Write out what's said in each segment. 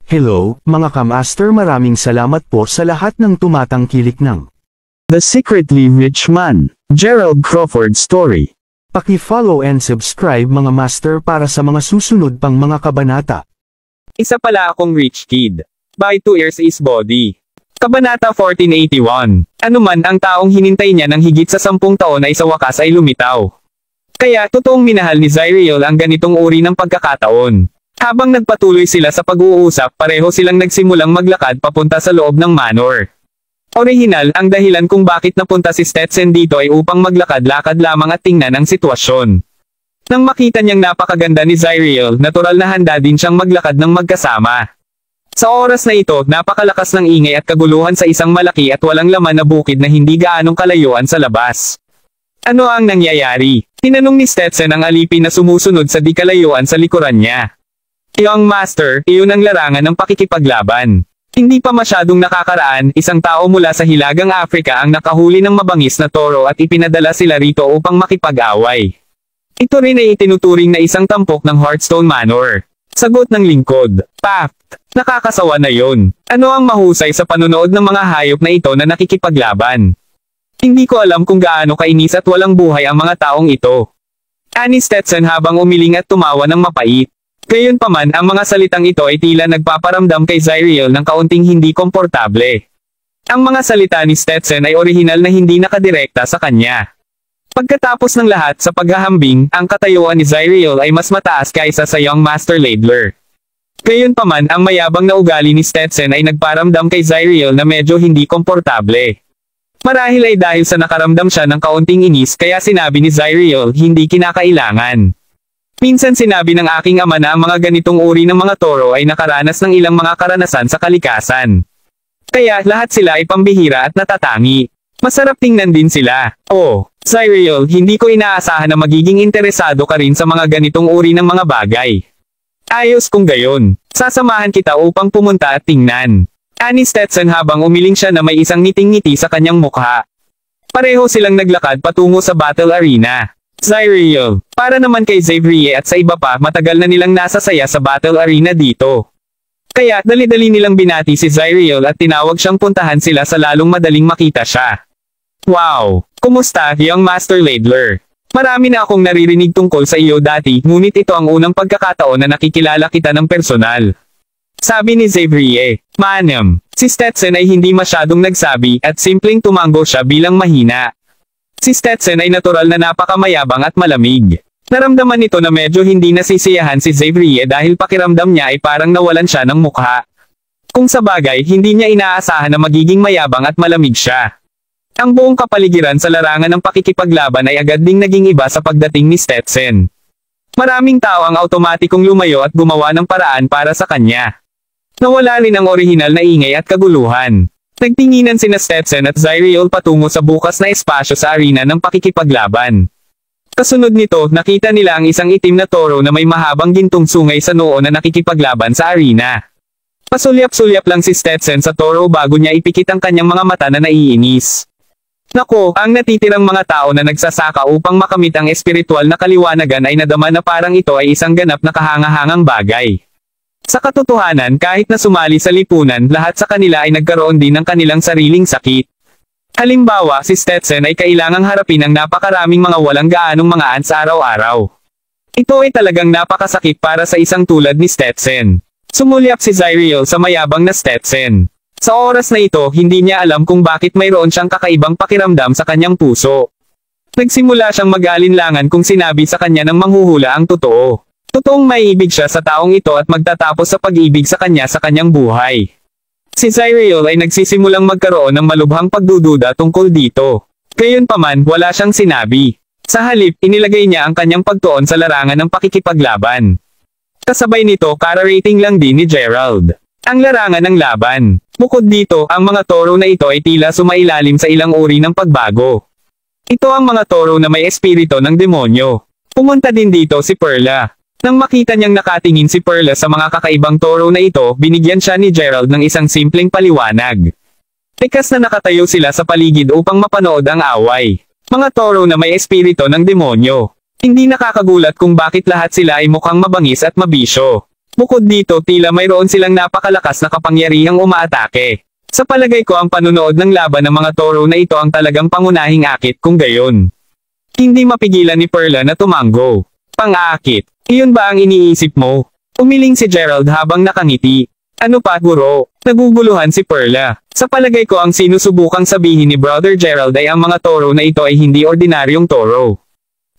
Hello, mga kamaster, maraming salamat po sa lahat ng tumatangkilik ng The Secretly Rich Man, Gerald Crawford Story. Paki-follow and subscribe mga master para sa mga susunod pang mga kabanata. Isa pala akong rich kid. By 2 years is body. Kabanata 1481. Anuman ang taong hinintay niya ng higit sa 10 taon ay sa wakas ay lumitaw. Kaya totoong minahal ni Zyriel ang ganitong uri ng pagkakataon. Habang nagpatuloy sila sa pag-uusap, pareho silang nagsimulang maglakad papunta sa loob ng manor. Orihinal, ang dahilan kung bakit napunta si Stetson dito ay upang maglakad-lakad lamang at tingnan ang sitwasyon. Nang makita niyang napakaganda ni Zyriel, natural na handa din siyang maglakad ng magkasama. Sa oras na ito, napakalakas ng ingay at kaguluhan sa isang malaki at walang laman na bukid na hindi gaanong kalayuan sa labas. Ano ang nangyayari? Tinanong ni Stetson ang alipin na sumusunod sa di kalayuan sa likuran niya. Young Master, iyon ang larangan ng pakikipaglaban. Hindi pa masyadong nakakaraan, isang tao mula sa Hilagang Afrika ang nakahuli ng mabangis na toro at ipinadala sila rito upang makipag-away. Ito rin ay itinuturing na isang tampok ng Hearthstone Manor. Sagot ng lingkod. Paft. Nakakasawa na yon. Ano ang mahusay sa panonood ng mga hayop na ito na nakikipaglaban? Hindi ko alam kung gaano kainis at walang buhay ang mga taong ito. Ani Stetson habang umiling at tumawa ng mapait. Gayunpaman, ang mga salitang ito ay tila nagpaparamdam kay Zyriel ng kaunting hindi komportable. Ang mga salita ni Stetson ay orihinal na hindi nakadirekta sa kanya. Pagkatapos ng lahat sa paghahambing, ang katayuan ni Zyriel ay mas mataas kaysa sa Young Master Ladler. Gayunpaman, ang mayabang na ugali ni Stetson ay nagparamdam kay Zyriel na medyo hindi komportable. Marahil ay dahil sa nakaramdam siya ng kaunting inis kaya sinabi ni Zyriel, hindi kinakailangan. Minsan sinabi ng aking ama na ang mga ganitong uri ng mga toro ay nakaranas ng ilang mga karanasan sa kalikasan. Kaya lahat sila ay pambihira at natatangi. Masarap tingnan din sila. Oh, Zyriel, hindi ko inaasahan na magiging interesado ka rin sa mga ganitong uri ng mga bagay. Ayos kung gayon. Sasamahan kita upang pumunta at tingnan. Ani Stetson habang umiling siya na may isang ngiting-ngiti sa kanyang mukha. Pareho silang naglakad patungo sa battle arena. Zyriel, para naman kay Xavier at sa iba pa, matagal na nilang nasasaya sa battle arena dito. Kaya, dali-dali nilang binati si Zyriel at tinawag siyang puntahan sila sa lalong madaling makita siya. Wow! Kumusta, Young Master Ladler? Marami na akong naririnig tungkol sa iyo dati, ngunit ito ang unang pagkakataon na nakikilala kita ng personal. Sabi ni Xavier. Manam, si Stetson ay hindi masyadong nagsabi at simpleng tumango siya bilang mahina. Si Stetson ay natural na napakamayabang at malamig. Naramdaman nito na medyo hindi nasisiyahan si Xavier dahil pakiramdam niya ay parang nawalan siya ng mukha. Kung sa bagay, hindi niya inaasahan na magiging mayabang at malamig siya. Ang buong kapaligiran sa larangan ng pakikipaglaban ay agad ding naging iba sa pagdating ni Stetson. Maraming tao ang automatikong lumayo at gumawa ng paraan para sa kanya. Nawala rin ang orihinal na ingay at kaguluhan. Nagtinginan sina Stetson at Zyriel patungo sa bukas na espasyo sa arena ng pakikipaglaban. Kasunod nito, nakita nila ang isang itim na toro na may mahabang gintong sungay sa noo na nakikipaglaban sa arena. Pasulyap-sulyap lang si Stetson sa toro bago niya ipikit ang kanyang mga mata na naiinis. Nako, ang natitirang mga tao na nagsasaka upang makamit ang espiritual na kaliwanagan ay nadama na parang ito ay isang ganap na kahangahangang bagay. Sa katotohanan, kahit na sumali sa lipunan, lahat sa kanila ay nagkaroon din ng kanilang sariling sakit. Halimbawa, si Stetson ay kailangang harapin ang napakaraming mga walang gaanong mga ants araw-araw. Ito ay talagang napakasakit para sa isang tulad ni Stetson. Sumulyap si Zyriel sa mayabang na Stetson. Sa oras na ito, hindi niya alam kung bakit mayroon siyang kakaibang pakiramdam sa kanyang puso. Nagsimula siyang mag-alinlangan kung sinabi sa kanya ng manghuhula ang totoo. Totoong maiibig siya sa taong ito at magtatapos sa pag-ibig sa kanyang buhay. Si Zyriel ay nagsisimulang magkaroon ng malubhang pagdududa tungkol dito. Gayunpaman, wala siyang sinabi. Sa halip, inilagay niya ang kanyang pagtuon sa larangan ng pakikipaglaban. Kasabay nito, kara-rating lang din ni Gerald. Ang larangan ng laban. Bukod dito, ang mga toro na ito ay tila sumailalim sa ilang uri ng pagbago. Ito ang mga toro na may espiritu ng demonyo. Pumunta din dito si Perla. Nang makita niyang nakatingin si Perla sa mga kakaibang toro na ito, binigyan siya ni Gerald ng isang simpleng paliwanag. Likas na nakatayo sila sa paligid upang mapanood ang away. Mga toro na may espiritu ng demonyo. Hindi nakakagulat kung bakit lahat sila ay mukhang mabangis at mabisyo. Bukod dito tila mayroon silang napakalakas na kapangyarihang umaatake. Sa palagay ko ang panunood ng laban ng mga toro na ito ang talagang pangunahing akit kung gayon. Hindi mapigilan ni Perla na tumanggo. Pang-aakit. Iyon ba ang iniisip mo? Umiling si Gerald habang nakangiti. Ano pa guro? Naguguluhan si Perla. Sa palagay ko ang sinusubukang sabihin ni Brother Gerald ay ang mga toro na ito ay hindi ordinaryong toro.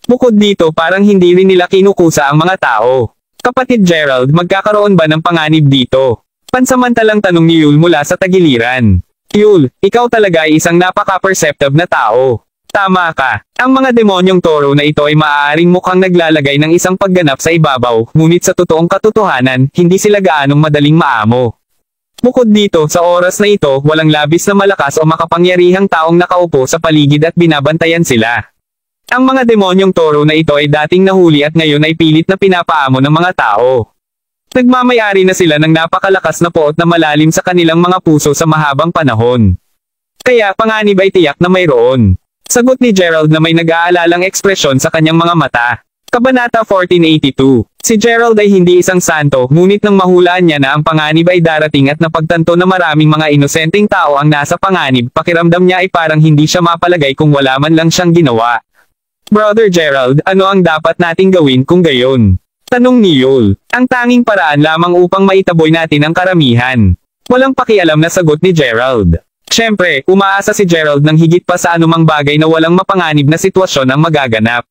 Bukod dito parang hindi rin nila kinukusa ang mga tao. Kapatid Gerald, magkakaroon ba ng panganib dito? Pansamantalang tanong ni Yul mula sa tagiliran. Yul, ikaw talaga ay isang napaka-perceptive na tao. Tama ka. Ang mga demonyong toro na ito ay maaaring mukhang naglalagay ng isang pagganap sa ibabaw, ngunit sa totoong katotohanan, hindi sila gaanong madaling maamo. Bukod dito, sa oras na ito, walang labis na malakas o makapangyarihang taong nakaupo sa paligid at binabantayan sila. Ang mga demonyong toro na ito ay dating nahuli at ngayon ay pilit na pinapaamo ng mga tao. Nagmamayari na sila ng napakalakas na poot na malalim sa kanilang mga puso sa mahabang panahon. Kaya panganib ay tiyak na mayroon. Sagot ni Gerald na may nag-aalalang ekspresyon sa kanyang mga mata. Kabanata 1482. Si Gerald ay hindi isang santo, ngunit nang mahulaan niya na ang panganib ay darating at napagtanto na maraming mga inosenteng tao ang nasa panganib, pakiramdam niya ay parang hindi siya mapalagay kung wala man lang siyang ginawa. Brother Gerald, ano ang dapat nating gawin kung gayon? Tanong ni Yul. Ang tanging paraan lamang upang maitaboy natin ang karamihan. Walang pakialam na sagot ni Gerald. Siyempre, umaasa si Gerald ng higit pa sa anumang bagay na walang mapanganib na sitwasyon ang magaganap.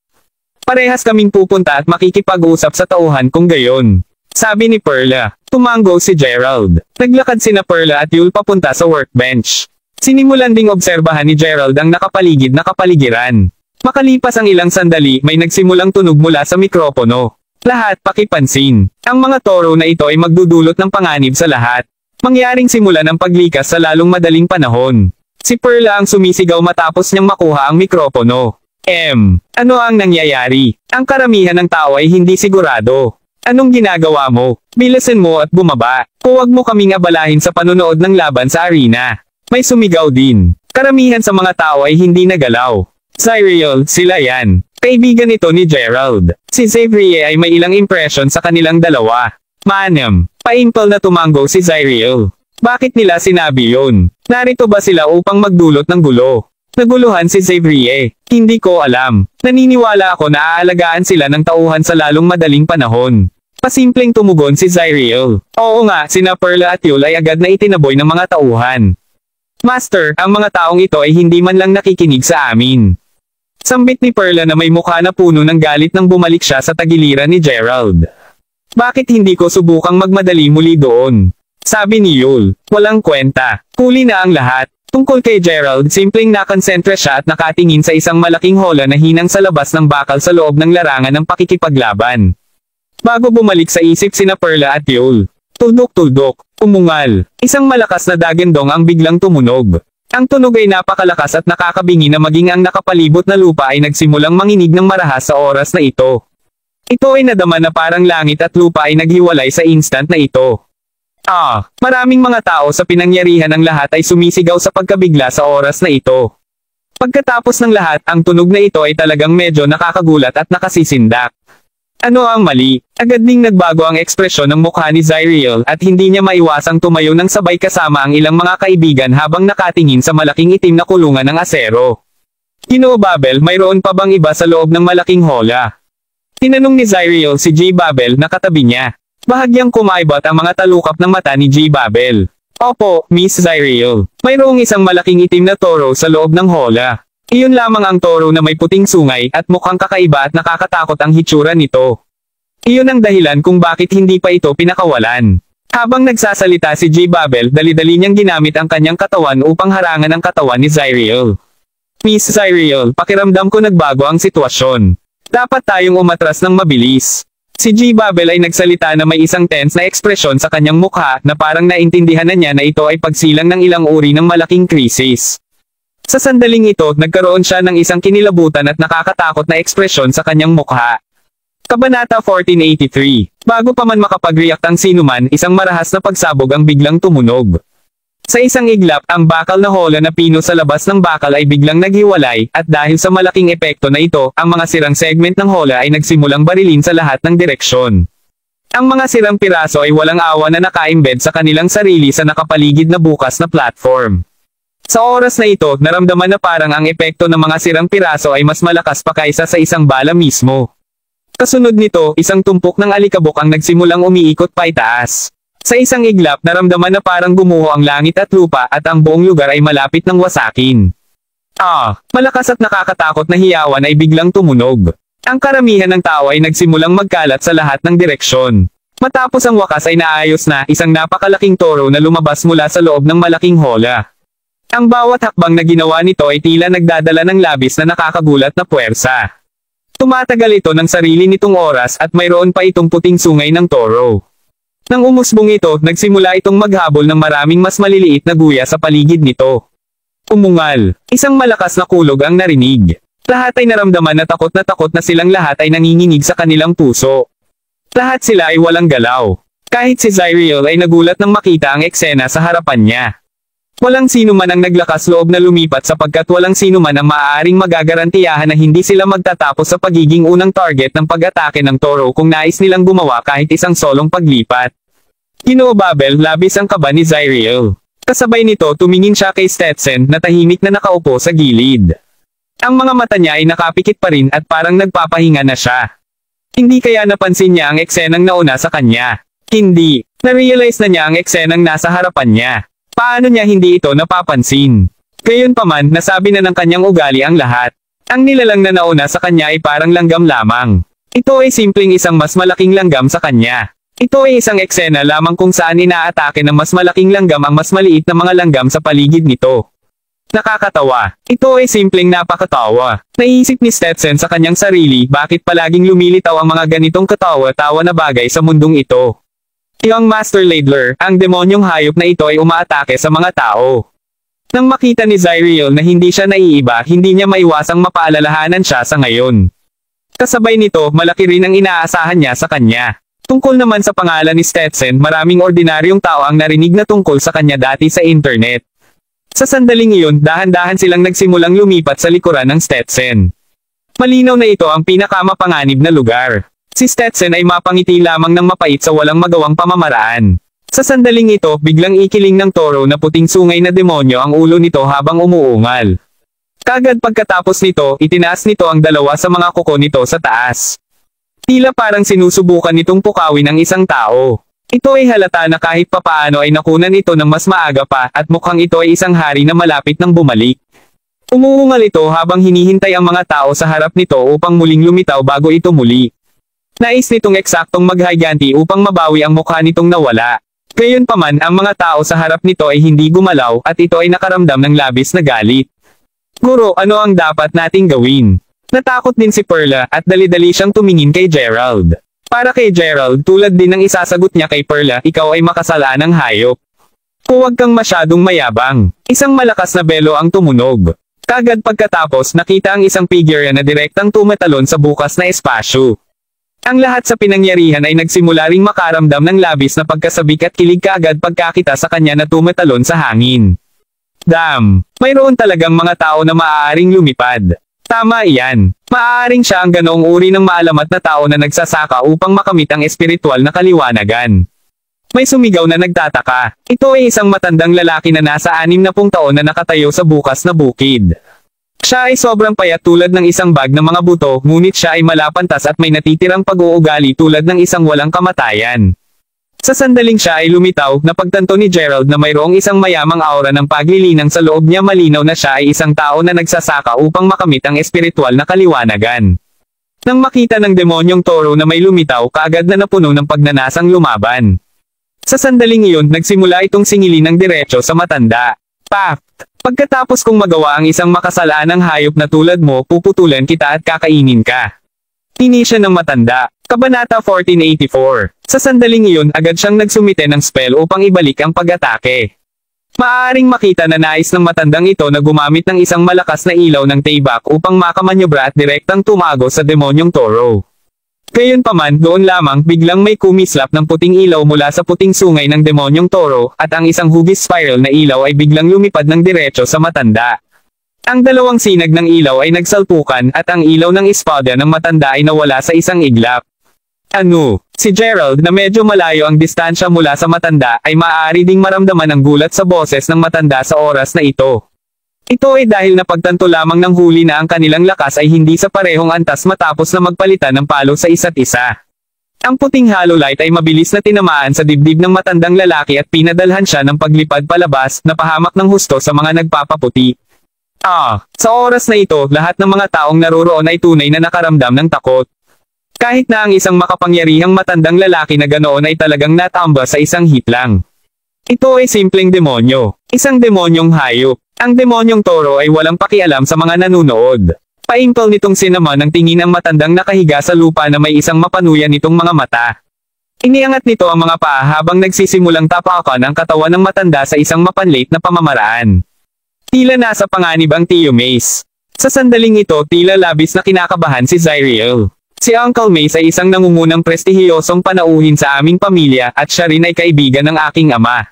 Parehas kaming pupunta at makikipag-usap sa tauhan kung gayon. Sabi ni Perla. Tumanggo si Gerald. Naglakad sina Perla at Yul papunta sa workbench. Sinimulan ding obserbahan ni Gerald ang nakapaligid na kapaligiran. Makalipas ang ilang sandali, may nagsimulang tunog mula sa mikropono. Lahat pakipansin. Ang mga toro na ito ay magdudulot ng panganib sa lahat. Mangyaring simula ng paglikas sa lalong madaling panahon. Si Perla ang sumisigaw matapos niyang makuha ang mikropono. Ano ang nangyayari? Ang karamihan ng tao ay hindi sigurado. Anong ginagawa mo? Bilisan mo at bumaba. Huwag mo kaming abalahin sa panunood ng laban sa arena. May sumigaw din. Karamihan sa mga tao ay hindi nagalaw. Zyriel, sila yan. Kaibigan ito ni Gerald. Si Xavier ay may ilang impression sa kanilang dalawa. Manam, paimpal na tumanggo si Zyriel. Bakit nila sinabi yun? Narito ba sila upang magdulot ng gulo? Naguluhan si Xavier. Hindi ko alam. Naniniwala ako na aalagaan sila ng tauhan sa lalong madaling panahon. Pasimpleng tumugon si Zyriel. Oo nga, sina Perla at Yul ay agad na itinaboy ng mga tauhan. Master, ang mga taong ito ay hindi man lang nakikinig sa amin. Sambit ni Perla na may mukha na puno ng galit nang bumalik siya sa tagiliran ni Gerald. Bakit hindi ko subukang magmadali muli doon? Sabi ni Yul. Walang kwenta. Huli na ang lahat. Tungkol kay Gerald, simpleng nakonsentra siya at nakatingin sa isang malaking hola na hinang sa labas ng bakal sa loob ng larangan ng pakikipaglaban. Bago bumalik sa isip sina Perla at Yul. Tuldok-tuldok. Umungal. Isang malakas na dagandong ang biglang tumunog. Ang tunog ay napakalakas at nakakabingi na maging ang nakapalibot na lupa ay nagsimulang manginig ng marahas sa oras na ito. Ito ay nadama na parang langit at lupa ay naghiwalay sa instant na ito. Maraming mga tao sa pinangyarihan ng lahat ay sumisigaw sa pagkabigla sa oras na ito. Pagkatapos ng lahat, ang tunog na ito ay talagang medyo nakakagulat at nakasisindak. Ano ang mali? Agad ding nagbago ang ekspresyon ng mukha ni Zyriel at hindi niya maiwasang tumayo ng sabay kasama ang ilang mga kaibigan habang nakatingin sa malaking itim na kulungan ng asero. Ginoo Babel, mayroon pa bang iba sa loob ng malaking hola? Tinanong ni Zyriel si J. Babel na katabi niya. Bahagyang kumaibot ang mga talukap ng mata ni J. Babel. Opo, Miss Zyriel. Mayroong isang malaking itim na toro sa loob ng hola. Iyon lamang ang toro na may puting sungay at mukhang kakaiba at nakakatakot ang hitsura nito. Iyon ang dahilan kung bakit hindi pa ito pinakawalan. Habang nagsasalita si J. Babel, dali-dali niyang ginamit ang kanyang katawan upang harangan ang katawan ni Zyriel. Miss Zyriel, pakiramdam ko nagbago ang sitwasyon. Dapat tayong umatras ng mabilis. Si J. Babel ay nagsalita na may isang tense na ekspresyon sa kanyang mukha na parang naintindihan na niya na ito ay pagsilang ng ilang uri ng malaking krisis. Sa sandaling ito, nagkaroon siya ng isang kinilabutan at nakakatakot na ekspresyon sa kanyang mukha. Kabanata 1483. Bago pa man makapag-react ang sinuman, isang marahas na pagsabog ang biglang tumunog. Sa isang iglap, ang bakal na hola na pino sa labas ng bakal ay biglang naghiwalay, at dahil sa malaking epekto na ito, ang mga sirang segment ng hola ay nagsimulang barilin sa lahat ng direksyon. Ang mga sirang piraso ay walang awa na naka-embed sa kanilang sarili sa nakapaligid na bukas na platform. Sa oras na ito, naramdaman na parang ang epekto ng mga sirang piraso ay mas malakas pa kaysa sa isang bala mismo. Kasunod nito, isang tumpok ng alikabok ang nagsimulang umiikot pa itaas. Sa isang iglap, naramdaman na parang gumuho ang langit at lupa at ang buong lugar ay malapit ng wasakin. Malakas at nakakatakot na hiyawan ay biglang tumunog. Ang karamihan ng tao ay nagsimulang magkalat sa lahat ng direksyon. Matapos ang wakas ay naayos na isang napakalaking toro na lumabas mula sa loob ng malaking hola. Ang bawat hakbang na ginawa nito ay tila nagdadala ng labis na nakakagulat na puwersa. Tumatagal ito ng sarili nitong oras at mayroon pa itong puting sungay ng toro. Nang umusbong ito, nagsimula itong maghabol ng maraming mas maliliit na guya sa paligid nito. Umungal. Isang malakas na kulog ang narinig. Lahat ay naramdaman na takot na silang lahat ay nanginginig sa kanilang puso. Lahat sila ay walang galaw. Kahit si Zyriel ay nagulat nang makita ang eksena sa harapan niya. Walang sino man ang naglakas loob na lumipat sapagkat walang sino man ang maaaring magagarantiyahan na hindi sila magtatapos sa pagiging unang target ng pag-atake ng toro kung nais nilang gumawa kahit isang solong paglipat. Ginoo Babel, labis ang kaba ni Zyriel. Kasabay nito tumingin siya kay Stetson na tahimik na nakaupo sa gilid. Ang mga mata niya ay nakapikit pa rin at parang nagpapahinga na siya. Hindi kaya napansin niya ang eksenang nauna sa kanya. Hindi. Na-realize na niya ang eksenang nasa harapan niya. Paano niya hindi ito napapansin? Gayunpaman, nasabi na ng kanyang ugali ang lahat. Ang nilalang na nauna sa kanya ay parang langgam lamang. Ito ay simpleng isang mas malaking langgam sa kanya. Ito ay isang eksena lamang kung saan inaatake ng mas malaking langgam ang mas maliit na mga langgam sa paligid nito. Nakakatawa. Ito ay simpleng napakatawa. Naisip ni Stetson sa kanyang sarili bakit palaging lumilitaw ang mga ganitong katawa-tawa na bagay sa mundong ito. Yung Master Ladler, ang demonyong hayop na ito ay umaatake sa mga tao. Nang makita ni Zyriel na hindi siya naiiba, hindi niya maiwasang mapaalalahanan siya sa ngayon. Kasabay nito, malaki rin ang inaasahan niya sa kanya. Tungkol naman sa pangalan ni Stetson, maraming ordinaryong tao ang narinig na tungkol sa kanya dati sa internet. Sa sandaling iyon, dahan-dahan silang nagsimulang lumipat sa likuran ng Stetson. Malinaw na ito ang pinakamapanganib na lugar. Si Stetson ay mapangiti lamang ng mapait sa walang magawang pamamaraan. Sa sandaling ito, biglang ikiling ng toro na puting sungay na demonyo ang ulo nito habang umuungal. Kagad pagkatapos nito, itinaas nito ang dalawa sa mga kuko nito sa taas. Tila parang sinusubukan nitong pukawin ang isang tao. Ito ay halata na kahit papaano ay nakunan ito ng mas maaga pa at mukhang ito ay isang hari na malapit nang bumalik. Umuungal ito habang hinihintay ang mga tao sa harap nito upang muling lumitaw bago ito muli. Nais nitong eksaktong maghiganti upang mabawi ang mukha nitong nawala. Gayunpaman, ang mga tao sa harap nito ay hindi gumalaw at ito ay nakaramdam ng labis na galit. Guro, ano ang dapat nating gawin? Natakot din si Perla at dali-dali siyang tumingin kay Gerald. Para kay Gerald, tulad din ng isasagot niya kay Perla, ikaw ay makasalanang hayop. Huwag kang masyadong mayabang. Isang malakas na belo ang tumunog. Kagad pagkatapos, nakita ang isang figure na direktang tumatalon sa bukas na espasyo. Ang lahat sa pinangyarihan ay nagsimula ring makaramdam ng labis na pagkasabik at kilig kaagad pagkakita sa kanya na tumatalon sa hangin. Damn! Mayroon talagang mga tao na maaaring lumipad. Tama iyan. Maaaring siya ang ganoong uri ng maalamat na tao na nagsasaka upang makamit ang espiritual na kaliwanagan. May sumigaw na nagtataka. Ito ay isang matandang lalaki na nasa 60 taon na nakatayo sa bukas na bukid. Siya ay sobrang payat tulad ng isang bag ng mga buto, ngunit siya ay malapantas at may natitirang pag-uugali tulad ng isang walang kamatayan. Sa sandaling siya ay lumitaw, napagtanto ni Gerald na mayroong isang mayamang aura ng paglilinang sa loob niya, malinaw na siya ay isang tao na nagsasaka upang makamit ang espiritual na kaliwanagan. Nang makita ng demonyong toro na may lumitaw, kaagad na napuno ng pagnanasang lumaban. Sa sandaling iyon, nagsimula itong singilin ng diretso sa matanda. Pact! Pagkatapos kong magawa ang isang makasalanang hayop na tulad mo, puputulan kita at kakainin ka. Hini siya ng matanda. Kabanata 1484. Sa sandaling iyon, agad siyang nagsumite ng spell upang ibalik ang pag-atake. Maaaring makita na nais ng matandang ito na gumamit ng isang malakas na ilaw ng taybak upang makamanyobra at direktang tumago sa demonyong toro. Gayunpaman, doon lamang biglang may kumislap ng puting ilaw mula sa puting sungay ng demonyong toro, at ang isang hugis spiral na ilaw ay biglang lumipad ng diretso sa matanda. Ang dalawang sinag ng ilaw ay nagsalpukan at ang ilaw ng espada ng matanda ay nawala sa isang iglap. Si Gerald na medyo malayo ang distansya mula sa matanda ay maaari ding maramdaman ang gulat sa boses ng matanda sa oras na ito. Ito ay dahil napagtanto lamang ng huli na ang kanilang lakas ay hindi sa parehong antas matapos na magpalitan ng palo sa isa't isa. Ang puting hollow light ay mabilis na tinamaan sa dibdib ng matandang lalaki at pinadalhan siya ng paglipad palabas na pahamak ng husto sa mga nagpapaputi. Sa oras na ito, lahat ng mga taong naroroon ay tunay na nakaramdam ng takot. Kahit na ang isang makapangyarihang matandang lalaki na ganoon ay talagang natamba sa isang hit lang. Ito ay simpleng demonyo. Isang demonyong hayop. Ang demonyong toro ay walang pakialam sa mga nanunood. Paimpal nitong sinama ng tingin ang matandang nakahiga sa lupa na may isang mapanuyan nitong mga mata. Iniangat nito ang mga paa habang nagsisimulang tapakan ang katawan ng matanda sa isang mapanlate na pamamaraan. Tila nasa panganib ang Tio Mace. Sa sandaling ito tila labis na kinakabahan si Zyriel. Si Uncle Mace ay isang nangungunang prestihiyosong panauhin sa aming pamilya at siya rin ay kaibigan ng aking ama.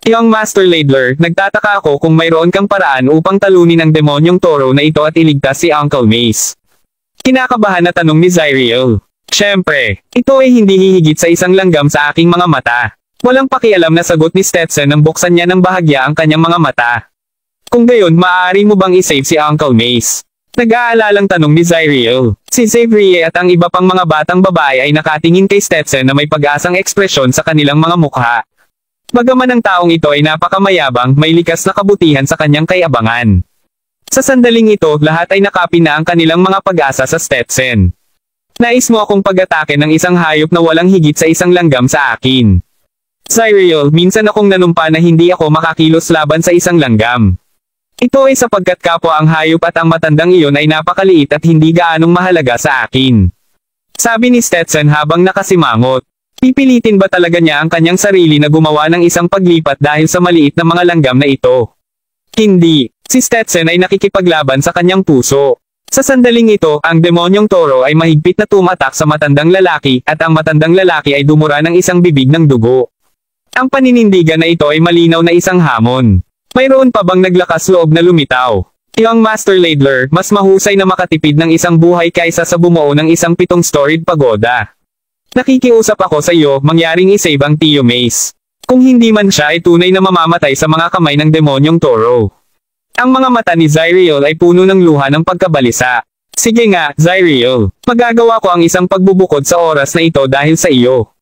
Young Master Ladler, nagtataka ako kung mayroon kang paraan upang talunin ang demonyong toro na ito at iligtas si Uncle Mace. Kinakabahan na tanong ni Zyriel. Siyempre, ito ay hindi hihigit sa isang langgam sa aking mga mata. Walang pakialam na sagot ni Stetson nang buksan niya ng bahagya ang kanyang mga mata. Kung gayon, maaari mo bang isave si Uncle Mace? Nag-aalalang tanong ni Zyriel. Si Xavier at ang iba pang mga batang babae ay nakatingin kay Stetson na may pag-asang ekspresyon sa kanilang mga mukha. Bagaman ang taong ito ay napakamayabang, may likas na kabutihan sa kanyang kayabangan. Sa sandaling ito, lahat ay nakapin na ang kanilang mga pag-asa sa Stetson. Nais mo akong pag-atake ng isang hayop na walang higit sa isang langgam sa akin. Zyriel, minsan akong nanumpa na hindi ako makakilos laban sa isang langgam. Ito ay sapagkat kapwa ang hayop at ang matandang iyon ay napakaliit at hindi gaanong mahalaga sa akin. Sabi ni Stetson habang nakasimangot. Pipilitin ba talaga niya ang kanyang sarili na gumawa ng isang paglipat dahil sa maliit na mga langgam na ito? Hindi. Si Stetson ay nakikipaglaban sa kanyang puso. Sa sandaling ito, ang demonyong toro ay mahigpit na tumatak sa matandang lalaki at ang matandang lalaki ay dumura ng isang bibig ng dugo. Ang paninindigan na ito ay malinaw na isang hamon. Mayroon pa bang naglakas loob na lumitaw? Young Master Ladler, mas mahusay na makatipid ng isang buhay kaysa sa bumuo ng isang 7-storied pagoda. Nakikiusap ako sa iyo, mangyaring isave ang Tio Mace. Kung hindi man siya ay tunay na mamamatay sa mga kamay ng demonyong toro. Ang mga mata ni Zyriel ay puno ng luha ng pagkabalisa. Sige nga, Zyriel, magagawa ko ang isang pagbubukod sa oras na ito dahil sa iyo.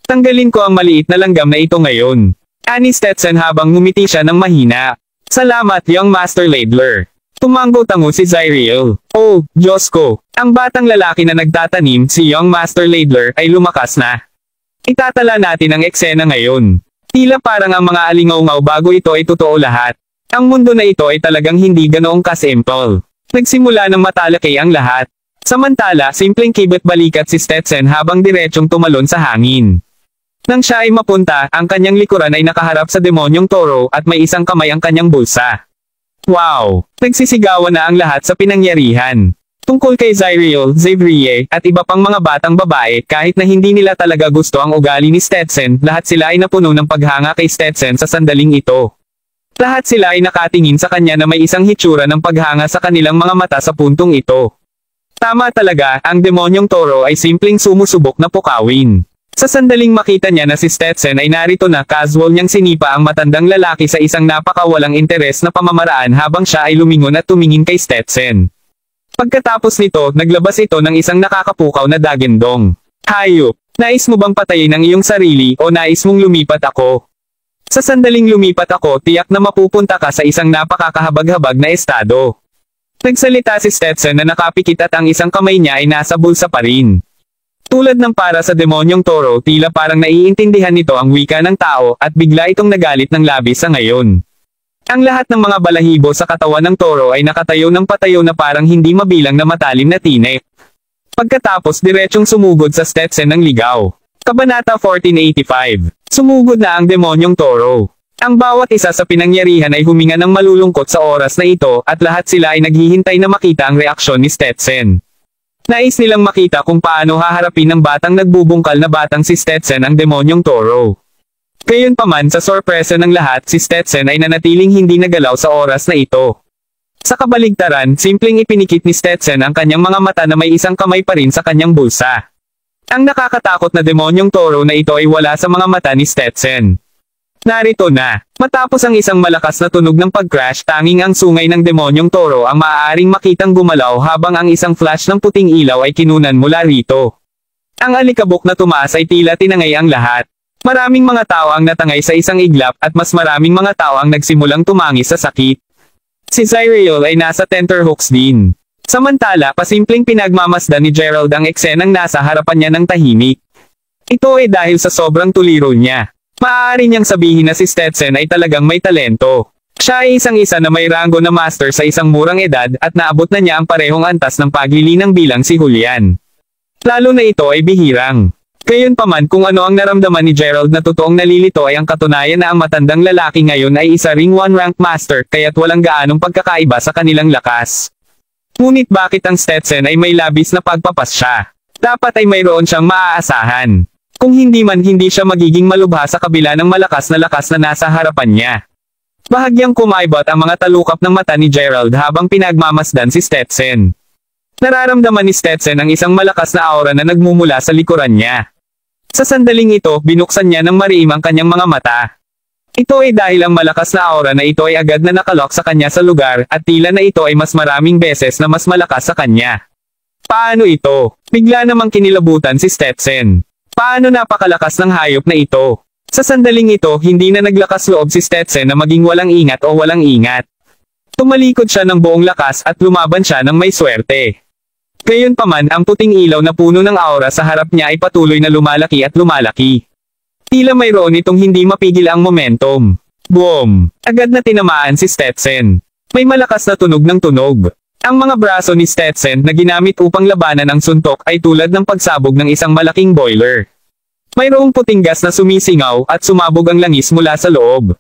Tanggalin ko ang maliit na langgam na ito ngayon. Ani Stetson habang ngumiti siya ng mahina. Salamat, Young Master Ladler. Tumanggo-tango si Zyriel. Oh, Diyos ko. Ang batang lalaki na nagtatanim, si Young Master Ladler, ay lumakas na. Itatala natin ang eksena ngayon. Tila parang ang mga alingaw-ngaw bago ito ay totoo lahat. Ang mundo na ito ay talagang hindi ganoong kasimple. Nagsimula ng matalakay ang lahat. Samantala, simpleng kibot-balikat si Stetson habang diretsong tumalon sa hangin. Nang siya ay mapunta, ang kanyang likuran ay nakaharap sa demonyong toro at may isang kamay ang kanyang bulsa. Wow! Nagsisigawan na ang lahat sa pinangyarihan. Tungkol kay Zyriel, Xavier, at iba pang mga batang babae, kahit na hindi nila talaga gusto ang ugali ni Stetson, lahat sila ay napuno ng paghanga kay Stetson sa sandaling ito. Lahat sila ay nakatingin sa kanya na may isang hitsura ng paghanga sa kanilang mga mata sa puntong ito. Tama talaga, ang demonyong toro ay simpleng sumusubok na pukawin. Sa sandaling makita niya na si Stetson ay narito na, casual niyang sinipa ang matandang lalaki sa isang napakawalang interes na pamamaraan habang siya ay lumingon at tumingin kay Stetson. Pagkatapos nito, naglabas ito ng isang nakakapukaw na dagendong. Hayop, nais mo bang patayin ang iyong sarili o nais mong lumipat ako? Sa sandaling lumipat ako, tiyak na mapupunta ka sa isang napakakahabag-habag na estado. Nagsalita si Stetson na nakapikit at ang isang kamay niya ay nasa bulsa pa rin. Tulad ng para sa demonyong toro, tila parang naiintindihan nito ang wika ng tao at bigla itong nagalit ng labis sa ngayon. Ang lahat ng mga balahibo sa katawan ng toro ay nakatayo ng patayo na parang hindi mabilang na matalim na tinik. Pagkatapos diretsong sumugod sa Stetson ng ligaw. Kabanata 1485. Sumugod na ang demonyong toro. Ang bawat isa sa pinangyarihan ay huminga ng malulungkot sa oras na ito at lahat sila ay naghihintay na makita ang reaksyon ni Stetson. Nais nilang makita kung paano haharapin ng batang nagbubungkal na batang si Stetson ang demonyong toro. Gayunpaman sa sorpresa ng lahat, si Stetson ay nanatiling hindi nagalaw sa oras na ito. Sa kabaligtaran, simpleng ipinikit ni Stetson ang kanyang mga mata na may isang kamay pa rin sa kanyang bulsa. Ang nakakatakot na demonyong toro na ito ay wala sa mga mata ni Stetson. Narito na. Matapos ang isang malakas na tunog ng pag-crash, tanging ang sungay ng demonyong toro ang maaaring makitang gumalaw habang ang isang flash ng puting ilaw ay kinunan mula rito. Ang alikabok na tumaas ay tila tinangay ang lahat. Maraming mga tao ang natangay sa isang iglap at mas maraming mga tao ang nagsimulang tumangi sa sakit. Si Zyril ay nasa tenterhooks din. Samantala, pasimpleng pinagmamasdan ni Gerald ang eksenang nasa harapan niya ng tahimik. Ito ay dahil sa sobrang tuliro niya. Maaari niyang sabihin na si Stetson ay talagang may talento. Siya ay isang-isa na may ranggo na master sa isang murang edad at naabot na niya ang parehong antas ng paglilinang bilang si Julian. Lalo na ito ay bihirang. Gayunpaman kung ano ang naramdaman ni Gerald na totoong nalilito ay ang katunayan na ang matandang lalaki ngayon ay isa ring one-rank master kaya't walang gaanong pagkakaiba sa kanilang lakas. Ngunit bakit ang Stetson ay may labis na pagpapasya? Dapat ay mayroon siyang maaasahan. Kung hindi man hindi siya magiging malubha sa kabila ng malakas na lakas na nasa harapan niya. Bahagyang kumaibot ang mga talukap ng mata ni Gerald habang pinagmamasdan si Stetson. Nararamdaman ni Stetson ang isang malakas na aura na nagmumula sa likuran niya. Sa sandaling ito, binuksan niya ng mariim ang kanyang mga mata. Ito ay dahil ang malakas na aura na ito ay agad na nakalock sa kanya sa lugar, at tila na ito ay mas maraming beses na mas malakas sa kanya. Paano ito? Bigla namang kinilabutan si Stetson. Paano napakalakas ng hayop na ito? Sa sandaling ito, hindi na naglakas loob si Stetson na maging walang ingat o walang ingat. Tumalikod siya ng buong lakas at lumaban siya ng may swerte. Gayunpaman, ang puting ilaw na puno ng aura sa harap niya ay patuloy na lumalaki at lumalaki. Tila mayroon itong hindi mapigil ang momentum. Boom! Agad na tinamaan si Stetson. May malakas na tunog ng tunog. Ang mga braso ni Stetson na ginamit upang labanan ang suntok ay tulad ng pagsabog ng isang malaking boiler. Mayroong puting gas na sumisingaw at sumabog ang langis mula sa loob.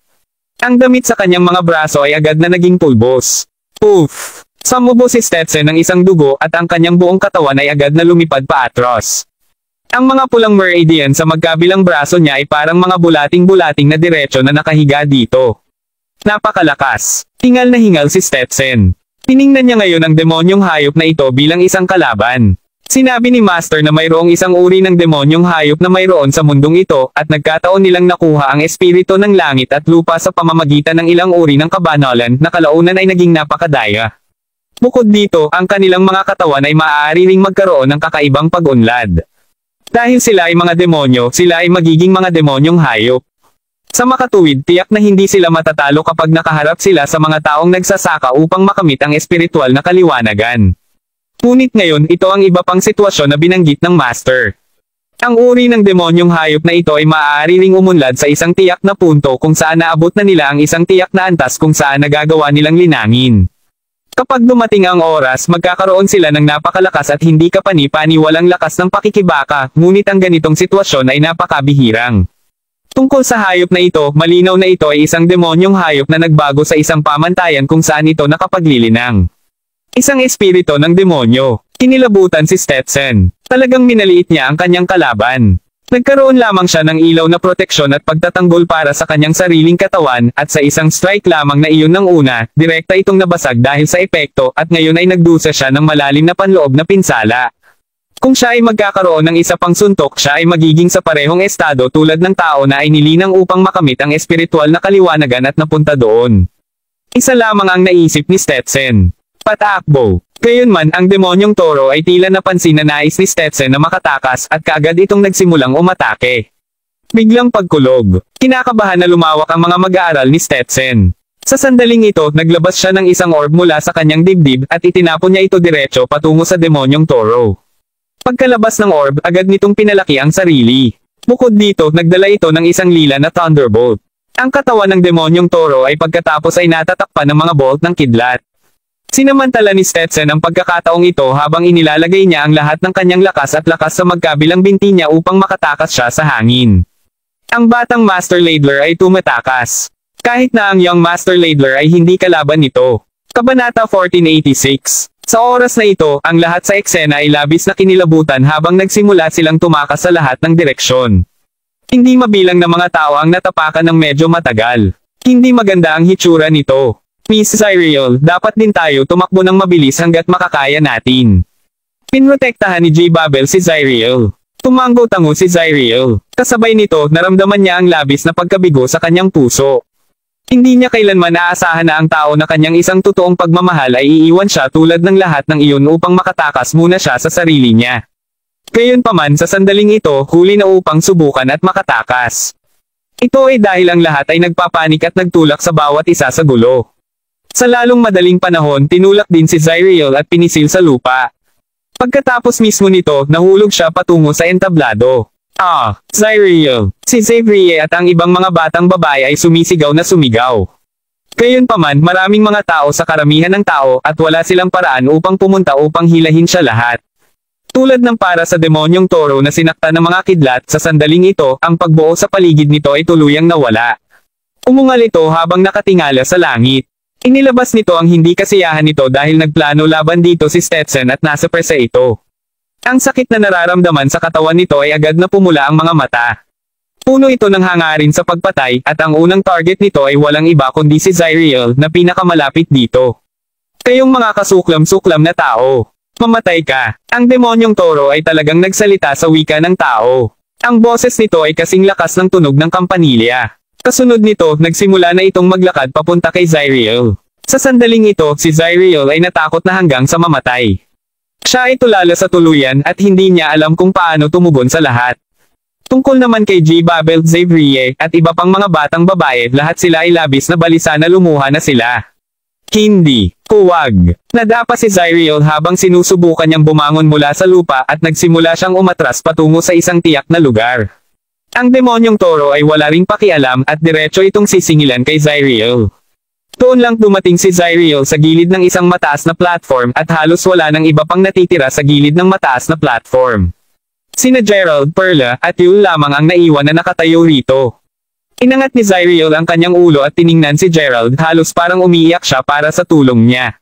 Ang damit sa kanyang mga braso ay agad na naging pulbos. Poof! Sumubo si Stetson ng isang dugo at ang kanyang buong katawan ay agad na lumipad paatros. Ang mga pulang meridian sa magkabilang braso niya ay parang mga bulating-bulating na diretso na nakahiga dito. Napakalakas. Hingal na hingal si Stetson. Tiningnan niya ngayon ang demonyong hayop na ito bilang isang kalaban. Sinabi ni Master na mayroong isang uri ng demonyong hayop na mayroon sa mundong ito at nagkataon nilang nakuha ang espiritu ng langit at lupa sa pamamagitan ng ilang uri ng kabanalan na kalaunan ay naging napakadaya. Bukod dito, ang kanilang mga katawan ay maaari ring magkaroon ng kakaibang pag-unlad. Dahil sila ay mga demonyo, sila ay magiging mga demonyong hayop. Sa makatuwid, tiyak na hindi sila matatalo kapag nakaharap sila sa mga taong nagsasaka upang makamit ang espiritual na kaliwanagan. Ngunit ngayon, ito ang iba pang sitwasyon na binanggit ng Master. Ang uri ng demonyong hayop na ito ay maaari ring umunlad sa isang tiyak na punto kung saan naabot na nila ang isang tiyak na antas kung saan nagagawa nilang linangin. Kapag dumating ang oras, magkakaroon sila ng napakalakas at hindi kapani-paniwalang lakas ng pakikibaka, ngunit ang ganitong sitwasyon ay napakabihirang. Tungkol sa hayop na ito, malinaw na ito ay isang demonyong hayop na nagbago sa isang pamantayan kung saan ito nakapaglilinang. Isang espiritu ng demonyo. Kinilabutan si Stetson. Talagang minaliit niya ang kanyang kalaban. Nagkaroon lamang siya ng ilaw na proteksyon at pagtatanggol para sa kanyang sariling katawan, at sa isang strike lamang na iyon ng una, direkta itong nabasag dahil sa epekto, at ngayon ay nagdusa siya ng malalim na panloob na pinsala. Kung siya ay magkakaroon ng isa pang suntok, siya ay magiging sa parehong estado tulad ng tao na ay nilinang upang makamit ang espiritual na kaliwanagan at napunta doon. Isa lamang ang naisip ni Stetson. Patakbo. Gayunman, ang demonyong toro ay tila napansin na nais ni Stetson na makatakas at kaagad itong nagsimulang umatake. Biglang pagkulog. Kinakabahan na lumawak ang mga mag-aaral ni Stetson. Sa sandaling ito, naglabas siya ng isang orb mula sa kanyang dibdib at itinapon niya ito diretso patungo sa demonyong toro. Pagkalabas ng orb, agad nitong pinalaki ang sarili. Bukod dito, nagdala ito ng isang lila na thunderbolt. Ang katawan ng demonyong toro ay pagkatapos ay natatakpan ng mga bolt ng kidlat. Sinamantala ni Stetson ang pagkakataong ito habang inilalagay niya ang lahat ng kanyang lakas at lakas sa magkabilang binti niya upang makatakas siya sa hangin. Ang batang Master Ladler ay tumatakas. Kahit na ang Young Master Ladler ay hindi kalaban nito. Kabanata 1486. Sa oras na ito, ang lahat sa eksena ay labis na kinilabutan habang nagsimula silang tumakas sa lahat ng direksyon. Hindi mabilang na mga tao ang natapakan ng medyo matagal. Hindi maganda ang hitsura nito. Miss Zyril, dapat din tayo tumakbo ng mabilis hanggat makakaya natin. Pinrotektahan ni J. Babel si Zyril. Tumanggo-tango si Zyriel. Kasabay nito, naramdaman niya ang labis na pagkabigo sa kanyang puso. Hindi niya kailanman aasahan na ang tao na kanyang isang totoong pagmamahal ay iiwan siya tulad ng lahat ng iyon upang makatakas muna siya sa sarili niya. Gayunpaman sa sandaling ito, huli na upang subukan at makatakas. Ito ay dahil ang lahat ay nagpapanik at nagtulak sa bawat isa sa gulo. Sa lalong madaling panahon, tinulak din si Zyriel at pinisil sa lupa. Pagkatapos mismo nito, nahulog siya patungo sa entablado. Zyriel. Si Xavier at ang ibang mga batang babae ay sumisigaw na sumigaw. Gayunpaman, maraming mga tao sa karamihan ng tao at wala silang paraan upang pumunta upang hilahin siya lahat. Tulad ng para sa demonyong toro na sinaktan ng mga kidlat, sa sandaling ito, ang pagbuo sa paligid nito ay tuluyang nawala. Umungal ito habang nakatingala sa langit. Inilabas nito ang hindi kasiyahan nito dahil nagplano laban dito si Stetson at nasa presa ito. Ang sakit na nararamdaman sa katawan nito ay agad na pumula ang mga mata. Puno ito ng hangarin sa pagpatay at ang unang target nito ay walang iba kundi si Zyriel na pinakamalapit dito. Kayong mga kasuklam-suklam na tao, mamatay ka. Ang demonyong toro ay talagang nagsalita sa wika ng tao. Ang boses nito ay kasing lakas ng tunog ng kampanilya. Kasunod nito, nagsimula na itong maglakad papunta kay Zyriel. Sa sandaling ito, si Zyriel ay natakot na hanggang sa mamatay. Siya ay tulala sa tuluyan at hindi niya alam kung paano tumugon sa lahat. Tungkol naman kay G. Babel, Xavier, at iba pang mga batang babae, lahat sila ay labis na balisa na lumuha na sila. Hindi. Huwag. Nadapa si Zyriel habang sinusubukan niyang bumangon mula sa lupa at nagsimula siyang umatras patungo sa isang tiyak na lugar. Ang demonyong toro ay wala ring pakialam at diretso itong sisingilan kay Zyriel. Doon lang dumating si Zyriel sa gilid ng isang mataas na platform at halos wala nang iba pang natitira sa gilid ng mataas na platform. Sina Gerald, Perla, at Yul lamang ang naiwan na nakatayo rito. Inangat ni Zyriel ang kanyang ulo at tiningnan si Gerald, halos parang umiiyak siya para sa tulong niya.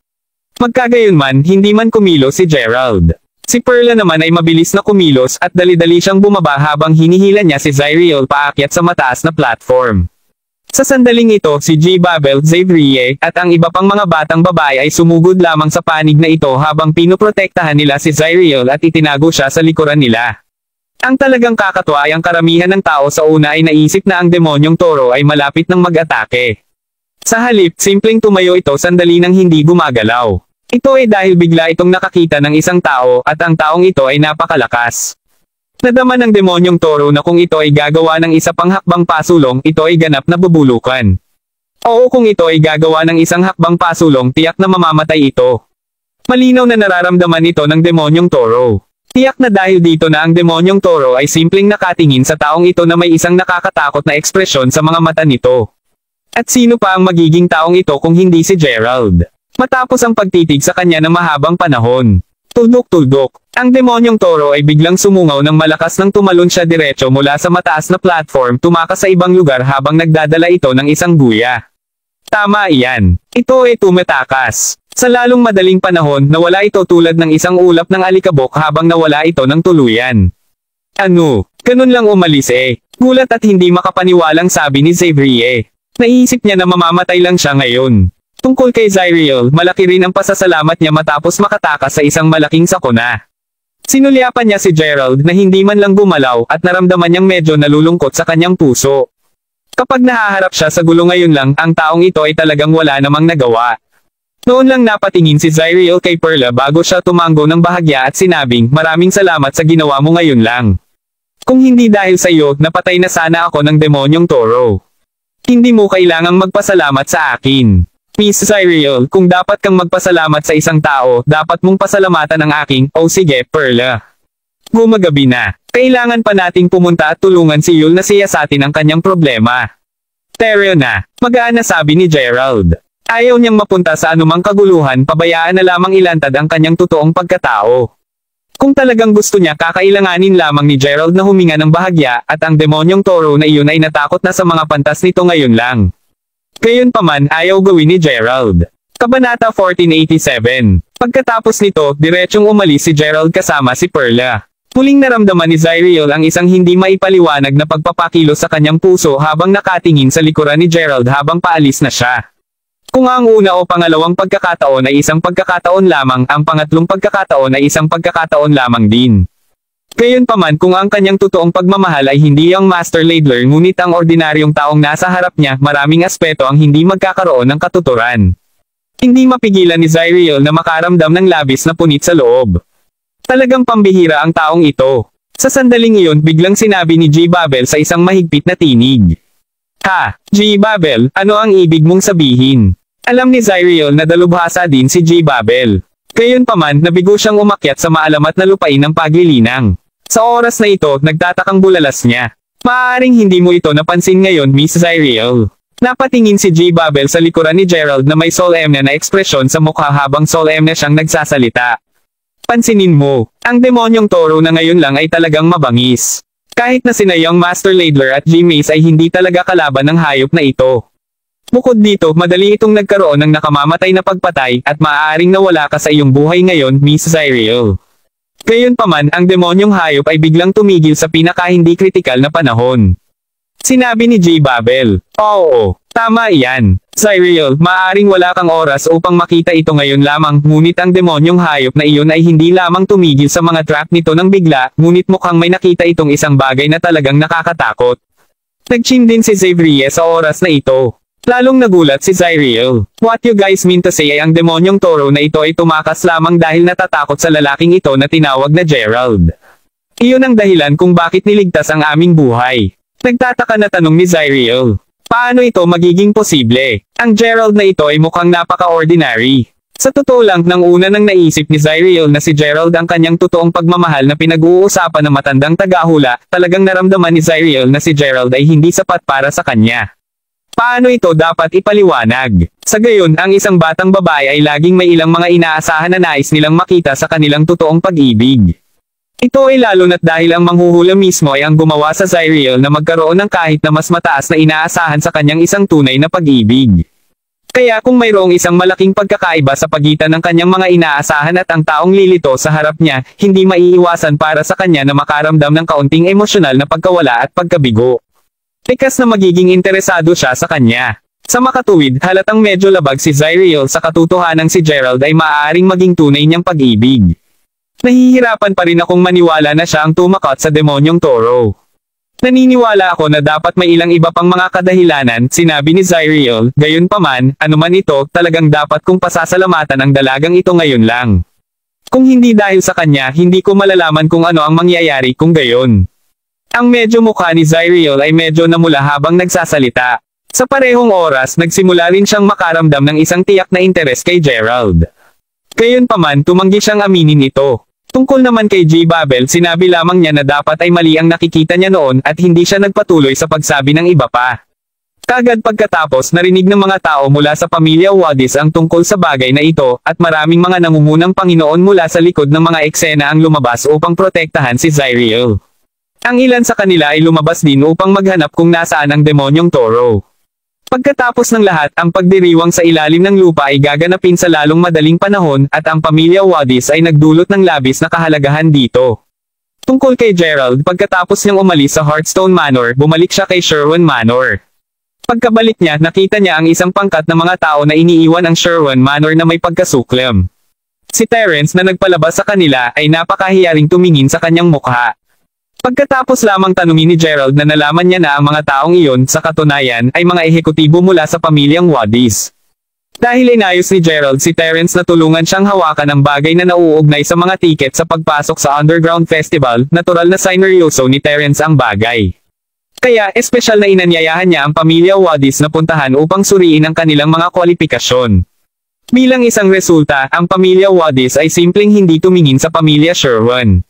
Magkagayunman, hindi man kumilo si Gerald. Si Perla naman ay mabilis na kumilos at dali-dali siyang bumaba habang hinihila niya si Zyriel paakyat sa mataas na platform. Sa sandaling ito, si G. Babel, Xavier, at ang iba pang mga batang babae ay sumugod lamang sa panig na ito habang pinoprotektahan nila si Zyriel at itinago siya sa likuran nila. Ang talagang kakatwa ay ang karamihan ng tao sa una ay naisip na ang demonyong toro ay malapit ng mag-atake. Sa halip, simpleng tumayo ito sandali nang hindi gumagalaw. Ito ay dahil bigla itong nakakita ng isang tao at ang taong ito ay napakalakas. Nadama ng demonyong toro na kung ito ay gagawa ng isa pang hakbang pasulong, ito ay ganap na bubulukan. Oo, kung ito ay gagawa ng isang hakbang pasulong, tiyak na mamamatay ito. Malinaw na nararamdaman ito ng demonyong toro. Tiyak na dahil dito na ang demonyong toro ay simpleng nakatingin sa taong ito na may isang nakakatakot na ekspresyon sa mga mata nito. At sino pa ang magiging taong ito kung hindi si Gerald? Matapos ang pagtitig sa kanya ng mahabang panahon. Tuldok-tuldok. Ang demonyong toro ay biglang sumungaw ng malakas nang tumalon siya diretso mula sa mataas na platform tumakas sa ibang lugar habang nagdadala ito ng isang guya. Tama iyan. Ito ay tumatakas. Sa lalong madaling panahon, nawala ito tulad ng isang ulap ng alikabok habang nawala ito ng tuluyan. Ano? Ganun lang umalis eh. Gulat at hindi makapaniwalang sabi ni Xavier. Naisip niya na mamamatay lang siya ngayon. Tungkol kay Zyriel, malaki rin ang pasasalamat niya matapos makatakas sa isang malaking sakuna. Sinulyapan niya si Gerald na hindi man lang gumalaw at naramdaman niyang medyo nalulungkot sa kanyang puso. Kapag nahaharap siya sa gulo ngayon lang, ang taong ito ay talagang wala namang nagawa. Noon lang napatingin si Zyriel kay Perla bago siya tumanggo ng bahagya at sinabing, "Maraming salamat sa ginawa mo ngayon lang. Kung hindi dahil sa iyo, napatay na sana ako ng demonyong toro. Hindi mo kailangang magpasalamat sa akin. Miss Zyriel, kung dapat kang magpasalamat sa isang tao, dapat mong pasalamatan ang aking, oh sige, Perla. Gumagabi na. Kailangan pa nating pumunta at tulungan si Yul na siyasatin ang kanyang problema." Teryo na. Magaan na sabi ni Gerald. Ayaw niyang mapunta sa anumang kaguluhan, pabayaan na lamang ilantad ang kanyang totoong pagkatao. Kung talagang gusto niya, kakailanganin lamang ni Gerald na huminga ng bahagya, at ang demonyong toro na iyon ay natakot na sa mga pantas nito ngayon lang. Gayunpaman, ayaw gawin ni Gerald. Kabanata 1487. Pagkatapos nito, diretsong umalis si Gerald kasama si Perla. Muling naramdaman ni Zyriel ang isang hindi maipaliwanag na pagpapakilo sa kanyang puso habang nakatingin sa likuran ni Gerald habang paalis na siya. Kung ang una o pangalawang pagkakataon ay isang pagkakataon lamang, ang pangatlong pagkakataon ay isang pagkakataon lamang din. Gayunpaman kung ang kanyang totoong pagmamahal ay hindi ang Master Ladler ngunit ang ordinaryong taong nasa harap niya, maraming aspeto ang hindi magkakaroon ng katuturan. Hindi mapigilan ni Zyriel na makaramdam ng labis na punit sa loob. Talagang pambihira ang taong ito. Sa sandaling iyon biglang sinabi ni G. Babel sa isang mahigpit na tinig. Ha, G. Babel, ano ang ibig mong sabihin? Alam ni Zyriel na dalubhasa din si G. Babel. Gayunpaman nabigo siyang umakyat sa maalamat na lupain ng paglilinang. Sa oras na ito, nagtatakang bulalas niya. Maaaring hindi mo ito napansin ngayon, Miss Zyriel. Napatingin si G. Babel sa likuran ni Gerald na may solemne na ekspresyon sa mukha habang solemne siyang nagsasalita. Pansinin mo, ang demonyong toro na ngayon lang ay talagang mabangis. Kahit na sina Young Master Ladler at G. Mace ay hindi talaga kalaban ng hayop na ito. Bukod dito, madali itong nagkaroon ng nakamamatay na pagpatay at maaaring nawala ka sa iyong buhay ngayon, Miss Zyriel. Gayunpaman, ang demonyong hayop ay biglang tumigil sa pinaka-hindi kritikal na panahon. Sinabi ni G. Babel, oo, tama iyan. Zyriel, maaaring wala kang oras upang makita ito ngayon lamang, ngunit ang demonyong hayop na iyon ay hindi lamang tumigil sa mga trap nito ng bigla, ngunit mukhang may nakita itong isang bagay na talagang nakakatakot. Nag-chin din si Xavier sa oras na ito. Lalong nagulat si Zyriel. What you guys mean to say ay ang demonyong toro na ito ay tumakas lamang dahil natatakot sa lalaking ito na tinawag na Gerald. Iyon ang dahilan kung bakit niligtas ang aming buhay. Nagtataka na tanong ni Zyriel. Paano ito magiging posible? Ang Gerald na ito ay mukhang napaka-ordinary. Sa totoo lang, nang una nang naisip ni Zyriel na si Gerald ang kanyang totoong pagmamahal na pinag-uusapan ng matandang tagahula, talagang naramdaman ni Zyriel na si Gerald ay hindi sapat para sa kanya. Paano ito dapat ipaliwanag? Sa gayon, ang isang batang babae ay laging may ilang mga inaasahan na nais nilang makita sa kanilang totoong pag-ibig. Ito ay lalo na't dahil ang manghuhula mismo ay ang gumawa sa Zyriel na magkaroon ng kahit na mas mataas na inaasahan sa kanyang isang tunay na pag-ibig. Kaya kung mayroong isang malaking pagkakaiba sa pagitan ng kanyang mga inaasahan at ang taong lilito sa harap niya, hindi maiiwasan para sa kanya na makaramdam ng kaunting emosyonal na pagkawala at pagkabigo. Tikas na magiging interesado siya sa kanya. Sa makatuwid, halatang medyo labag si Zyriel sa katotohanang si Gerald ay maaaring maging tunay niyang pag-ibig. Nahihirapan pa rin akong maniwala na siya ang tumakot sa demonyong toro. Naniniwala ako na dapat may ilang iba pang mga kadahilanan, sinabi ni Zyriel. Gayunpaman, anuman ito, talagang dapat kong pasasalamatan ang dalagang ito ngayon lang. Kung hindi dahil sa kanya, hindi ko malalaman kung ano ang mangyayari kung gayon. Ang medyo mukha ni Zyriel ay medyo namula habang nagsasalita. Sa parehong oras, nagsimula rin siyang makaramdam ng isang tiyak na interes kay Gerald. Gayunpaman, tumanggi siyang aminin ito. Tungkol naman kay G. Babel, sinabi lamang niya na dapat ay mali ang nakikita niya noon at hindi siya nagpatuloy sa pagsabi ng iba pa. Kagad pagkatapos narinig ng mga tao mula sa pamilya Wadis ang tungkol sa bagay na ito, at maraming mga nangungunang Panginoon mula sa likod ng mga eksena ang lumabas upang protektahan si Zyriel. Ang ilan sa kanila ay lumabas din upang maghanap kung nasaan ang demonyong toro. Pagkatapos ng lahat, ang pagdiriwang sa ilalim ng lupa ay gaganapin sa lalong madaling panahon, at ang pamilya Wadis ay nagdulot ng labis na kahalagahan dito. Tungkol kay Gerald, pagkatapos niyang umalis sa Hearthstone Manor, bumalik siya kay Sherwin Manor. Pagkabalik niya, nakita niya ang isang pangkat na mga tao na iniiwan ang Sherwin Manor na may pagkasuklam. Si Terence na nagpalabas sa kanila ay napakahiyaring tumingin sa kanyang mukha. Pagkatapos lamang tanungin ni Gerald na nalaman niya na ang mga taong iyon, sa katunayan, ay mga ehekutibo mula sa pamilyang Wadis. Dahil inayos ni Gerald si Terence na tulungan siyang hawakan ang bagay na nauugnay sa mga tiket sa pagpasok sa Underground Festival, natural na sineryoso ni Terence ang bagay. Kaya, espesyal na inanyayahan niya ang pamilya Wadis na puntahan upang suriin ang kanilang mga kwalifikasyon. Bilang isang resulta, ang pamilya Wadis ay simpleng hindi tumingin sa pamilya Sherwin.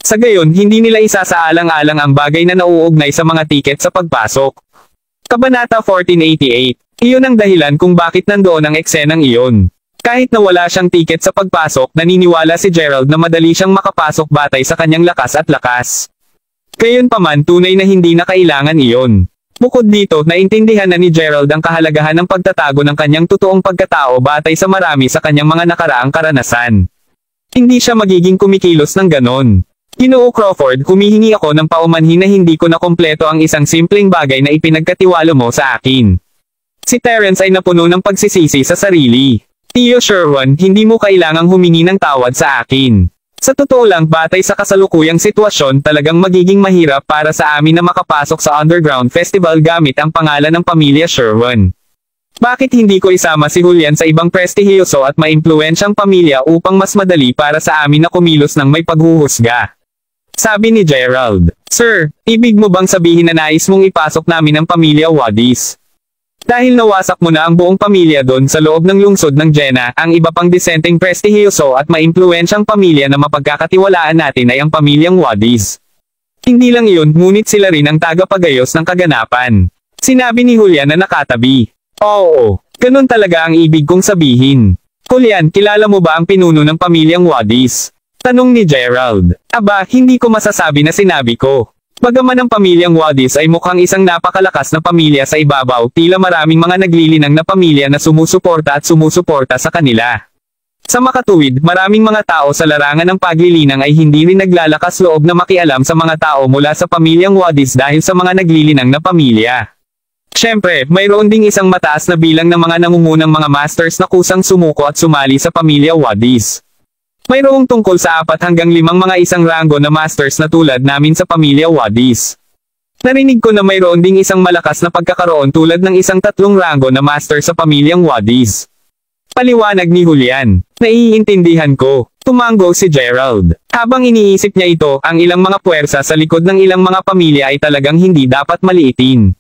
Sa gayon, hindi nila isasaalang-alang ang bagay na nauugnay sa mga tiket sa pagpasok. Kabanata 1488. Iyon ang dahilan kung bakit nandoon ang eksenang iyon. Kahit na wala siyang tiket sa pagpasok, naniniwala si Gerald na madali siyang makapasok batay sa kanyang lakas at lakas. Gayunpaman, tunay na hindi na kailangan iyon. Bukod dito, naintindihan na ni Gerald ang kahalagahan ng pagtatago ng kanyang totoong pagkatao batay sa marami sa kanyang mga nakaraang karanasan. Hindi siya magiging kumikilos ng ganon. Ginoo Crawford, humihingi ako ng paumanhin na hindi ko na kompleto ang isang simpleng bagay na ipinagkatiwala mo sa akin. Si Terence ay napuno ng pagsisisi sa sarili. Tio Sherwin, hindi mo kailangang humingi ng tawad sa akin. Sa totoo lang, batay sa kasalukuyang sitwasyon, talagang magiging mahirap para sa amin na makapasok sa underground festival gamit ang pangalan ng pamilya Sherwin. Bakit hindi ko isama si Julian sa ibang prestihiyoso at maimpluwensyang pamilya upang mas madali para sa amin na kumilos ng may paghuhusga? Sabi ni Gerald. Sir, ibig mo bang sabihin na nais mong ipasok namin ang pamilya Wadis? Dahil nawasak mo na ang buong pamilya doon sa loob ng lungsod ng Jena, ang iba pang disenteng prestihiyoso at maimpluwensyang pamilya na mapagkakatiwalaan natin ay ang pamilyang Wadis. Hindi lang iyon, ngunit sila rin ang tagapagayos ng kaganapan. Sinabi ni Julian na nakatabi. Oo, ganun talaga ang ibig kong sabihin. Julian, kilala mo ba ang pinuno ng pamilyang Wadis? Tanong ni Gerald. Aba, hindi ko masasabi na sinabi ko. Bagaman ang pamilyang Wadis ay mukhang isang napakalakas na pamilya sa ibabaw, tila maraming mga naglilinang na pamilya na sumusuporta sa kanila. Sa makatuwid, maraming mga tao sa larangan ng paglilinang ay hindi rin naglalakas loob na makialam sa mga tao mula sa pamilyang Wadis dahil sa mga naglilinang na pamilya. Siyempre, mayroon ding isang mataas na bilang ng mga nangungunang mga masters na kusang sumuko at sumali sa pamilya Wadis. Mayroong tungkol sa 4 hanggang 5 mga isang ranggo na masters na tulad namin sa pamilya Wadis. Narinig ko na mayroon ding isang malakas na pagkakaroon tulad ng isang 3 ranggo na master sa pamilyang Wadis. Paliwanag ni Julian. Naiintindihan ko. Tumanggo si Gerald. Habang iniisip niya ito, ang ilang mga puwersa sa likod ng ilang mga pamilya ay talagang hindi dapat maliitin.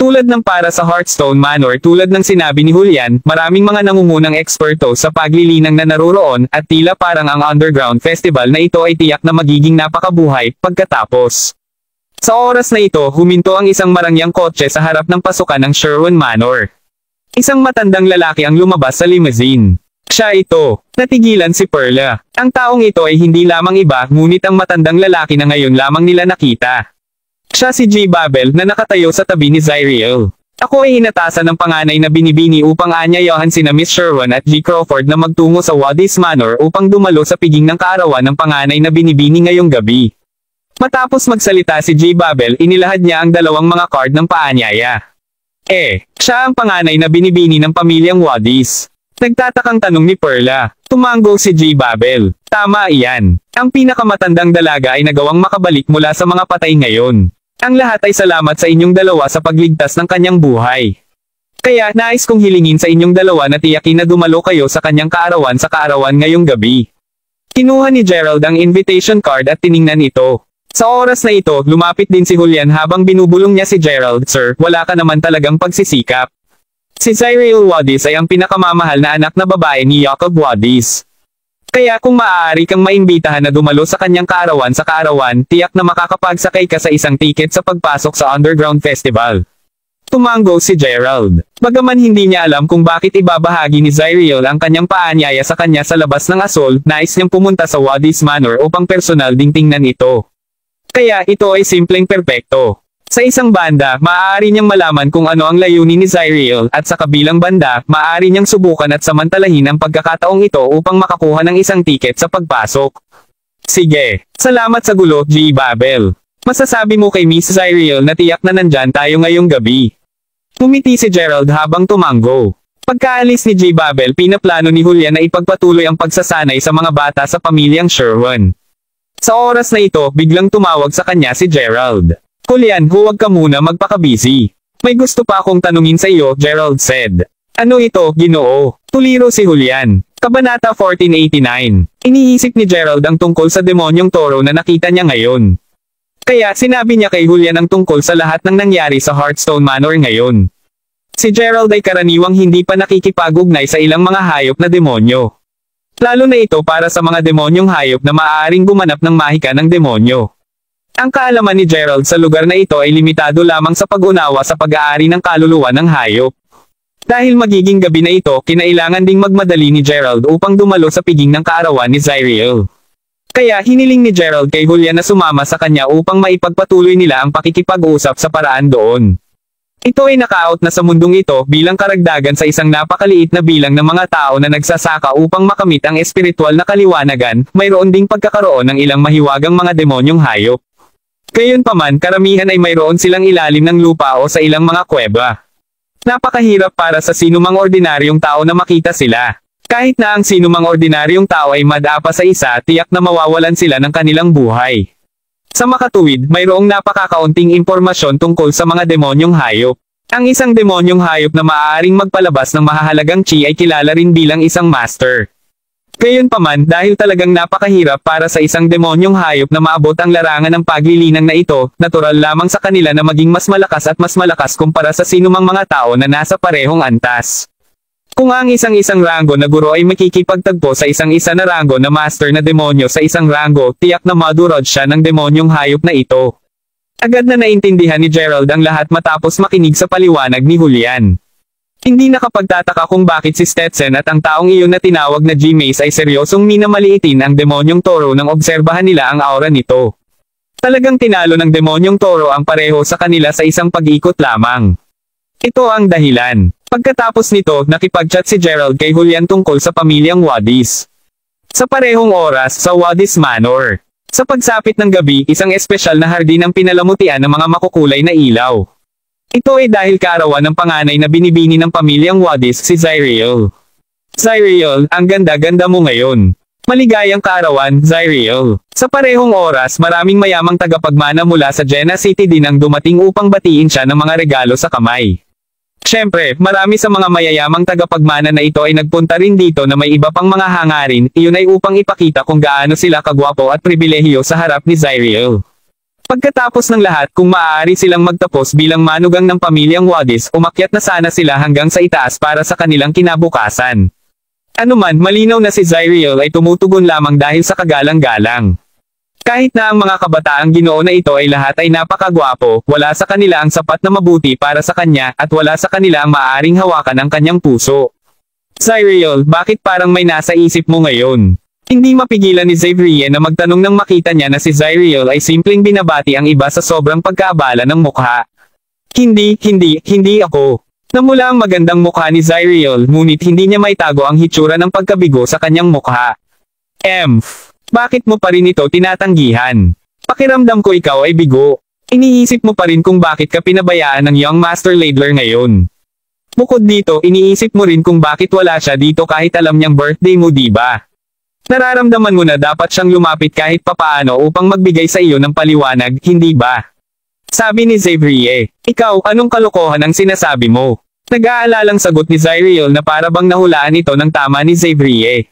Tulad ng para sa Hearthstone Manor, tulad ng sinabi ni Julian, maraming mga nangungunang eksperto sa paglilinang na naroroon, at tila parang ang underground festival na ito ay tiyak na magiging napakabuhay pagkatapos. Sa oras na ito, huminto ang isang marangyang kotse sa harap ng pasukan ng Sherwin Manor. Isang matandang lalaki ang lumabas sa limousine. Siya ito. Natigilan si Perla. Ang taong ito ay hindi lamang iba, ngunit ang matandang lalaki na ngayon lamang nila nakita. Siya si G. Babel na nakatayo sa tabi ni Zyriel. Ako ay inatasan ng panganay na binibini upang aanyayahan sina Miss Sherwin at G. Crawford na magtungo sa Wadis Manor upang dumalo sa piging ng kaarawan ng panganay na binibini ngayong gabi. Matapos magsalita si G. Babel, inilahad niya ang 2 mga card ng paanyaya. Siya ang panganay na binibini ng pamilyang Wadis. Nagtatakang tanong ni Perla. Tumanggo si G. Babel. Tama iyan. Ang pinakamatandang dalaga ay nagawang makabalik mula sa mga patay ngayon. Ang lahat ay salamat sa inyong 2 sa pagligtas ng kanyang buhay. Kaya, nais kong hilingin sa inyong 2 na tiyakin na dumalo kayo sa kanyang kaarawan sa kaarawan ngayong gabi. Kinuha ni Gerald ang invitation card at tiningnan ito. Sa oras na ito, lumapit din si Julian habang binubulong niya si Gerald. Sir, wala ka naman talagang pagsisikap. Si Zyriel Wadis ay ang pinakamamahal na anak na babae ni Jacob Wadis. Kaya kung maaari kang maimbitahan na dumalo sa kanyang kaarawan sa kaarawan, tiyak na makakapagsakay ka sa isang tiket sa pagpasok sa underground festival. Tumanggo si Gerald. Bagaman hindi niya alam kung bakit ibabahagi ni Zyriel ang kanyang paanyaya sa kanya sa labas ng asol, nais niyang pumunta sa Wadis Manor upang personal ding tingnan ito. Kaya ito ay simpleng perpekto. Sa isang banda, maaari niyang malaman kung ano ang layunin ni Zyriel, at sa kabilang banda, maaari niyang subukan at samantalahin ang pagkakataong ito upang makakuha ng isang tiket sa pagpasok. Sige. Salamat sa gulo, G. Babel. Masasabi mo kay Miss Zyriel na tiyak na nandyan tayo ngayong gabi. Tumiti si Gerald habang tumanggo. Pagkaalis ni G. Babel, pinaplano ni Julian na ipagpatuloy ang pagsasanay sa mga bata sa pamilyang Sherwin. Sa oras na ito, biglang tumawag sa kanya si Gerald. Julian, huwag ka muna magpakabisi. May gusto pa akong tanungin sa iyo, Gerald said. Ano ito, Ginoo? Tuliro si Julian. Kabanata 1489. Iniisip ni Gerald ang tungkol sa demonyong toro na nakita niya ngayon. Kaya sinabi niya kay Julian ang tungkol sa lahat ng nangyari sa Hearthstone Manor ngayon. Si Gerald ay karaniwang hindi pa nakikipag-ugnay sa ilang mga hayop na demonyo. Lalo na ito para sa mga demonyong hayop na maaaring gumanap ng mahika ng demonyo. Ang kaalaman ni Gerald sa lugar na ito ay limitado lamang sa pag-unawa sa pag-aari ng kaluluwa ng hayop. Dahil magiging gabi na ito, kinailangan ding magmadali ni Gerald upang dumalo sa piging ng kaarawan ni Zyriel. Kaya hiniling ni Gerald kay Julian na sumama sa kanya upang maipagpatuloy nila ang pakikipag-usap sa paraan doon. Ito ay naka-out na sa mundong ito bilang karagdagan sa isang napakaliit na bilang ng mga tao na nagsasaka upang makamit ang espiritual na kaliwanagan, mayroon ding pagkakaroon ng ilang mahiwagang mga demonyong hayop. Gayunpaman, karamihan ay mayroon silang ilalim ng lupa o sa ilang mga kuweba. Napakahirap para sa sinumang ordinaryong tao na makita sila. Kahit na ang sinumang ordinaryong tao ay madapa sa isa, tiyak na mawawalan sila ng kanilang buhay. Sa makatuwid, mayroong napakakaunting impormasyon tungkol sa mga demonyong hayop. Ang isang demonyong hayop na maaaring magpalabas ng mahahalagang chi ay kilala rin bilang isang master. Gayunpaman, dahil talagang napakahirap para sa isang demonyong hayop na maabot ang larangan ng paglilinang na ito, natural lamang sa kanila na maging mas malakas at mas malakas kumpara sa sinumang mga tao na nasa parehong antas. Kung ang isang-isang ranggo na guro ay makikipagtagpo sa isang-isa na ranggo na master na demonyo sa isang ranggo, tiyak na madurod siya ng demonyong hayop na ito. Agad na naintindihan ni Gerald ang lahat matapos makinig sa paliwanag ni Julian. Hindi nakapagtataka kung bakit si Stetson at ang taong iyon na tinawag na G-Mace ay seryosong minamaliitin ang demonyong toro nang obserbahan nila ang aura nito. Talagang tinalo ng demonyong toro ang pareho sa kanila sa isang pag-ikot lamang. Ito ang dahilan. Pagkatapos nito, nakipag-chat si Gerald kay Julian tungkol sa pamilyang Wadis. Sa parehong oras, sa Wadis Manor. Sa pagsapit ng gabi, isang espesyal na hardin ang pinalamutian ng mga makukulay na ilaw. Ito ay dahil kaarawan ng panganay na binibini ng pamilyang Wadis, si Zyriel. Zyriel, ang ganda-ganda mo ngayon. Maligayang kaarawan, Zyriel. Sa parehong oras, maraming mayamang tagapagmana mula sa Jena City din ang dumating upang batiin siya ng mga regalo sa kamay. Siyempre, marami sa mga mayayamang tagapagmana na ito ay nagpunta rin dito na may iba pang mga hangarin, iyon ay upang ipakita kung gaano sila kagwapo at pribilehiyo sa harap ni Zyriel. Pagkatapos ng lahat, kung maaari silang magtapos bilang manugang ng pamilyang Wadis, umakyat na sana sila hanggang sa itaas para sa kanilang kinabukasan. Anuman, malinaw na si Zyriel ay tumutugon lamang dahil sa kagalang-galang. Kahit na ang mga kabataang Ginoo na ito ay lahat ay napakagwapo, wala sa kanila ang sapat na mabuti para sa kanya, at wala sa kanila ang maaaring hawakan ang kanyang puso. Zyriel, bakit parang may nasa isip mo ngayon? Hindi mapigilan ni Xavier na magtanong nang makita niya na si Zyriel ay simpleng binabati ang iba sa sobrang pagkaabala ng mukha. Hindi ako. Namula ang magandang mukha ni Zyriel, ngunit hindi niya maitago ang hitsura ng pagkabigo sa kanyang mukha. Bakit mo pa rin ito tinatanggihan? Pakiramdam ko ikaw ay bigo. Iniisip mo pa rin kung bakit ka pinabayaan ng Young Master Ladler ngayon. Bukod dito, iniisip mo rin kung bakit wala siya dito kahit alam niyang birthday mo, diba? Nararamdaman mo na dapat siyang lumapit kahit papaano upang magbigay sa iyo ng paliwanag, hindi ba? Sabi ni Xavier. Ikaw, anong kalokohan ang sinasabi mo? Nag-aalalang sagot ni Zyriel na para bang nahulaan ito ng tama ni Xavier.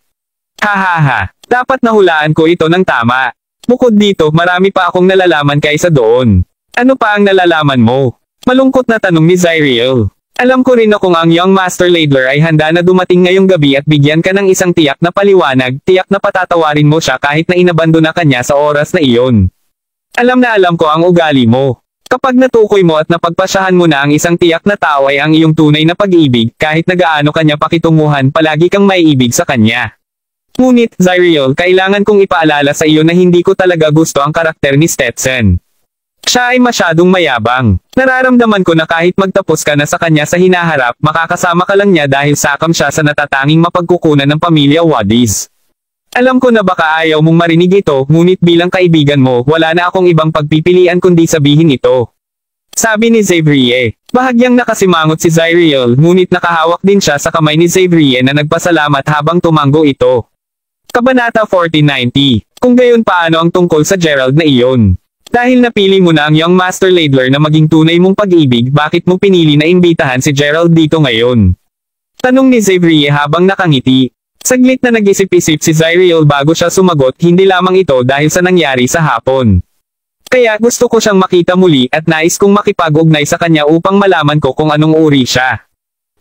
Hahaha. Dapat nahulaan ko ito ng tama. Bukod dito, marami pa akong nalalaman kaysa doon. Ano pa ang nalalaman mo? Malungkot na tanong ni Zyriel. Alam ko rin na kung ang Young Master Ladler ay handa na dumating ngayong gabi at bigyan ka ng isang tiyak na paliwanag, tiyak na patatawarin mo siya kahit na inabandona ka niya sa oras na iyon. Alam ko ang ugali mo. Kapag natukoy mo at napagpasyahan mo na ang isang tiyak na tao ay ang iyong tunay na pag-ibig, kahit na gaano kanya pakitunguhan, palagi kang maiibig sa kanya. Ngunit, Zyriel, kailangan kong ipaalala sa iyo na hindi ko talaga gusto ang karakter ni Stetson. Siya ay masyadong mayabang. Nararamdaman ko na kahit magtapos ka na sa kanya sa hinaharap, makakasama ka lang niya dahil sakam siya sa natatanging mapagkukunan ng pamilya Wadis. Alam ko na baka ayaw mong marinig ito, ngunit bilang kaibigan mo, wala na akong ibang pagpipilian kundi sabihin ito. Sabi ni Xavier. Bahagyang nakasimangot si Zyriel, ngunit nakahawak din siya sa kamay ni Xavier na nagpasalamat habang tumango ito. Kabanata 1490. Kung gayon paano ang tungkol sa Gerald na iyon? Dahil napili mo na ang Young Master Ladler na maging tunay mong pag-ibig, bakit mo pinili na imbitahan si Gerald dito ngayon? Tanong ni Xavier habang nakangiti. Saglit na nag-isip-isip si Zyriel bago siya sumagot, hindi lamang ito dahil sa nangyari sa hapon. Kaya gusto ko siyang makita muli at nais kong makipag-ugnay sa kanya upang malaman ko kung anong uri siya.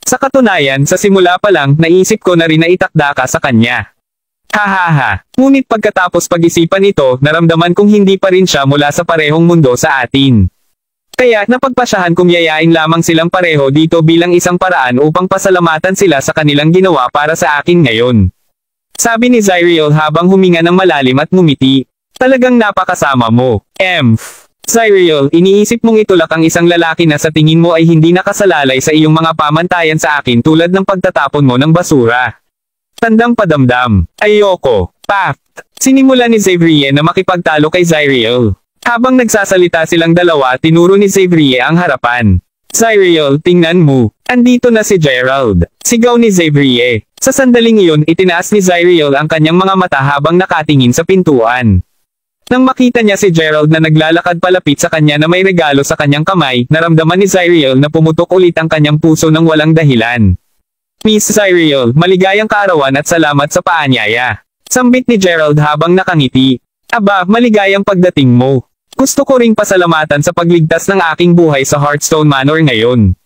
Sa katunayan, sa simula pa lang, naisip ko na rin na itakda ka sa kanya. Hahaha. Ngunit pagkatapos pag-isipan ito, naramdaman kong hindi pa rin siya mula sa parehong mundo sa atin. Kaya, napagpasyahan kong yayain lamang silang pareho dito bilang isang paraan upang pasalamatan sila sa kanilang ginawa para sa akin ngayon. Sabi ni Zyriel habang huminga ng malalim at ngumiti. Talagang napakasama mo. Zyriel, iniisip mong itulak ang isang lalaki na sa tingin mo ay hindi nakasalalay sa iyong mga pamantayan sa akin tulad ng pagtatapon mo ng basura. Tandang padamdam. Ayoko. Sinimula ni Xavier na makipagtalo kay Zyriel. Habang nagsasalita silang dalawa, tinuro ni Xavier ang harapan. Zyriel, tingnan mo. Andito na si Gerald. Sigaw ni Xavier. Sa sandaling iyon itinaas ni Zyriel ang kanyang mga mata habang nakatingin sa pintuan. Nang makita niya si Gerald na naglalakad palapit sa kanya na may regalo sa kanyang kamay, naramdaman ni Zyriel na pumutok ulit ang kanyang puso ng walang dahilan. Miss Zyriel, maligayang kaarawan at salamat sa paanyaya. Sambit ni Gerald habang nakangiti. Aba, maligayang pagdating mo. Gusto ko ring pasalamatan sa pagligtas ng aking buhay sa Hearthstone Manor ngayon.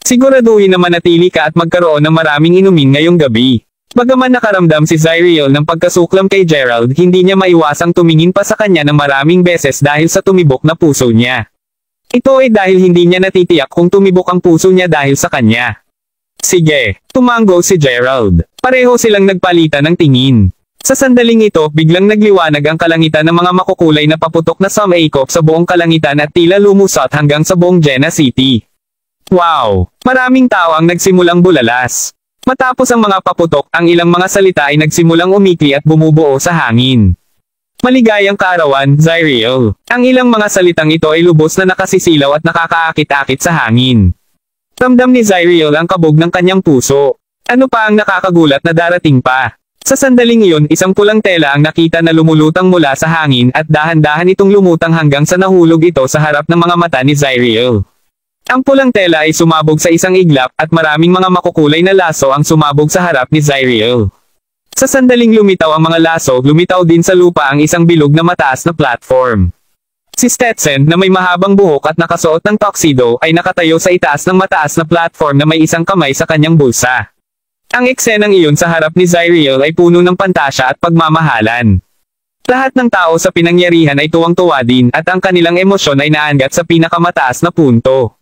Siguraduhin na manatili ka at magkaroon ng maraming inumin ngayong gabi. Bagaman nakaramdam si Zyriel ng pagkasuklam kay Gerald, hindi niya maiwasang tumingin pa sa kanya ng maraming beses dahil sa tumibok na puso niya. Ito ay dahil hindi niya natitiyak kung tumibok ang puso niya dahil sa kanya. Sige, tumango si Gerald. Pareho silang nagpalitan ng tingin. Sa sandaling ito, biglang nagliwanag ang kalangitan ng mga makukulay na paputok na sumaikop sa buong kalangitan at tila lumusot hanggang sa buong Jena City. Wow! Maraming tao ang nagsimulang bulalas. Matapos ang mga paputok, ang ilang mga salita ay nagsimulang umikli at bumubuo sa hangin. Maligayang kaarawan, Zyriel. Ang ilang mga salitang ito ay lubos na nakasisilaw at nakakaakit-akit sa hangin. Ramdam ni Zyriel ang kabog ng kanyang puso. Ano pa ang nakakagulat na darating pa? Sa sandaling iyon, isang pulang tela ang nakita na lumulutang mula sa hangin at dahan-dahan itong lumutang hanggang sa nahulog ito sa harap ng mga mata ni Zyriel. Ang pulang tela ay sumabog sa isang iglap at maraming mga makukulay na laso ang sumabog sa harap ni Zyriel. Sa sandaling lumitaw ang mga laso, lumitaw din sa lupa ang isang bilog na mataas na platform. Si Stetson, na may mahabang buhok at nakasuot ng tuxedo, ay nakatayo sa itaas ng mataas na platform na may isang kamay sa kanyang bulsa. Ang eksenang iyon sa harap ni Zyriel ay puno ng pantasya at pagmamahalan. Lahat ng tao sa pinangyarihan ay tuwang-tuwa din at ang kanilang emosyon ay naangat sa pinakamataas na punto.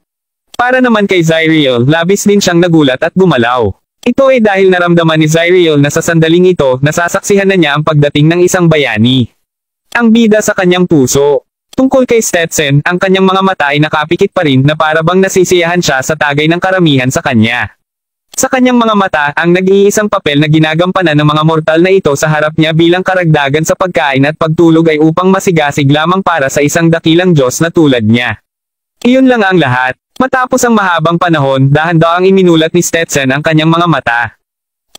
Para naman kay Zyriel, labis din siyang nagulat at gumalaw. Ito ay dahil naramdaman ni Zyriel na sa sandaling ito, nasasaksihan na niya ang pagdating ng isang bayani. Ang bida sa kanyang puso. Tungkol kay Stetson, ang kanyang mga mata ay nakapikit pa rin na para bang nasisiyahan siya sa tagay ng karamihan sa kanya. Sa kanyang mga mata, ang nag-iisang papel na ginagampanan ng mga mortal na ito sa harap niya bilang karagdagan sa pagkain at pagtulog ay upang masigasig lamang para sa isang dakilang Diyos na tulad niya. Iyon lang ang lahat. Matapos ang mahabang panahon, dahan-daang iminulat ni Stetson ang kanyang mga mata.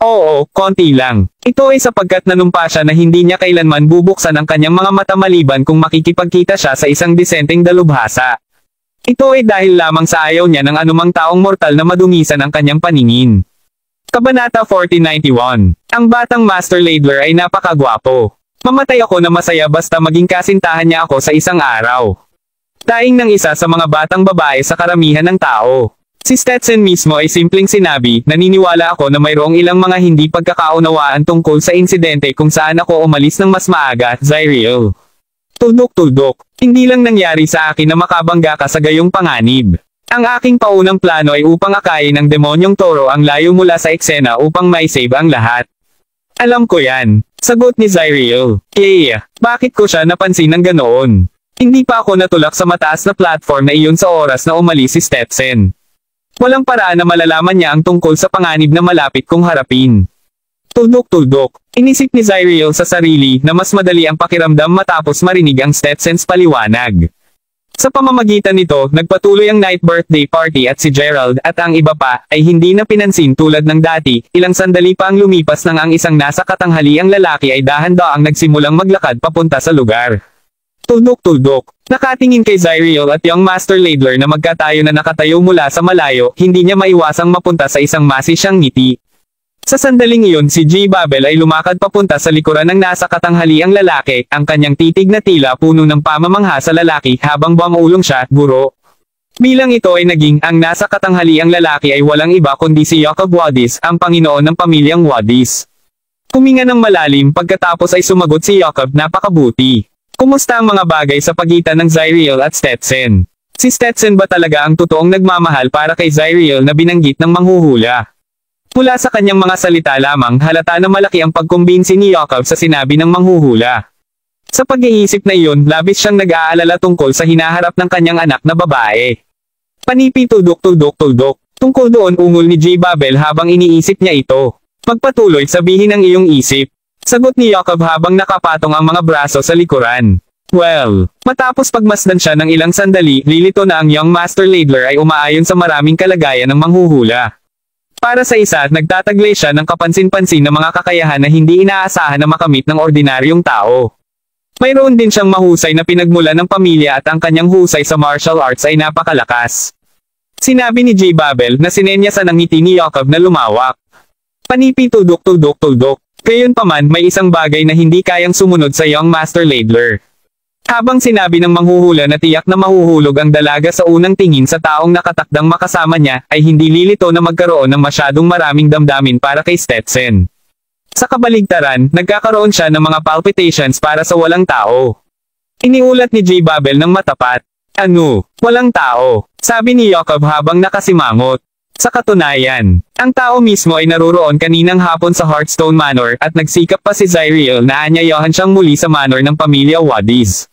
Oo, konti lang. Ito ay sapagkat nanumpa siya na hindi niya kailanman bubuksan ang kanyang mga mata maliban kung makikipagkita siya sa isang disenteng dalubhasa. Ito ay dahil lamang sa ayaw niya ng anumang taong mortal na madumisan ang kanyang paningin. Kabanata 1491. Ang batang Master Ladler ay napakagwapo. Mamatay ako na masaya basta maging kasintahan niya ako sa isang araw. Daing ng isa sa mga batang babae sa karamihan ng tao. Si Stetson mismo ay simpleng sinabi, naniniwala ako na mayroong ilang mga hindi pagkakaunawaan tungkol sa insidente kung saan ako umalis ng mas maaga, Zyriel. Tuldok-tuldok. Hindi lang nangyari sa akin na makabangga ka sa gayong panganib. Ang aking paunang plano ay upang akayin ng demonyong toro ang layo mula sa eksena upang maisave ang lahat. Alam ko yan. Sagot ni Zyriel. Bakit ko siya napansin ng ganoon? Hindi pa ako natulak sa mataas na platform na iyon sa oras na umalis si Stetson. Walang paraan na malalaman niya ang tungkol sa panganib na malapit kong harapin. Tuldok-tuldok. Inisip ni Zyriel sa sarili na mas madali ang pakiramdam matapos marinig ang Stetson's paliwanag. Sa pamamagitan nito, nagpatuloy ang night birthday party at si Gerald at ang iba pa ay hindi na pinansin tulad ng dati. Ilang sandali pa ang lumipas nang ang isang nasa katanghaliang lalaki ay dahan-daang nagsimulang maglakad papunta sa lugar. Tuldok-tuldok. Nakatingin kay Zyriel at yung Master Ladler na magkatayo na nakatayo mula sa malayo, hindi niya maiwasang mapunta sa isang masisyang ngiti. Sa sandaling iyon si J. Babel ay lumakad papunta sa likuran ng nasa katanghaliang lalaki, ang kanyang titig na tila puno ng pamamangha sa lalaki habang bumuulong siya, guro. Bilang ito ay naging, ang nasa katanghaliang lalaki ay walang iba kundi si Jacob Wadis, ang Panginoon ng pamilyang Wadis. Huminga ng malalim pagkatapos ay sumagot si Jacob, napakabuti. Kumusta ang mga bagay sa pagitan ng Zyriel at Stetson? Si Stetson ba talaga ang totoong nagmamahal para kay Zyriel na binanggit ng manghuhula? Mula sa kanyang mga salita lamang halata na malaki ang pagkumbinsi ni Jacob sa sinabi ng manghuhula. Sa pag-iisip na iyon, labis siyang nag-aalala tungkol sa hinaharap ng kanyang anak na babae. Panipi tuldok-tuldok-tuldok. Tungkol doon ungol ni J. Babel habang iniisip niya ito. Magpatuloy, sabihin ang iyong isip. Sagot ni Jacob habang nakapatong ang mga braso sa likuran. Well, matapos pagmasdan siya ng ilang sandali, lilito na ang young Master Ladler ay umaayon sa maraming kalagayan ng manghuhula. Para sa isa, nagtataglay siya ng kapansin-pansin na mga kakayahan na hindi inaasahan na makamit ng ordinaryong tao. Mayroon din siyang mahusay na pinagmulan ng pamilya at ang kanyang husay sa martial arts ay napakalakas. Sinabi ni J. Babel na sinenyasan ang ngiti ni Yakov na lumawak. Panipi tuldok. Gayunpaman, may isang bagay na hindi kayang sumunod sa young Master Ladler. Habang sinabi ng manghuhula na tiyak na mahuhulog ang dalaga sa unang tingin sa taong nakatakdang makasama niya, ay hindi lilito na magkaroon ng masyadong maraming damdamin para kay Stetson. Sa kabaligtaran, nagkakaroon siya ng mga palpitations para sa walang tao. Iniulat ni J. Babel ng matapat. Ano? Walang tao? Sabi ni Yakov habang nakasimangot. Sa katunayan, ang tao mismo ay naruroon kaninang hapon sa Hearthstone Manor at nagsikap pa si Zyriel na anyayahan siyang muli sa manor ng pamilya Wadis.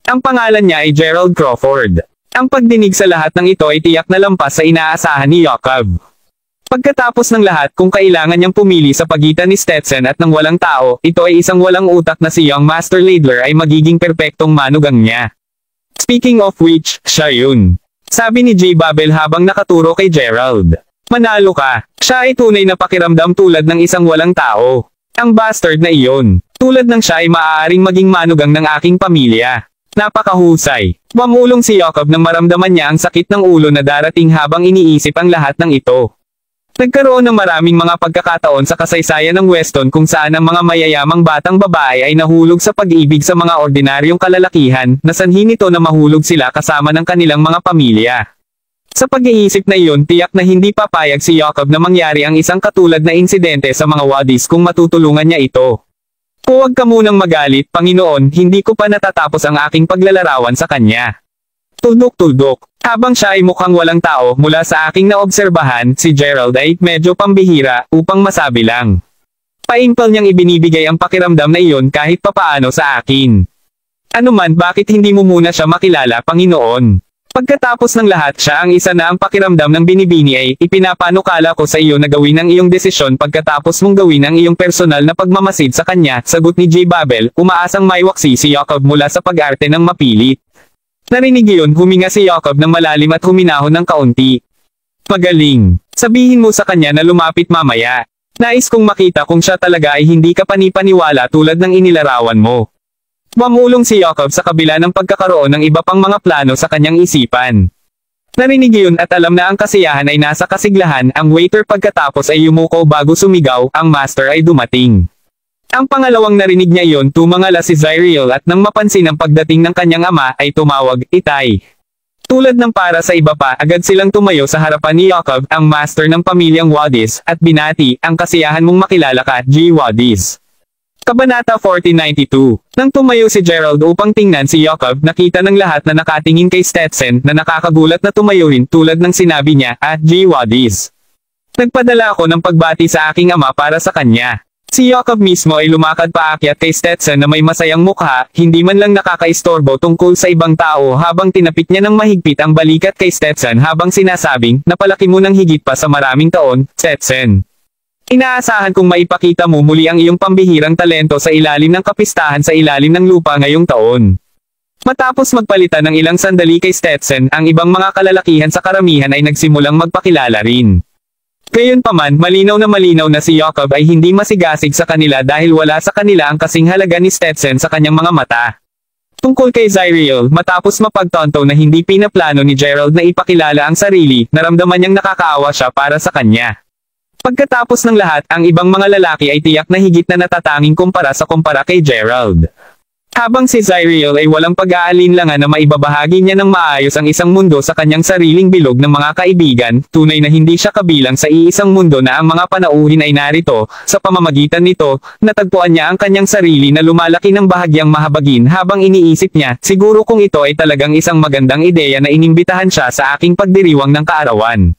Ang pangalan niya ay Gerald Crawford. Ang pagdinig sa lahat ng ito ay tiyak na lampas sa inaasahan ni Yakov. Pagkatapos ng lahat, kung kailangan niyang pumili sa pagitan ni Stetson at ng walang tao, ito ay isang walang utak na si young Master Ladler ay magiging perpektong manugang niya. Speaking of which, siya yun. Sabi ni J. Babel habang nakaturo kay Gerald. Manalo ka. Siya ay tunay na pakiramdam tulad ng isang walang tao. Ang bastard na iyon. Tulad ng siya ay maaaring maging manugang ng aking pamilya. Napakahusay. Mamulong si Yakov nang maramdaman niya ang sakit ng ulo na darating habang iniisip ang lahat ng ito. Nagkaroon ng maraming mga pagkakataon sa kasaysayan ng Weston kung saan ang mga mayayamang batang babae ay nahulog sa pag-ibig sa mga ordinaryong kalalakihan, na sanhi nito na mahulog sila kasama ng kanilang mga pamilya. Sa pag-iisip na iyon, tiyak na hindi papayag si Yakov na mangyari ang isang katulad na insidente sa mga Wadis kung matutulungan niya ito. Huwag ka munang magalit, Panginoon, hindi ko pa natatapos ang aking paglalarawan sa kanya. Tuldok. Habang siya ay mukhang walang tao, mula sa aking naobserbahan, si Gerald ay medyo pambihira, upang masabi lang. Paimpal niyang ibinibigay ang pakiramdam na iyon kahit papaano sa akin. Ano man, bakit hindi mo muna siya makilala, Panginoon? Pagkatapos ng lahat, siya ang isa na ang pakiramdam ng binibini ay, ipinapanukala ko sa iyo na gawin ang iyong desisyon pagkatapos mong gawin ang iyong personal na pagmamasid sa kanya, sagot ni J. Babel, umaasang maiwaksi si Yakov mula sa pag-arte ng mapilit. Narinig iyon, huminga si Yakov ng malalim at huminahon ng kaunti. Magaling. Sabihin mo sa kanya na lumapit mamaya. Nais kong makita kung siya talaga ay hindi ka panipaniwala tulad ng inilarawan mo. Mamulong si Yakov sa kabila ng pagkakaroon ng iba pang mga plano sa kanyang isipan. Narinig iyon at alam na ang kasiyahan ay nasa kasiglahan, ang waiter pagkatapos ay yumuko bago sumigaw, ang master ay dumating. Ang pangalawang narinig niya iyon, tumangala si Zyriel at nang mapansin ang pagdating ng kanyang ama, ay tumawag, Itay. Tulad ng para sa iba pa, agad silang tumayo sa harapan ni Yakov, ang master ng pamilyang Wadis, at binati, ang kasiyahan mong makilala ka, G. Wadis. Kabanata 1492. Nang tumayo si Gerald upang tingnan si Yakov, nakita ng lahat na nakatingin kay Stetson, na nakakagulat na tumayo rin tulad ng sinabi niya, G. Wadis. Nagpadala ako ng pagbati sa aking ama para sa kanya. Si Yakov mismo ay lumakad paakyat kay Stetson na may masayang mukha, hindi man lang nakakaistorbo tungkol sa ibang tao habang tinapik niya ng mahigpit ang balikat kay Stetson habang sinasabing, napalaki mo ng higit pa sa maraming taon, Stetson. Inaasahan kong maipakita mo muli ang iyong pambihirang talento sa ilalim ng kapistahan sa ilalim ng lupa ngayong taon. Matapos magpalitan ng ilang sandali kay Stetson, ang ibang mga kalalakihan sa karamihan ay nagsimulang magpakilala rin. Gayunpaman, malinaw na si Yakov ay hindi masigasig sa kanila dahil wala sa kanila ang kasing halaga ni Stetson sa kanyang mga mata. Tungkol kay Zyriel, matapos mapagtanto na hindi pinaplano ni Gerald na ipakilala ang sarili, naramdaman niyang nakakaawa siya para sa kanya. Pagkatapos ng lahat, ang ibang mga lalaki ay tiyak na higit na natatanging kumpara kay Gerald. Habang si Zyriel ay walang pag-aalinlangan na maibabahagi niya ng maayos ang isang mundo sa kanyang sariling bilog ng mga kaibigan, tunay na hindi siya kabilang sa iisang mundo na ang mga panauhin ay narito, sa pamamagitan nito, natagpuan niya ang kanyang sarili na lumalaki ng bahagyang mahabagin habang iniisip niya, siguro kung ito ay talagang isang magandang ideya na inimbitahan siya sa aking pagdiriwang ng kaarawan.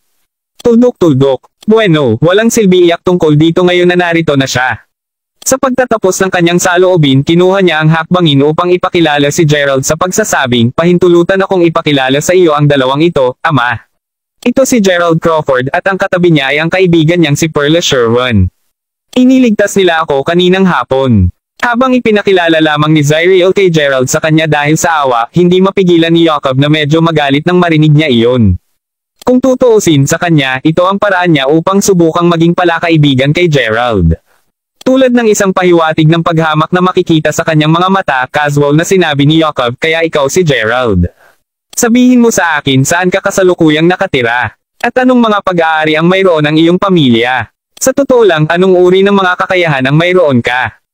Tuldok. Bueno, walang silbi iyak tungkol dito ngayon na narito na siya. Sa pagtatapos ng kanyang saloobin, kinuha niya ang hakbangin upang ipakilala si Gerald sa pagsasabing, pahintulutan akong ipakilala sa iyo ang dalawang ito, ama. Ito si Gerald Crawford at ang katabi niya ay ang kaibigan niyang si Perla Sherwin. Iniligtas nila ako kaninang hapon. Habang ipinakilala lamang ni Zariel kay Gerald sa kanya dahil sa awa, hindi mapigilan ni Jacob na medyo magalit nang marinig niya iyon. Kung tutuusin sa kanya, ito ang paraan niya upang subukang maging palakaibigan kay Gerald. Tulad ng isang pahiwatig ng paghamak na makikita sa kanyang mga mata, casual na sinabi ni Jacob, kaya ikaw si Gerald. Sabihin mo sa akin saan ka kasalukuyang nakatira, at anong mga pag-aari ang mayroon ng iyong pamilya. Sa totoo lang, anong uri ng mga kakayahan ang mayroon ka?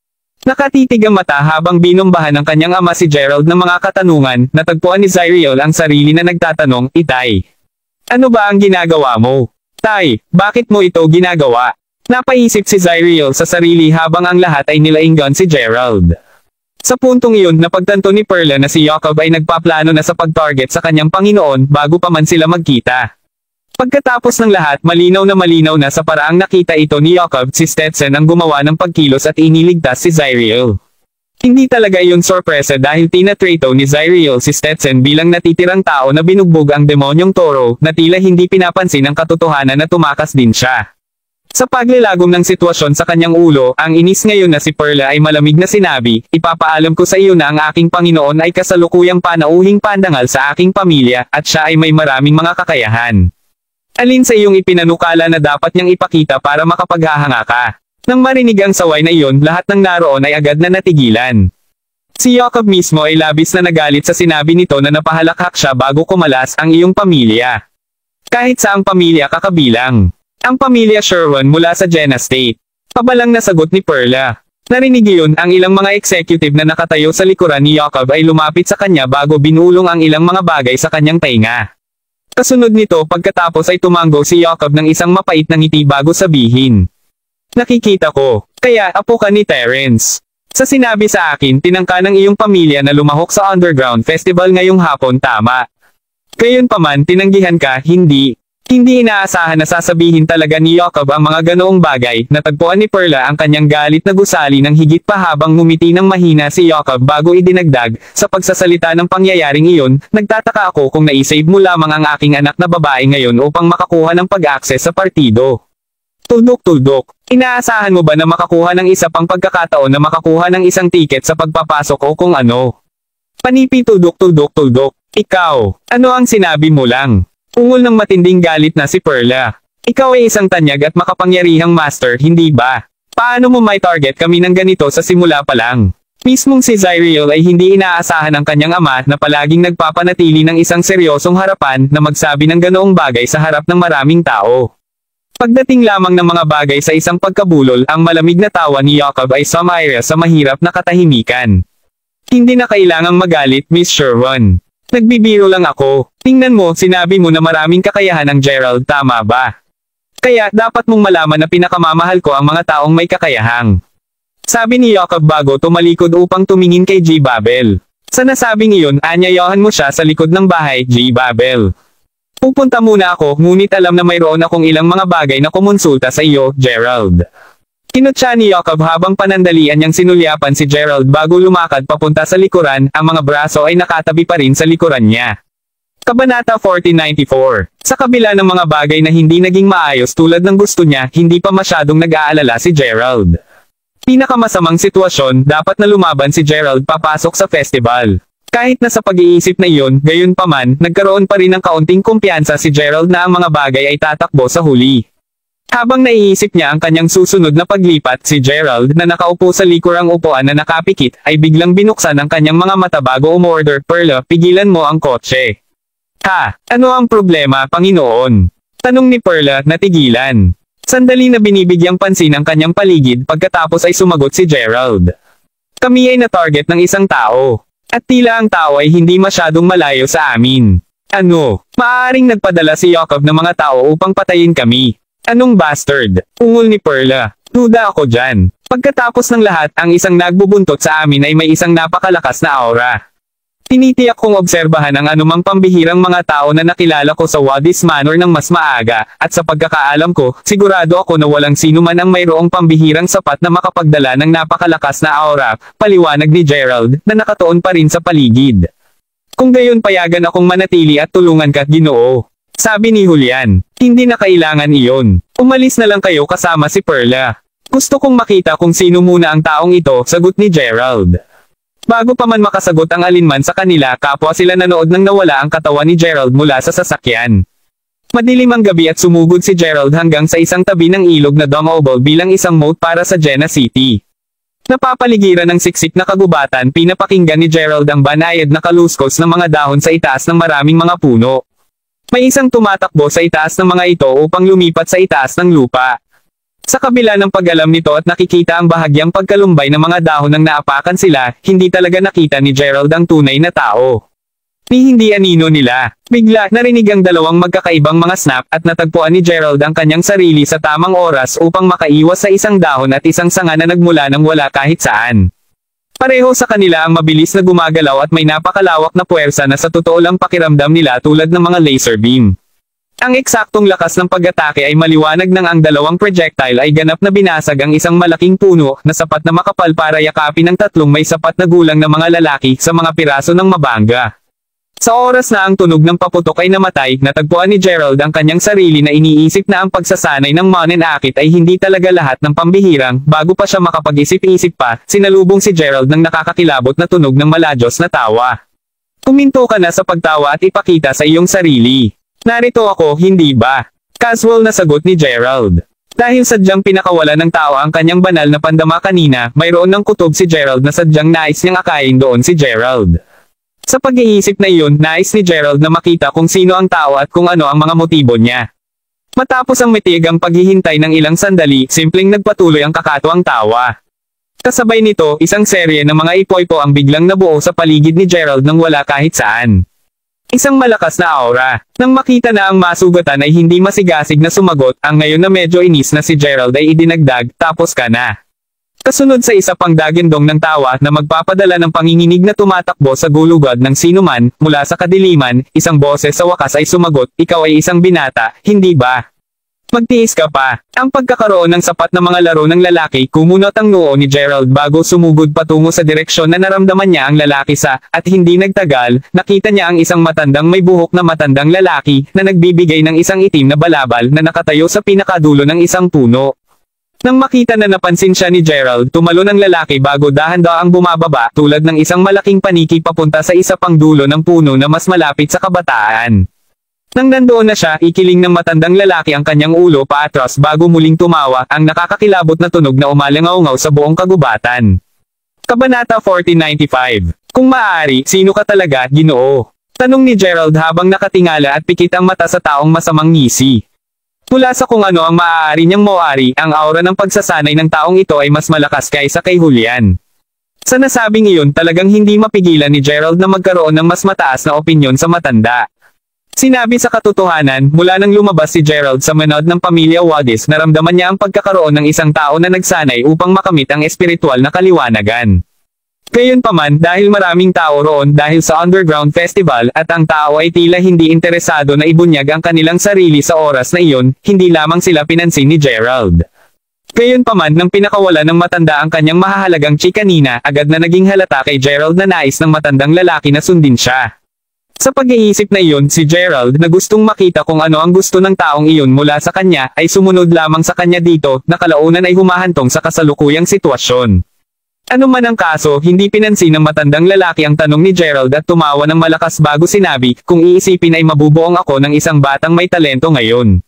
Nakatitig ang mata habang binombahan ng kanyang ama si Gerald ng mga katanungan, natagpuan ni Zariel ang sarili na nagtatanong, Itay, ano ba ang ginagawa mo? Tay, bakit mo ito ginagawa? Napaisip si Zariel sa sarili habang ang lahat ay nilainggan si Gerald. Sa puntong iyon, napagtanto ni Perla na si Jacob ay nagpaplano na sa pag-target sa kanyang Panginoon bago pa man sila magkita. Pagkatapos ng lahat, malinaw na sa paraang nakita ito ni Jacob, si Stetson ang gumawa ng pagkilos at iniligtas si Zariel. Hindi talaga iyon sorpresa dahil tinatrato ni Zariel si Stetson bilang natitirang tao na binugbog ang demonyong toro, na tila hindi pinapansin ang katotohanan na tumakas din siya. Sa paglalagom ng sitwasyon sa kanyang ulo, ang inis ngayon na si Perla ay malamig na sinabi, ipapaalam ko sa iyo na ang aking Panginoon ay kasalukuyang panauhing pandangal sa aking pamilya, at siya ay may maraming mga kakayahan. Alin sa iyong ipinanukala na dapat niyang ipakita para makapaghahanga ka? Nang marinig ang saway na iyon, lahat ng naroon ay agad na natigilan. Si Jacob mismo ay labis na nagalit sa sinabi nito na napahalakhak siya bago kumalas ang iyong pamilya. Kahit saang pamilya kakabilang. Ang pamilya Sherwin mula sa Jenna State. Pabalang na sagot ni Perla. Narinig iyon, ang ilang mga executive na nakatayo sa likuran ni Jacob ay lumapit sa kanya bago binulong ang ilang mga bagay sa kanyang tainga. Kasunod nito, pagkatapos ay tumango si Jacob ng isang mapait na ngiti bago sabihin, nakikita ko, kaya apo ka ni Terence. Sa sinabi sa akin, tinangka ng iyong pamilya na lumahok sa underground festival ngayong hapon, tama? Gayunpaman, tinanggihan ka, hindi. Hindi inaasahan na sasabihin talaga ni Jacob ang mga ganoong bagay. Natagpuan ni Perla ang kanyang galit na gusali ng higit pa habang ngumiti ng mahina si Jacob bago idinagdag, sa pagsasalita ng pangyayaring iyon, nagtataka ako kung naisave mo lamang ang aking anak na babae ngayon upang makakuha ng pag-access sa partido. Tuldok-tuldok, inaasahan mo ba na makakuha ng isa pang pagkakataon na makakuha ng isang tiket sa pagpapasok o kung ano? Panipi tuldok-tuldok-tuldok, ikaw, ano ang sinabi mo lang? Ungol ng matinding galit na si Perla. Ikaw ay isang tanyag at makapangyarihang master, hindi ba? Paano mo may target kami ng ganito sa simula pa lang? Mismong si Zariel ay hindi inaasahan ng kanyang ama na palaging nagpapanatili ng isang seryosong harapan na magsabi ng ganoong bagay sa harap ng maraming tao. Pagdating lamang ng mga bagay sa isang pagkabulol, ang malamig na tawa ni Jacob ay sumaya sa mahirap na katahimikan. Hindi na kailangang magalit, Miss Sherwin. Nagbibiro lang ako. Tingnan mo, sinabi mo na maraming kakayahan ang Gerald, tama ba? Kaya, dapat mong malaman na pinakamamahal ko ang mga taong may kakayahang. Sabi ni Jacob bago tumalikod upang tumingin kay G. Babel. Sa nasabing iyon, anyayahan mo siya sa likod ng bahay, G. Babel. Pupunta muna ako, ngunit alam na mayroon akong ilang mga bagay na kumonsulta sa iyo, Gerald. Kinutya ni Jacob habang panandalian niyang sinulyapan si Gerald bago lumakad papunta sa likuran, ang mga braso ay nakatabi pa rin sa likuran niya. Kabanata 1494. Sa kabila ng mga bagay na hindi naging maayos tulad ng gusto niya, hindi pa masyadong nag-aalala si Gerald. Pinakamasamang sitwasyon, dapat na lumaban si Gerald papasok sa festival. Kahit na sa pag-iisip na iyon, gayunpaman, nagkaroon pa rin ng kaunting kumpiyansa si Gerald na ang mga bagay ay tatakbo sa huli. Habang naiisip niya ang kanyang susunod na paglipat, si Gerald na nakaupo sa likurang upuan na nakapikit, ay biglang binuksan ang kanyang mga mata bago umorder, Perla, pigilan mo ang kotse. Ha? Ano ang problema, Panginoon? Tanong ni Perla, natigilan. Sandali na binibigyang pansin ang kanyang paligid pagkatapos ay sumagot si Gerald. Kami ay na-target ng isang tao. At tila ang tao ay hindi masyadong malayo sa amin. Ano? Maaaring nagpadala si Jacob ng mga tao upang patayin kami. Anong bastard? Ungol ni Perla. Duda ako dyan. Pagkatapos ng lahat, ang isang nagbubuntot sa amin ay may isang napakalakas na aura. Tinitiyak kong obserbahan ang anumang pambihirang mga tao na nakilala ko sa Wadis Manor ng mas maaga, at sa pagkakaalam ko, sigurado ako na walang sino man ang mayroong pambihirang sapat na makapagdala ng napakalakas na aura, paliwanag ni Gerald, na nakatuon pa rin sa paligid. Kung gayon payagan akong manatili at tulungan ka, Ginoo. Sabi ni Julian, hindi na kailangan iyon. Umalis na lang kayo kasama si Perla. Gusto kong makita kung sino muna ang taong ito, sagot ni Gerald. Bago pa man makasagot ang alinman sa kanila, kapwa sila nanood nang nawala ang katawan ni Gerald mula sa sasakyan. Madilim ang gabi at sumugod si Gerald hanggang sa isang tabi ng ilog na Dumb bilang isang moat para sa Jenna City. Napapaligiran ng siksik na kagubatan, pinapakinggan ni Gerald ang banayad na kaluskos ng mga dahon sa itaas ng maraming mga puno. May isang tumatakbo sa itaas ng mga ito upang lumipat sa itaas ng lupa. Sa kabila ng pag-alam nito at nakikita ang bahagyang pagkalumbay ng mga dahon nang naapakan sila, hindi talaga nakita ni Gerald ang tunay na tao. Ni hindi anino nila. Bigla, narinig ang dalawang magkakaibang mga snap at natagpuan ni Gerald ang kanyang sarili sa tamang oras upang makaiwas sa isang dahon at isang sanga na nagmula nang wala kahit saan. Pareho sa kanila ang mabilis na gumagalaw at may napakalawak na puwersa na sa totoo lang pakiramdam nila tulad ng mga laser beam. Ang eksaktong lakas ng pag-atake ay maliwanag nang ang dalawang projectile ay ganap na binasag ang isang malaking puno na sapat na makapal para yakapin ng tatlong may sapat na gulang na mga lalaki sa mga piraso ng mabanga. Sa oras na ang tunog ng paputok ay namatay, natagpuan ni Gerald ang kanyang sarili na iniisip na ang pagsasanay ng mananakit ay hindi talaga lahat ng pambihirang. Bago pa siya makapag-isip-isip pa, sinalubong si Gerald ng nakakakilabot na tunog ng maladyos na tawa. Kuminto ka na sa pagtawa at ipakita sa iyong sarili. Narito ako, hindi ba? Casual na sagot ni Gerald. Dahil sadyang pinakawala ng tao ang kanyang banal na pandama kanina, mayroon ng kutob si Gerald na sadyang nais niyang akayin doon si Gerald. Sa pag-iisip na iyon, nais ni Gerald na makita kung sino ang tao at kung ano ang mga motibo niya. Matapos ang matigang paghihintay ng ilang sandali, simpleng nagpatuloy ang kakatuwang tawa. Kasabay nito, isang serye ng mga ipoy-po ang biglang nabuo sa paligid ni Gerald nang wala kahit saan. Isang malakas na aura. Nang makita na ang masugatan ay hindi masigasig na sumagot, ang ngayon na medyo inis na si Gerald ay idinagdag, tapos ka na. Kasunod sa isa pang dagindong ng tawa na magpapadala ng panginginig na tumatakbo sa gulugad ng sinuman, mula sa kadiliman, isang boses sa wakas ay sumagot, ikaw ay isang binata, hindi ba? Magtiis ka pa. Ang pagkakaroon ng sapat na mga laro ng lalaki, kumunot ang noo ni Gerald bago sumugod patungo sa direksyon na naramdaman niya ang lalaki sa, at hindi nagtagal, nakita niya ang isang matandang may buhok na matandang lalaki, na nagbibigay ng isang itim na balabal na nakatayo sa pinakadulo ng isang puno. Nang makita na napansin siya ni Gerald, tumalon ang lalaki bago dahan-daang bumababa tulad ng isang malaking paniki papunta sa isa pang dulo ng puno na mas malapit sa kabataan. Nang nandoon na siya, ikiling ng matandang lalaki ang kanyang ulo paatras bago muling tumawa, ang nakakakilabot na tunog na umalangaw-ngaw sa buong kagubatan. Kabanata 1495. Kung maaari, sino ka talaga, Ginoo? Tanong ni Gerald habang nakatingala at pikit ang mata sa taong masamang ngisi. Mula sa kung ano ang maaari niyang mawari, ang aura ng pagsasanay ng taong ito ay mas malakas kaysa kay Julian. Sa nasabing iyon talagang hindi mapigilan ni Gerald na magkaroon ng mas mataas na opinyon sa matanda. Sinabi sa katotohanan, mula nang lumabas si Gerald sa manood ng pamilya Wadis, naramdaman niya ang pagkakaroon ng isang tao na nagsanay upang makamit ang espiritual na kaliwanagan. Gayunpaman, dahil maraming tao roon dahil sa underground festival at ang tao ay tila hindi interesado na ibunyag ang kanilang sarili sa oras na iyon, hindi lamang sila pinansin ni Gerald. Gayunpaman, nang pinakawala ng matanda ang kanyang mahahalagang chikanina, agad na naging halata kay Gerald na nais ng matandang lalaki na sundin siya. Sa pag-iisip na iyon, si Gerald, na gustong makita kung ano ang gusto ng taong iyon mula sa kanya, ay sumunod lamang sa kanya dito, na kalaunan ay humahantong sa kasalukuyang sitwasyon. Ano man ang kaso, hindi pinansin ng matandang lalaki ang tanong ni Gerald at tumawa ng malakas bago sinabi, kung iisipin ay mabubuong ako ng isang batang may talento ngayon.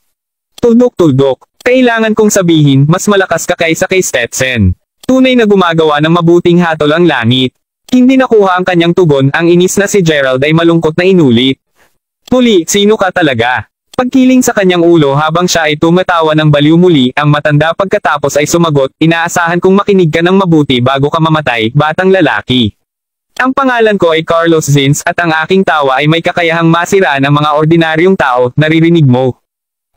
Tuldok-tuldok. Kailangan kong sabihin, mas malakas ka kaysa kay Stetson. Tunay na gumagawa ng mabuting hatol ang langit. Hindi nakuha ang kanyang tugon, ang inis na si Gerald ay malungkot na inulit. Muli, sino ka talaga? Pagkiling sa kanyang ulo habang siya ay tumatawa ng baliw muli, ang matanda pagkatapos ay sumagot, inaasahan kong makinig ka ng mabuti bago ka mamatay, batang lalaki. Ang pangalan ko ay Carlos Zins at ang aking tawa ay may kakayahang masiraan ang mga ordinaryong tao, naririnig mo.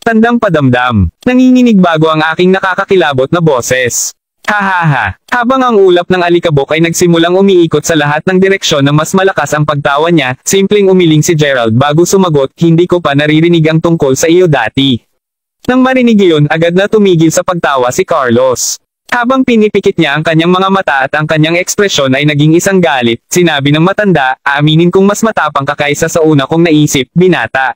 Tandang padamdam. Nanginginig bago ang aking nakakakilabot na boses. Hahaha. Habang ang ulap ng alikabok ay nagsimulang umiikot sa lahat ng direksyon na mas malakas ang pagtawa niya, simpleng umiling si Gerald bago sumagot, hindi ko pa naririnig ang tungkol sa iyo dati. Nang marinig iyon, agad na tumigil sa pagtawa si Carlos. Habang pinipikit niya ang kanyang mga mata at ang kanyang ekspresyon ay naging isang galit, sinabi ng matanda, aaminin kong mas matapang ka kaysa sa una kong naisip, binata.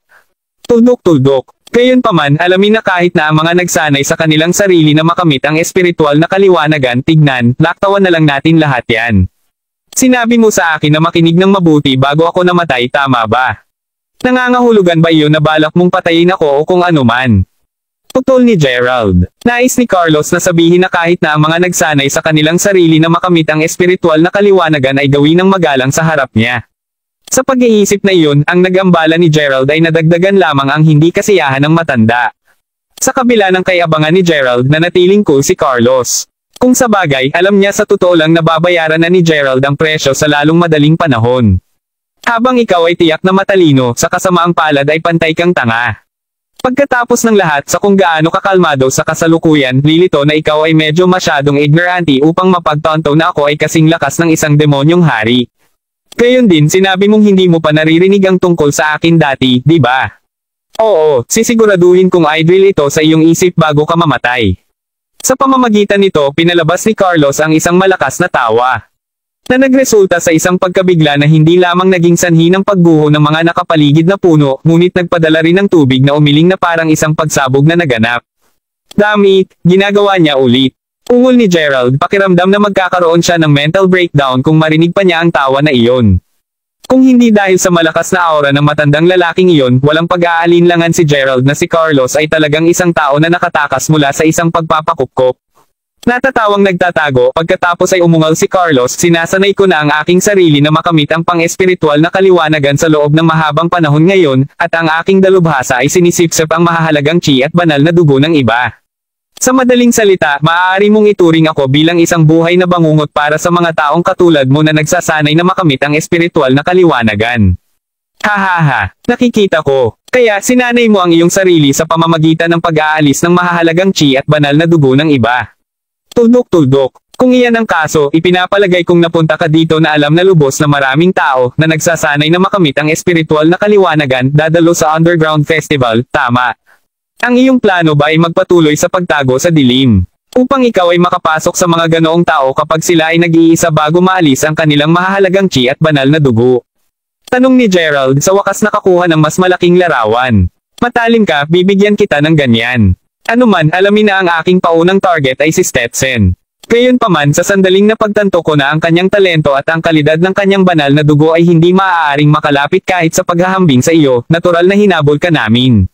Tuldok-tuldok. Gayunpaman, alamin na kahit na ang mga nagsanay sa kanilang sarili na makamit ang espiritual na kaliwanagan, tignan, laktawan na lang natin lahat yan. Sinabi mo sa akin na makinig ng mabuti bago ako namatay, tama ba? Nangangahulugan ba iyon na balak mong patayin ako o kung ano man? Putol ni Gerald. Nais ni Carlos na sabihin na kahit na ang mga nagsanay sa kanilang sarili na makamit ang espiritual na kaliwanagan ay gawin ng magalang sa harap niya. Sa pag-iisip na iyon, ang nag-ambala ni Gerald ay nadagdagan lamang ang hindi kasiyahan ng matanda. Sa kabila ng kayabangan ni Gerald, nanatiling cool si Carlos. Kung sa bagay, alam niya sa totoo lang na babayaran na ni Gerald ang presyo sa lalong madaling panahon. Habang ikaw ay tiyak na matalino, sa kasamaang palad ay pantay kang tanga. Pagkatapos ng lahat sa kung gaano kakalmado sa kasalukuyan, lilito na ikaw ay medyo masyadong ignorante upang mapagtanto na ako ay kasing lakas ng isang demonyong hari. Gayon din sinabi mong hindi mo pa naririnig ang tungkol sa akin dati, di ba? Oo, sisiguraduhin kong i-drill ito sa iyong isip bago ka mamatay. Sa pamamagitan nito, pinalabas ni Carlos ang isang malakas na tawa. Na nagresulta sa isang pagkabigla na hindi lamang naging sanhi ng pagguho ng mga nakapaligid na puno, ngunit nagpadala rin ng tubig na umiling na parang isang pagsabog na naganap. Damit, ginagawa niya ulit. Ungol ni Gerald, pakiramdam na magkakaroon siya ng mental breakdown kung marinig pa niya ang tawa na iyon. Kung hindi dahil sa malakas na aura ng matandang lalaking iyon, walang pag-aalinlangan si Gerald na si Carlos ay talagang isang tao na nakatakas mula sa isang pagpapakupkop. Natatawang nagtatago, pagkatapos ay umungal si Carlos, sinasanay ko na ang aking sarili na makamit ang pang-espiritual na kaliwanagan sa loob ng mahabang panahon ngayon, at ang aking dalubhasa ay sinisipsip ang mahahalagang chi at banal na dugo ng iba. Sa madaling salita, maaari mong ituring ako bilang isang buhay na bangungot para sa mga taong katulad mo na nagsasanay na makamit ang espiritual na kaliwanagan. Hahaha, nakikita ko. Kaya sinanay mo ang iyong sarili sa pamamagitan ng pag-aalis ng mahahalagang chi at banal na dugo ng iba. Tuldok-tuldok. Kung iyan ang kaso, ipinapalagay kong napunta ka dito na alam na lubos na maraming tao na nagsasanay na makamit ang espiritual na kaliwanagan dadalo sa underground festival, tama? Ang iyong plano ba ay magpatuloy sa pagtago sa dilim? Upang ikaw ay makapasok sa mga ganoong tao kapag sila ay nag-iisa bago maalis ang kanilang mahahalagang chi at banal na dugo? Tanong ni Gerald, sa wakas nakakuha ng mas malaking larawan. Matalim ka, bibigyan kita ng ganyan. Ano man, alamin na ang aking paunang target ay si Stetson. Gayunpaman, sa sandaling napagtanto ko na ang kanyang talento at ang kalidad ng kanyang banal na dugo ay hindi maaaring makalapit kahit sa paghahambing sa iyo, natural na hinabol ka namin.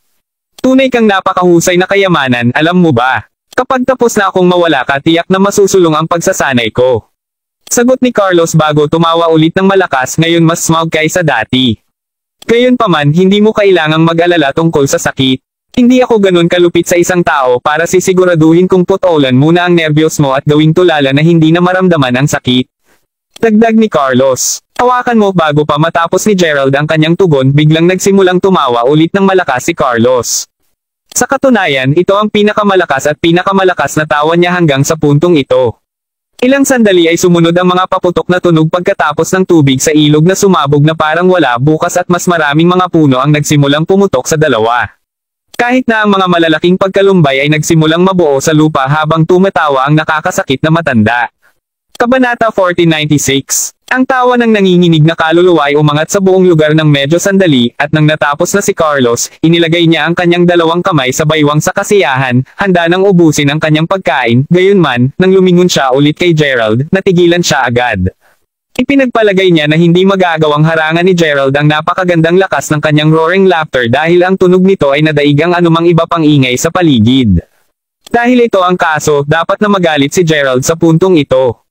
Tunay kang napakahusay na kayamanan, alam mo ba? Kapag tapos na akong mawala ka, tiyak na masusulong ang pagsasanay ko. Sagot ni Carlos bago tumawa ulit ng malakas, ngayon mas smug kaysa dati. Gayunpaman, hindi mo kailangang mag-alala tungkol sa sakit. Hindi ako ganun kalupit sa isang tao para sisiguraduhin kong putulan muna ang nerbiyos mo at gawing tulala na hindi na maramdaman ang sakit. Dagdag ni Carlos. Hawakan mo bago pa matapos ni Gerald ang kanyang tugon, biglang nagsimulang tumawa ulit ng malakas si Carlos. Sa katunayan, ito ang pinakamalakas at pinakamalakas na tawa niya hanggang sa puntong ito. Ilang sandali ay sumunod ang mga paputok na tunog pagkatapos ng tubig sa ilog na sumabog na parang wala bukas at mas maraming mga puno ang nagsimulang pumutok sa dalawa. Kahit na ang mga malalaking pagkalumbay ay nagsimulang mabuo sa lupa habang tumatawa ang nakakasakit na matanda. Kabanata 1496. Ang tawa ng nanginginig na kaluluwa ay umangat sa buong lugar ng medyo sandali, at nang natapos na si Carlos, inilagay niya ang kanyang dalawang kamay sa baywang sa kasiyahan, handa nang ubusin ang kanyang pagkain, gayunman, nang lumingon siya ulit kay Gerald, natigilan siya agad. Ipinagpalagay niya na hindi magagawang harangan ni Gerald ang napakagandang lakas ng kanyang roaring laughter dahil ang tunog nito ay nadaig ang anumang iba pang ingay sa paligid. Dahil ito ang kaso, dapat na magalit si Gerald sa puntong ito.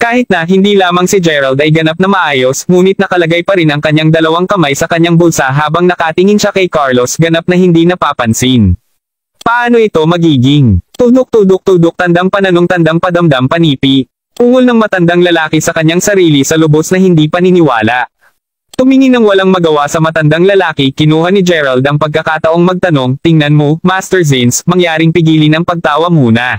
Kahit na hindi lamang si Gerald ay ganap na maayos, ngunit nakalagay pa rin ang kanyang dalawang kamay sa kanyang bulsa habang nakatingin siya kay Carlos ganap na hindi napapansin. Paano ito magiging? Tudok-tudok-tudok tandang pananong tandang padamdam panipi. Ungol ng matandang lalaki sa kanyang sarili sa lubos na hindi paniniwala. Tumingin ng walang magawa sa matandang lalaki, kinuha ni Gerald ang pagkakataong magtanong, tingnan mo, Master Zins, mangyaring pigilin ang pagtawa muna.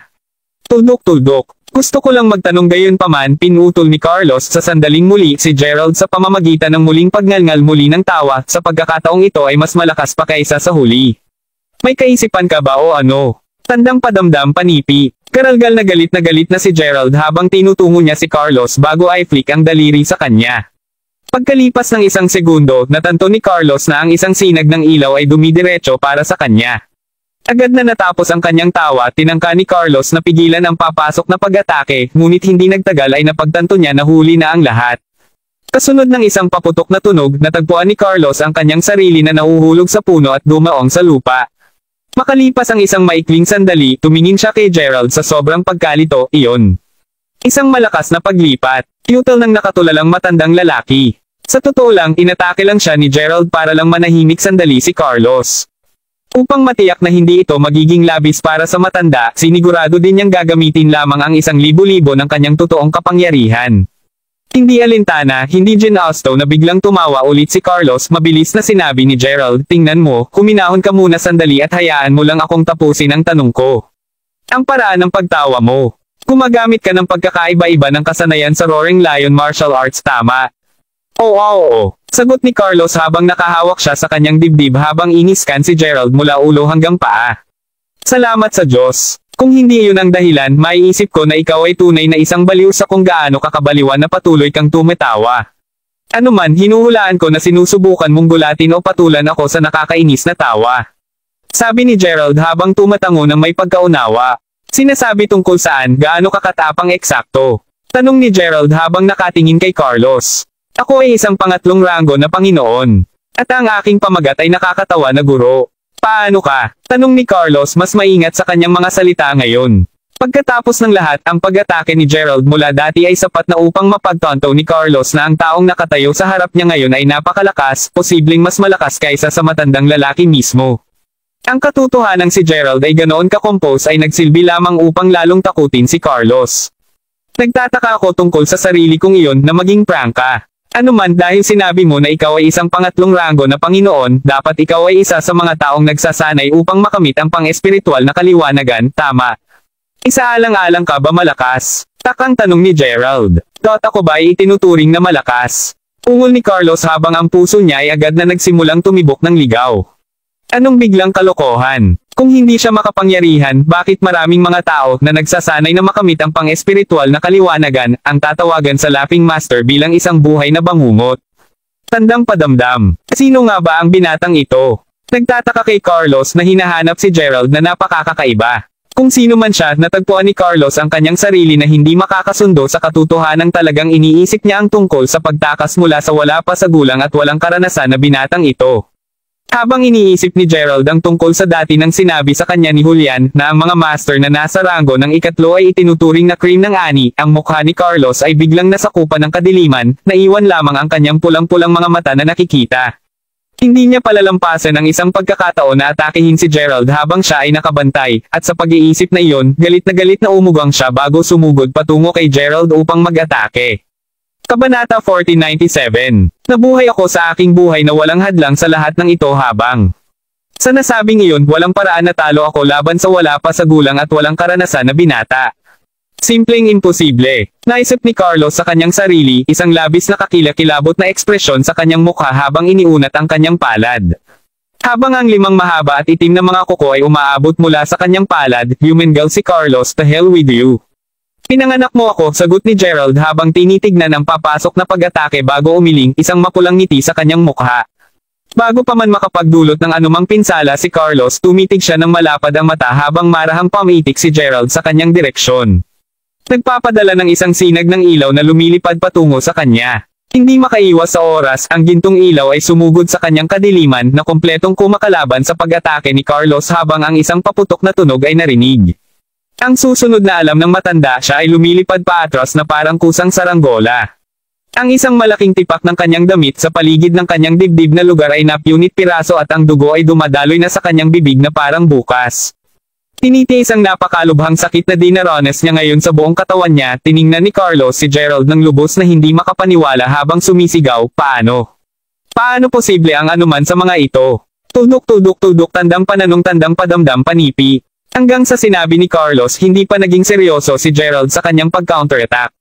Tudok-tudok. Gusto ko lang magtanong gayunpaman, pinutol ni Carlos sa sandaling muli si Gerald sa pamamagitan ng muling pagngalngal muli ng tawa, sa pagkakataong ito ay mas malakas pa kaysa sa huli. May kaisipan ka ba o ano? Tandang padamdam panipi. Karalgal na galit na si Gerald habang tinutungo niya si Carlos bago ay flick ang daliri sa kanya. Pagkalipas ng isang segundo, natanto ni Carlos na ang isang sinag ng ilaw ay dumidiretso para sa kanya. Agad na natapos ang kanyang tawa, tinangka ni Carlos na pigilan ang papasok na pag-atake, ngunit hindi nagtagal ay napagtanto niya na huli na ang lahat. Kasunod ng isang paputok na tunog, natagpuan ni Carlos ang kanyang sarili na nahuhulog sa puno at dumaong sa lupa. Makalipas ang isang maikling sandali, tumingin siya kay Gerald sa sobrang pagkalito, iyon. Isang malakas na paglipat. Yutal ng nakatulalang matandang lalaki. Sa totoo lang, inatake lang siya ni Gerald para lang manahimik sandali si Carlos. Upang matiyak na hindi ito magiging labis para sa matanda, sinigurado din niyang gagamitin lamang ang 1,000,000 ng kanyang totoong kapangyarihan. Hindi alintana, hindi ginausto na biglang tumawa ulit si Carlos, mabilis na sinabi ni Gerald, tingnan mo, kuminahon ka muna sandali at hayaan mo lang akong tapusin ang tanong ko. Ang paraan ng pagtawa mo. Gumagamit ka ng pagkakaiba-iba ng kasanayan sa Roaring Lion Martial Arts, tama? Oo. Sagot ni Carlos habang nakahawak siya sa kanyang dibdib habang iniskan si Gerald mula ulo hanggang paa. Salamat sa Diyos. Kung hindi iyon ang dahilan, maiisip ko na ikaw ay tunay na isang baliw sa kung gaano kakabaliwan na patuloy kang tumatawa. Ano man, hinuhulaan ko na sinusubukan mong gulatin o patulan ako sa nakakainis na tawa. Sabi ni Gerald habang tumatango ng may pagkaunawa. Sinasabi tungkol saan, gaano kakatapang eksakto? Tanong ni Gerald habang nakatingin kay Carlos. Ako ay isang pangatlong ranggo na Panginoon. At ang aking pamagat ay nakakatawa na guro. Paano ka? Tanong ni Carlos mas maingat sa kanyang mga salita ngayon. Pagkatapos ng lahat, ang pag-atake ni Gerald mula dati ay sapat na upang mapagtanto ni Carlos na ang taong nakatayo sa harap niya ngayon ay napakalakas, posibleng mas malakas kaysa sa matandang lalaki mismo. Ang katotohanan si Gerald ay ganoon ka-compose ay nagsilbi lamang upang lalong takutin si Carlos. Nagtataka ako tungkol sa sarili kong iyon na maging prangka. Ano man, dahil sinabi mo na ikaw ay isang pangatlong ranggo na Panginoon, dapat ikaw ay isa sa mga taong nagsasanay upang makamit ang pang-espiritual na kaliwanagan, tama? Isaalang-alang ka ba malakas? Takang tanong ni Gerald. Ako ba ay itinuturing na malakas? Ungol ni Carlos habang ang puso niya ay agad na nagsimulang tumibok ng ligaw. Anong biglang kalokohan? Kung hindi siya makapangyarihan, bakit maraming mga tao na nagsasanay na makamit ang pang-espiritual na kaliwanagan, ang tatawagan sa Laughing Master bilang isang buhay na bangungot? Tandang padamdam. Sino nga ba ang binatang ito? Nagtataka kay Carlos na hinahanap si Gerald na napakakakaiba. Kung sino man siya, natagpuan ni Carlos ang kanyang sarili na hindi makakasundo sa katotohanang talagang iniisip niya ang tungkol sa pagtakas mula sa wala pa sa gulang at walang karanasan na binatang ito. Habang iniisip ni Gerald ang tungkol sa dati nang sinabi sa kanya ni Julian na ang mga master na nasa ranggo ng ikatlo ay itinuturing na cream ng ani, ang mukha ni Carlos ay biglang nasakupan ng kadiliman, naiwan lamang ang kanyang pulang-pulang mga mata na nakikita. Hindi niya palalampasan ang isang pagkakataon na atakehin si Gerald habang siya ay nakabantay, at sa pag-iisip na iyon, galit na umugang siya bago sumugod patungo kay Gerald upang mag-atake. Kabanata 1497. Nabuhay ako sa aking buhay na walang hadlang sa lahat ng ito habang. Sa nasabing iyon, walang paraan na talo ako laban sa wala pa sa gulang at walang karanasan na binata. Simpleng imposible. Naisip ni Carlos sa kanyang sarili, isang labis na kakilakilabot na ekspresyon sa kanyang mukha habang iniunat ang kanyang palad. Habang ang 5 mahaba at itim na mga kuko ay umaabot mula sa kanyang palad, humingal si Carlos, "The hell with you. Pinanganak mo ako," sagot ni Gerald habang tinitignan ang papasok na pag-atake bago umiling, isang mapulang ngiti sa kanyang mukha. Bago pa man makapagdulot ng anumang pinsala si Carlos, tumitig siya ng malapad ang mata habang marahang pamitik si Gerald sa kanyang direksyon. Nagpapadala ng isang sinag ng ilaw na lumilipad patungo sa kanya. Hindi makaiwas sa oras, ang gintong ilaw ay sumugod sa kanyang kadiliman na kompletong kumakalaban sa pag-atake ni Carlos habang ang isang paputok na tunog ay narinig. Ang susunod na alam ng matanda, siya ay lumilipad pa atras na parang kusang saranggola. Ang isang malaking tipak ng kanyang damit sa paligid ng kanyang dibdib na lugar ay napunit piraso at ang dugo ay dumadaloy na sa kanyang bibig na parang bukas. Tinitiis ang napakalubhang sakit na dinaranas niya ngayon sa buong katawan niya. Tiningnan ni Carlos si Gerald ng lubos na hindi makapaniwala habang sumisigaw, "Paano? Paano posible ang anuman sa mga ito?" Tudok, tandang pananong tandang padamdam panipi. Hanggang sa sinabi ni Carlos, hindi pa naging seryoso si Gerald sa kanyang pag-counterattack.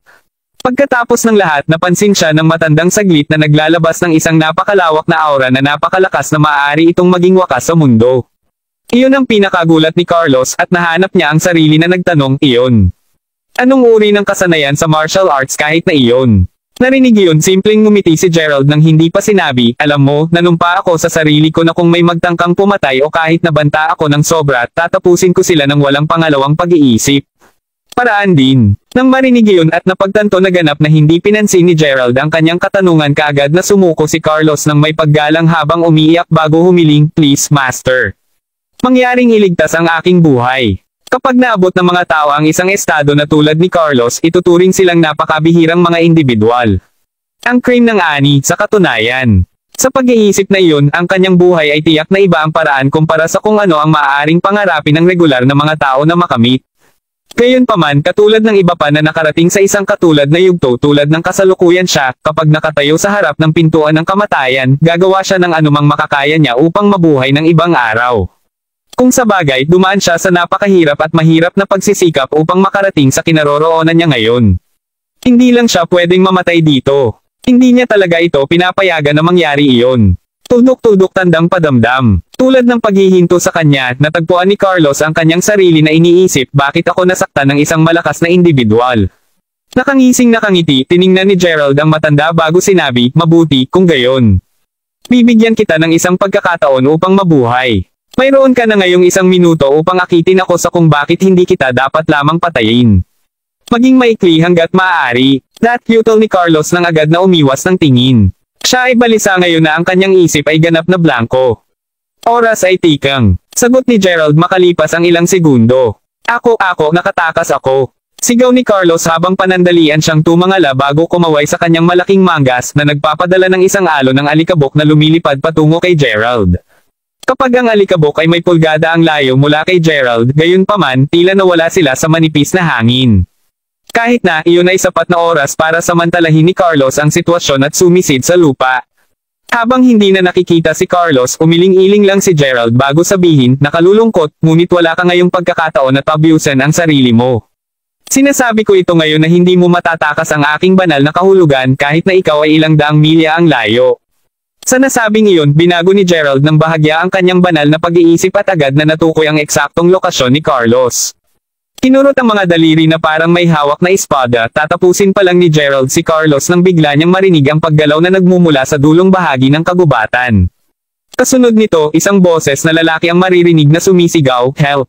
Pagkatapos ng lahat, napansin siya ng matandang saglit na naglalabas ng isang napakalawak na aura na napakalakas na maaari itong maging wakas sa mundo. Iyon ang pinakagulat ni Carlos at nahanap niya ang sarili na nagtanong, iyon. Anong uri ng kasanayan sa martial arts kahit na iyon? Narinig yun, simpleng ngumiti si Gerald nang hindi pa sinabi, alam mo, nanumpa ako sa sarili ko na kung may magtangkang pumatay o kahit nabanta ako ng sobra, tatapusin ko sila ng walang pangalawang pag-iisip. Paraan din. Nang marinig yun at napagtanto na ganap na hindi pinansin ni Gerald ang kanyang katanungan kaagad na sumuko si Carlos ng may paggalang habang umiiyak bago humiling, please, master. Mangyaring iligtas ang aking buhay. Kapag naabot ng mga tao ang isang estado na tulad ni Carlos, ituturing silang napakabihirang mga individual. Ang cream ng ani, sa katunayan. Sa pag-iisip na iyon, ang kanyang buhay ay tiyak na iba ang paraan kumpara sa kung ano ang maaaring pangarapin ng regular na mga tao na makamit. Gayunpaman, katulad ng iba pa na nakarating sa isang katulad na yugto tulad ng kasalukuyan siya, kapag nakatayo sa harap ng pintuan ng kamatayan, gagawa siya ng anumang makakaya niya upang mabuhay ng ibang araw. Kung sa bagay, dumaan siya sa napakahirap at mahirap na pagsisikap upang makarating sa kinaroroonan niya ngayon. Hindi lang siya pwedeng mamatay dito. Hindi niya talaga ito pinapayagan na mangyari iyon. Tudok-tudok tandang padamdam. Tulad ng paghihinto sa kanya, natagpuan ni Carlos ang kanyang sarili na iniisip, bakit ako nasaktan ng isang malakas na individual. Nakangising nakangiti, tiningnan ni Gerald ang matanda bago sinabi, mabuti, kung gayon. Bibigyan kita ng isang pagkakataon upang mabuhay. Mayroon ka na ngayong 1 minuto upang akitin ako sa kung bakit hindi kita dapat lamang patayin. Maging maikli hanggat maaari. That futile ni Carlos nang agad na umiwas ng tingin. Siya ay balisa ngayon na ang kanyang isip ay ganap na blanko. Oras ay tikang. Sagot ni Gerald makalipas ang ilang segundo. Ako, nakatakas ako. Sigaw ni Carlos habang panandalian siyang tumangala bago kumaway sa kanyang malaking manggas na nagpapadala ng isang alon ng alikabok na lumilipad patungo kay Gerald. Kapag ang alikabok ay may pulgada ang layo mula kay Gerald, gayunpaman, tila nawala sila sa manipis na hangin. Kahit na, iyon ay sapat na oras para samantalahin ni Carlos ang sitwasyon at sumisid sa lupa. Habang hindi na nakikita si Carlos, umiling-iling lang si Gerald bago sabihin, nakalulungkot, ngunit wala ka ngayong pagkakataon na tabyusan ang sarili mo. Sinasabi ko ito ngayon na hindi mo matatakas ang aking banal na kahulugan kahit na ikaw ay ilang daang milya ang layo. Sa nasabing iyon, binago ni Gerald ng bahagya ang kanyang banal na pag-iisip at agad na natukoy ang eksaktong lokasyon ni Carlos. Kinurot ang mga daliri na parang may hawak na espada, tatapusin pa lang ni Gerald si Carlos nang bigla niyang marinig ang paggalaw na nagmumula sa dulong bahagi ng kagubatan. Kasunod nito, isang boses na lalaki ang maririnig na sumisigaw, help!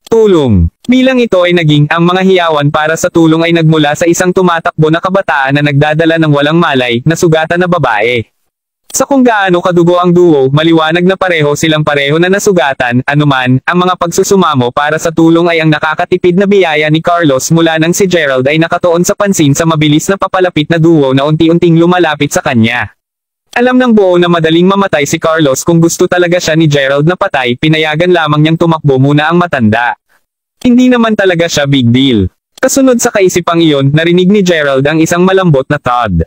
Tulong! Bilang ito ay naging, ang mga hiyawan para sa tulong ay nagmula sa isang tumatakbo na kabataan na nagdadala ng walang malay, na sugatan na babae. Sa kung gaano kadugo ang duo, maliwanag na pareho silang pareho na nasugatan, anuman, ang mga pagsusumamo para sa tulong ay ang nakakatipid na biyaya ni Carlos mula nang si Gerald ay nakatuon sa pansin sa mabilis na papalapit na duo na unti-unting lumalapit sa kanya. Alam ng buo na madaling mamatay si Carlos kung gusto talaga siya ni Gerald na patay, pinayagan lamang niyang tumakbo muna ang matanda. Hindi naman talaga siya big deal. Kasunod sa kaisipang iyon, narinig ni Gerald ang isang malambot na thud.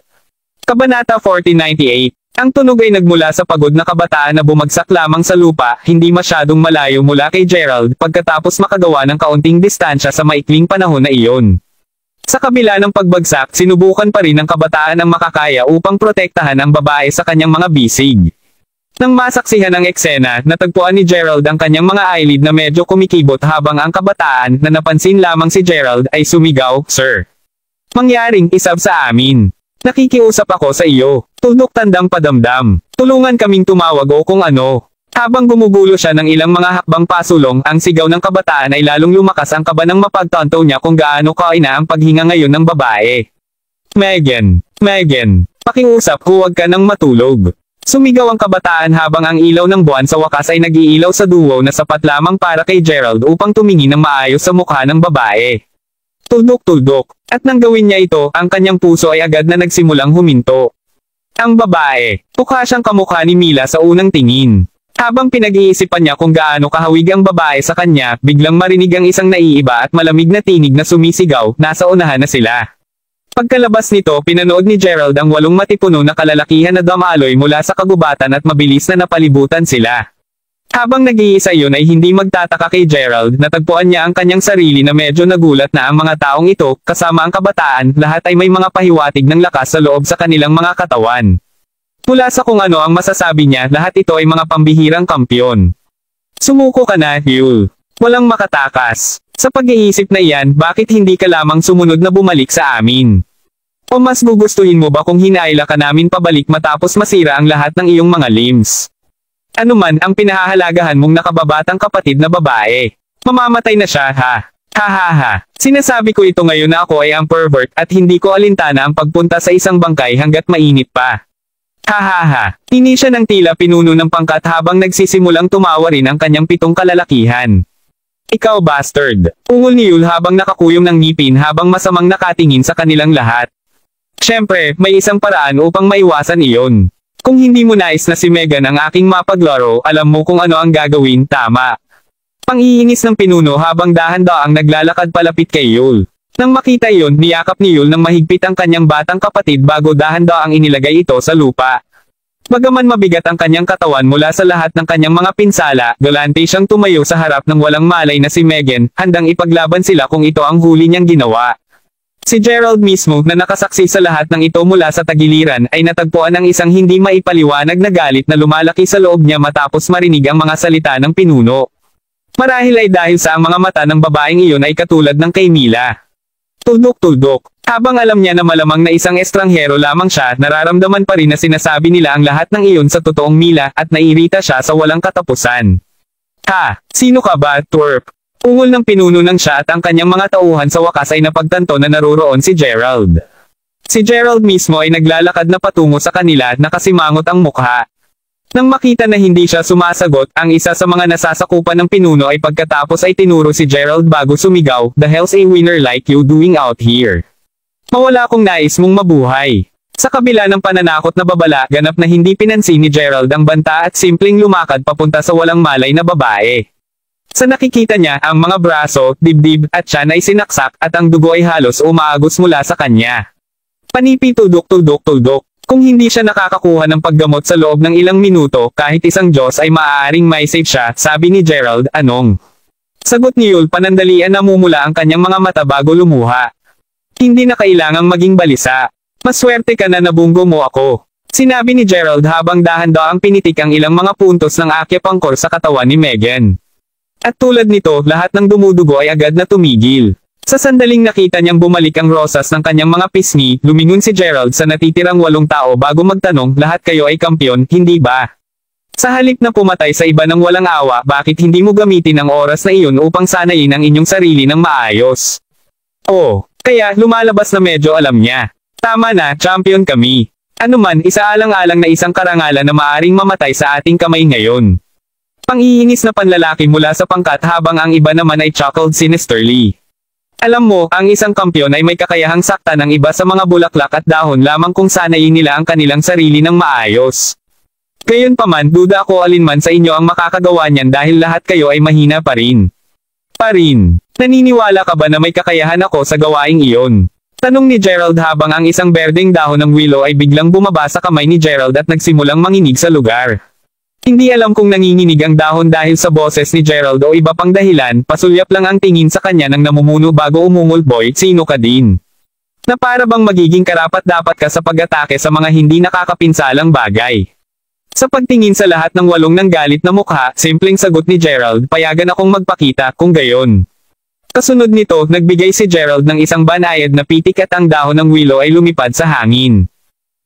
Kabanata 1498. Ang tunog ay nagmula sa pagod na kabataan na bumagsak lamang sa lupa, hindi masyadong malayo mula kay Gerald, pagkatapos makagawa ng kaunting distansya sa maikling panahon na iyon. Sa kabila ng pagbagsak, sinubukan pa rin ng kabataan ang makakaya upang protektahan ang babae sa kanyang mga bisig. Nang masaksihan ang eksena, natagpuan ni Gerald ang kanyang mga eyelid na medyo kumikibot habang ang kabataan, na napansin lamang si Gerald, ay sumigaw, Sir! Mangyaring isab sa amin. Nakikiusap ako sa iyo. Tuldok tandang padamdam. Tulungan kaming tumawag o kung ano. Habang gumugulo siya ng ilang mga hakbang pasulong, ang sigaw ng kabataan ay lalong lumakas ang kaba nang mapagtanto niya kung gaano kaina ang paghinga ngayon ng babae. Megan, pakiusap, huwag ka nang matulog. Sumigaw ang kabataan habang ang ilaw ng buwan sa wakas ay nag-iilaw sa duo na sapat lamang para kay Gerald upang tumingin ng maayos sa mukha ng babae. Tuldok. At nang gawin niya ito, ang kanyang puso ay agad na nagsimulang huminto. Ang babae, mukha siyang kamukha ni Mila sa unang tingin. Habang pinag-iisipan niya kung gaano kahawig ang babae sa kanya, biglang marinig ang isang naiiba at malamig na tinig na sumisigaw, nasa unahan na sila. Pagkalabas nito, pinanood ni Gerald ang 8 matipuno na kalalakihan na dumaloy mula sa kagubatan at mabilis na napalibutan sila. Habang nag-iisa yun ay hindi magtataka kay Gerald, natagpuan niya ang kanyang sarili na medyo nagulat na ang mga taong ito, kasama ang kabataan, lahat ay may mga pahiwatig ng lakas sa loob sa kanilang mga katawan. Mula sa kung ano ang masasabi niya, lahat ito ay mga pambihirang kampyon. Sumuko ka na, Yul. Walang makatakas. Sa pag-iisip na iyan, bakit hindi ka lamang sumunod na bumalik sa amin? O mas gugustuhin mo ba kung hinaila ka namin pabalik matapos masira ang lahat ng iyong mga limbs? Ano man ang pinahahalagahan mong nakababatang kapatid na babae. Mamamatay na siya, ha? Ha ha ha. Sinasabi ko ito ngayon na ako ay ang pervert at hindi ko alintana ang pagpunta sa isang bangkay hanggat mainit pa. Ha ha ha. Ini siya ng tila pinuno ng pangkat habang nagsisimulang tumawa rin ang kanyang 7 kalalakihan. Ikaw bastard. Ungol ni Yul habang nakakuyom ng ngipin habang masamang nakatingin sa kanilang lahat. Siyempre, may isang paraan upang maiwasan iyon. Kung hindi mo nais na si Megan ang aking mapaglaro, alam mo kung ano ang gagawin, tama. Pangiinis ng pinuno habang dahan-daang naglalakad palapit kay Yul. Nang makita iyon, niyakap ni Yul ng mahigpit ang kanyang batang kapatid bago dahan-daang inilagay ito sa lupa. Bagaman mabigat ang kanyang katawan mula sa lahat ng kanyang mga pinsala, galante siyang tumayo sa harap ng walang malay na si Megan, handang ipaglaban sila kung ito ang huli niyang ginawa. Si Gerald mismo na nakasaksi sa lahat ng ito mula sa tagiliran ay natagpuan ng isang hindi maipaliwanag na galit na lumalaki sa loob niya matapos marinig ang mga salita ng pinuno. Marahil ay dahil sa ang mga mata ng babaeng iyon ay katulad ng kay Mila. Tuldok-tuldok. Habang alam niya na malamang na isang estranghero lamang siya, nararamdaman pa rin na sinasabi nila ang lahat ng iyon sa totoong Mila at nairita siya sa walang katapusan. Ha! Sino ka ba, twerp? Ungol ng pinuno ng siya at ang kanyang mga tauhan sa wakas ay napagtanto na naroroon si Gerald. Si Gerald mismo ay naglalakad na patungo sa kanila at nakasimangot ang mukha. Nang makita na hindi siya sumasagot, ang isa sa mga nasasakupan ng pinuno ay pagkatapos ay tinuro si Gerald bago sumigaw, "The hell's a winner like you doing out here? Mawala kung nais mong mabuhay." Sa kabila ng pananakot na babala, ganap na hindi pinansin ni Gerald ang banta at simpleng lumakad papunta sa walang malay na babae. Sa nakikita niya, ang mga braso, dibdib, at tiyan ay sinaksak at ang dugo ay halos umaagos mula sa kanya. Panipi tuldok-tuldok-tuldok. Kung hindi siya nakakakuha ng paggamot sa loob ng ilang minuto, kahit isang Diyos ay maaaring may-save siya, sabi ni Gerald, anong? Sagot ni Yul, panandalian namumula ang kanyang mga mata bago lumuha. Hindi na kailangang maging balisa. Maswerte ka na nabunggo mo ako. Sinabi ni Gerald habang dahan-daang pinitik ang ilang mga puntos ng akyapangkor sa katawan ni Megan. At tulad nito, lahat ng dumudugo ay agad na tumigil. Sa sandaling nakita niyang bumalik ang rosas ng kanyang mga pisngi, lumingon si Gerald sa natitirang 8 tao bago magtanong, lahat kayo ay kampyon, hindi ba? Sa halip na pumatay sa iba ng walang awa, bakit hindi mo gamitin ang oras na iyon upang sanayin ang inyong sarili ng maayos? Oh, kaya lumalabas na medyo alam niya. Tama na, champion kami. Ano man, isaalang-alang na isang karangalan na maaring mamatay sa ating kamay ngayon. Pangiinis na panlalaki mula sa pangkat habang ang iba naman ay chuckled sinisterly. Alam mo, ang isang kampyon ay may kakayahang sakta ng iba sa mga bulaklak at dahon lamang kung sanayin nila ang kanilang sarili ng maayos. Gayunpaman, duda ako alinman sa inyo ang makakagawa niyan dahil lahat kayo ay mahina pa rin. Naniniwala ka ba na may kakayahan ako sa gawaing iyon? Tanong ni Gerald habang ang isang berdeng dahon ng willow ay biglang bumaba sa kamay ni Gerald at nagsimulang manginig sa lugar. Hindi alam kung nanginginig ang dahon dahil sa boses ni Gerald o iba pang dahilan, pasulyap lang ang tingin sa kanya ng namumuno bago umungol, boy, sino ka din? Na para bang magiging karapat-dapat ka sa pag-atake sa mga hindi nakakapinsalang bagay. Sa pagtingin sa lahat ng 8 ng galit na mukha, simpleng sagot ni Gerald, payagan akong magpakita, kung gayon. Kasunod nito, nagbigay si Gerald ng isang banayad na pitik at ang dahon ng willow ay lumipad sa hangin.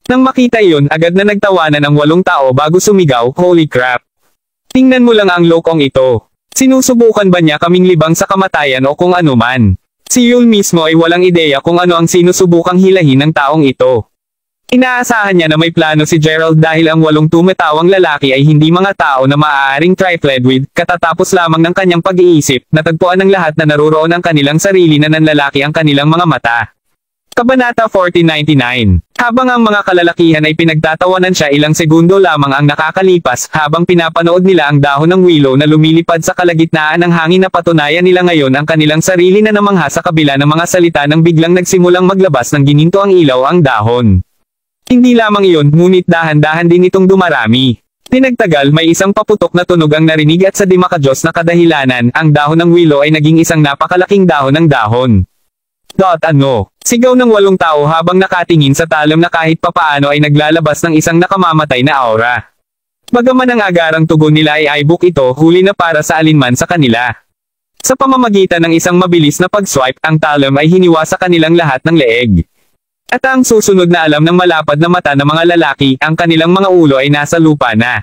Nang makita iyon, agad na nagtawanan ang 8 tao bago sumigaw, holy crap. Tingnan mo lang ang lokong ito. Sinusubukan ba niya kaming libang sa kamatayan o kung ano man? Si Yul mismo ay walang ideya kung ano ang sinusubukang hilahin ng taong ito. Inaasahan niya na may plano si Gerald dahil ang 8 tumatawang lalaki ay hindi mga tao na maaaring trifled with, katatapos lamang ng kanyang pag-iisip, natagpuan ng lahat na naroroon ang kanilang sarili na nanlalaki ang kanilang mga mata. Kabanata 1499. Habang ang mga kalalakihan ay pinagtatawanan siya, ilang segundo lamang ang nakakalipas, habang pinapanood nila ang dahon ng willow na lumilipad sa kalagitnaan ng hangin na patunayan nila ngayon ang kanilang sarili na namangha sa kabila ng mga salita nang biglang nagsimulang maglabas ng gininto ang ilaw ang dahon. Hindi lamang iyon, ngunit dahan-dahan din itong dumarami. Tinagtagal, may isang paputok na tunog ang narinig at sa di makadiyos na kadahilanan, ang dahon ng willow ay naging isang napakalaking dahon ng dahon. Sigaw ng 8 tao habang nakatingin sa talam na kahit papaano ay naglalabas ng isang nakamamatay na aura. Bagaman ang agarang tugon nila ay iBook ito, huli na para sa alinman sa kanila. Sa pamamagitan ng isang mabilis na pag-swipe, ang talam ay hiniwa sa kanilang lahat ng leeg. At ang susunod na alam ng malapad na mata ng mga lalaki, ang kanilang mga ulo ay nasa lupa na.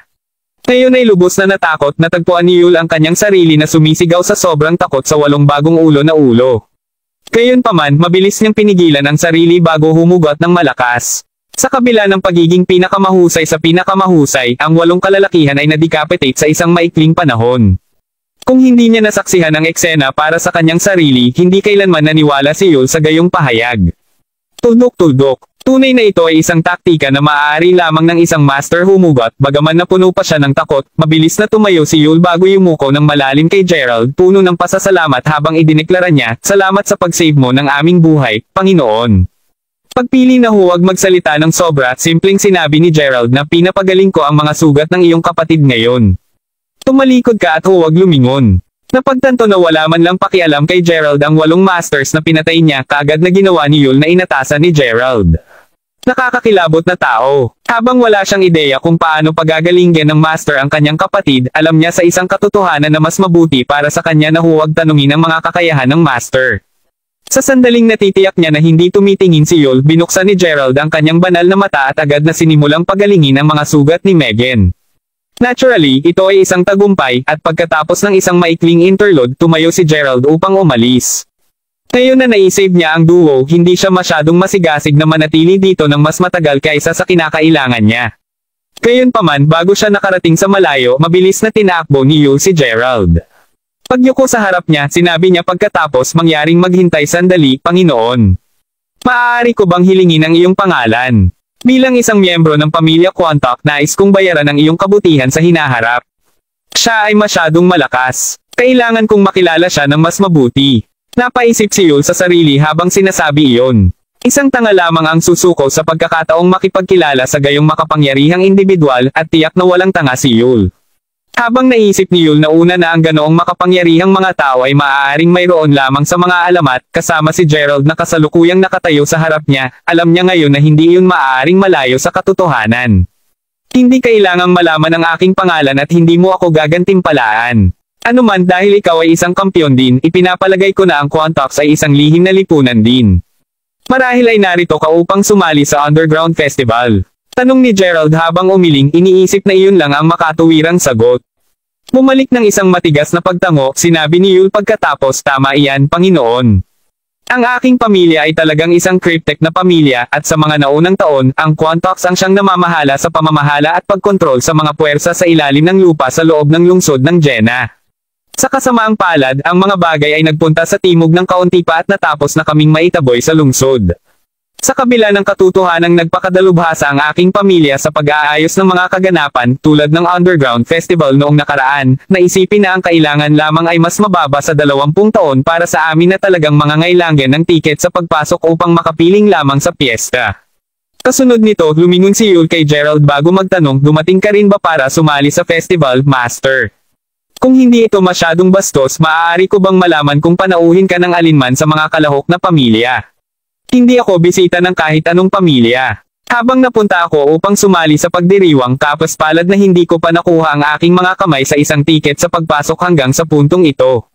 Ngayon ay lubos na natakot, natagpuan ni Yul ang kanyang sarili na sumisigaw sa sobrang takot sa 8 bagong ulo na ulo. Gayunpaman, mabilis niyang pinigilan ang sarili bago humugot ng malakas. Sa kabila ng pagiging pinakamahusay sa pinakamahusay, ang 8 kalalakihan ay na-decapitate sa isang maikling panahon. Kung hindi niya nasaksihan ang eksena para sa kanyang sarili, hindi kailanman naniwala si Yul sa gayong pahayag. Tuldok-tuldok. Tunay na ito ay isang taktika na maaari lamang ng isang master humugot, bagaman na puno pa siya ng takot, mabilis na tumayo si Yul bago yumuko ng malalim kay Gerald, puno ng pasasalamat habang idineklara niya, "Salamat sa pag-save mo ng aming buhay, Panginoon." Pagpili na huwag magsalita ng sobra, simpleng sinabi ni Gerald na pinapagaling ko ang mga sugat ng iyong kapatid ngayon. Tumalikod ka at huwag lumingon. Napagtanto na wala man lang pakialam kay Gerald ang 8 masters na pinatay niya, kaagad na ginawa ni Yul na inatasan ni Gerald. Nakakakilabot na tao. Habang wala siyang ideya kung paano pagagalingin ng master ang kanyang kapatid, alam niya sa isang katotohanan na mas mabuti para sa kanya na huwag tanungin ang mga kakayahan ng master. Sa sandaling natitiyak niya na hindi tumitingin si Yul, binuksan ni Gerald ang kanyang banal na mata at agad na sinimulang pagalingin ang mga sugat ni Megan. Naturally, ito ay isang tagumpay, at pagkatapos ng isang maikling interlude, tumayo si Gerald upang umalis. Ngayon na naisave niya ang duo, hindi siya masyadong masigasig na manatili dito ng mas matagal kaysa sa kinakailangan niya. Gayunpaman, bago siya nakarating sa malayo, mabilis na tinakbo ni Yul si Gerald. Pagyuko sa harap niya, sinabi niya pagkatapos mangyaring maghintay sandali, "Panginoon. Maaari ko bang hilingin ang iyong pangalan? Bilang isang miyembro ng pamilya Quantock, nais kong bayaran ang iyong kabutihan sa hinaharap. Siya ay masyadong malakas. Kailangan kong makilala siya ng mas mabuti." Napaisip si Yul sa sarili habang sinasabi iyon. Isang tanga lamang ang susuko sa pagkakataong makipagkilala sa gayong makapangyarihang individual, at tiyak na walang tanga si Yul. Habang naisip ni Yul na una na ang ganoong makapangyarihang mga tao ay maaaring mayroon lamang sa mga alamat, kasama si Gerald na kasalukuyang nakatayo sa harap niya, alam niya ngayon na hindi iyon maaaring malayo sa katotohanan. "Hindi kailangang malaman ang aking pangalan at hindi mo ako gagantimpalaan. Anuman, dahil ikaw ay isang kampyon din, ipinapalagay ko na ang Quantocks ay isang lihim na lipunan din. Marahil ay narito ka upang sumali sa Underground Festival?" Tanong ni Gerald habang umiling, iniisip na iyon lang ang makatuwirang sagot. Bumalik ng isang matigas na pagtango, sinabi ni Yul pagkatapos, "Tama iyan, Panginoon. Ang aking pamilya ay talagang isang cryptic na pamilya, at sa mga naunang taon, ang Quantocks ang siyang namamahala sa pamamahala at pagkontrol sa mga puwersa sa ilalim ng lupa sa loob ng lungsod ng Jenna. Sa kasamaang palad, ang mga bagay ay nagpunta sa timog ng kaunti pa at natapos na kaming maitaboy sa lungsod. Sa kabila ng katotohanang nagpakadalubhasa ang aking pamilya sa pag-aayos ng mga kaganapan, tulad ng Underground Festival noong nakaraan, naisipin na ang kailangan lamang ay mas mababa sa 20 taon para sa amin na talagang mangangailangan ng tiket sa pagpasok upang makapiling lamang sa piyesta." Kasunod nito, lumingon si Yul kay Gerald bago magtanong, "Dumating ka rin ba para sumali sa festival, Master? Kung hindi ito masyadong bastos, maaari ko bang malaman kung panauhin ka ng alinman sa mga kalahok na pamilya? Hindi ako bisita ng kahit anong pamilya. Habang napunta ako upang sumali sa pagdiriwang, kapos palad na hindi ko pa nakuha ang aking mga kamay sa isang tiket sa pagpasok hanggang sa puntong ito."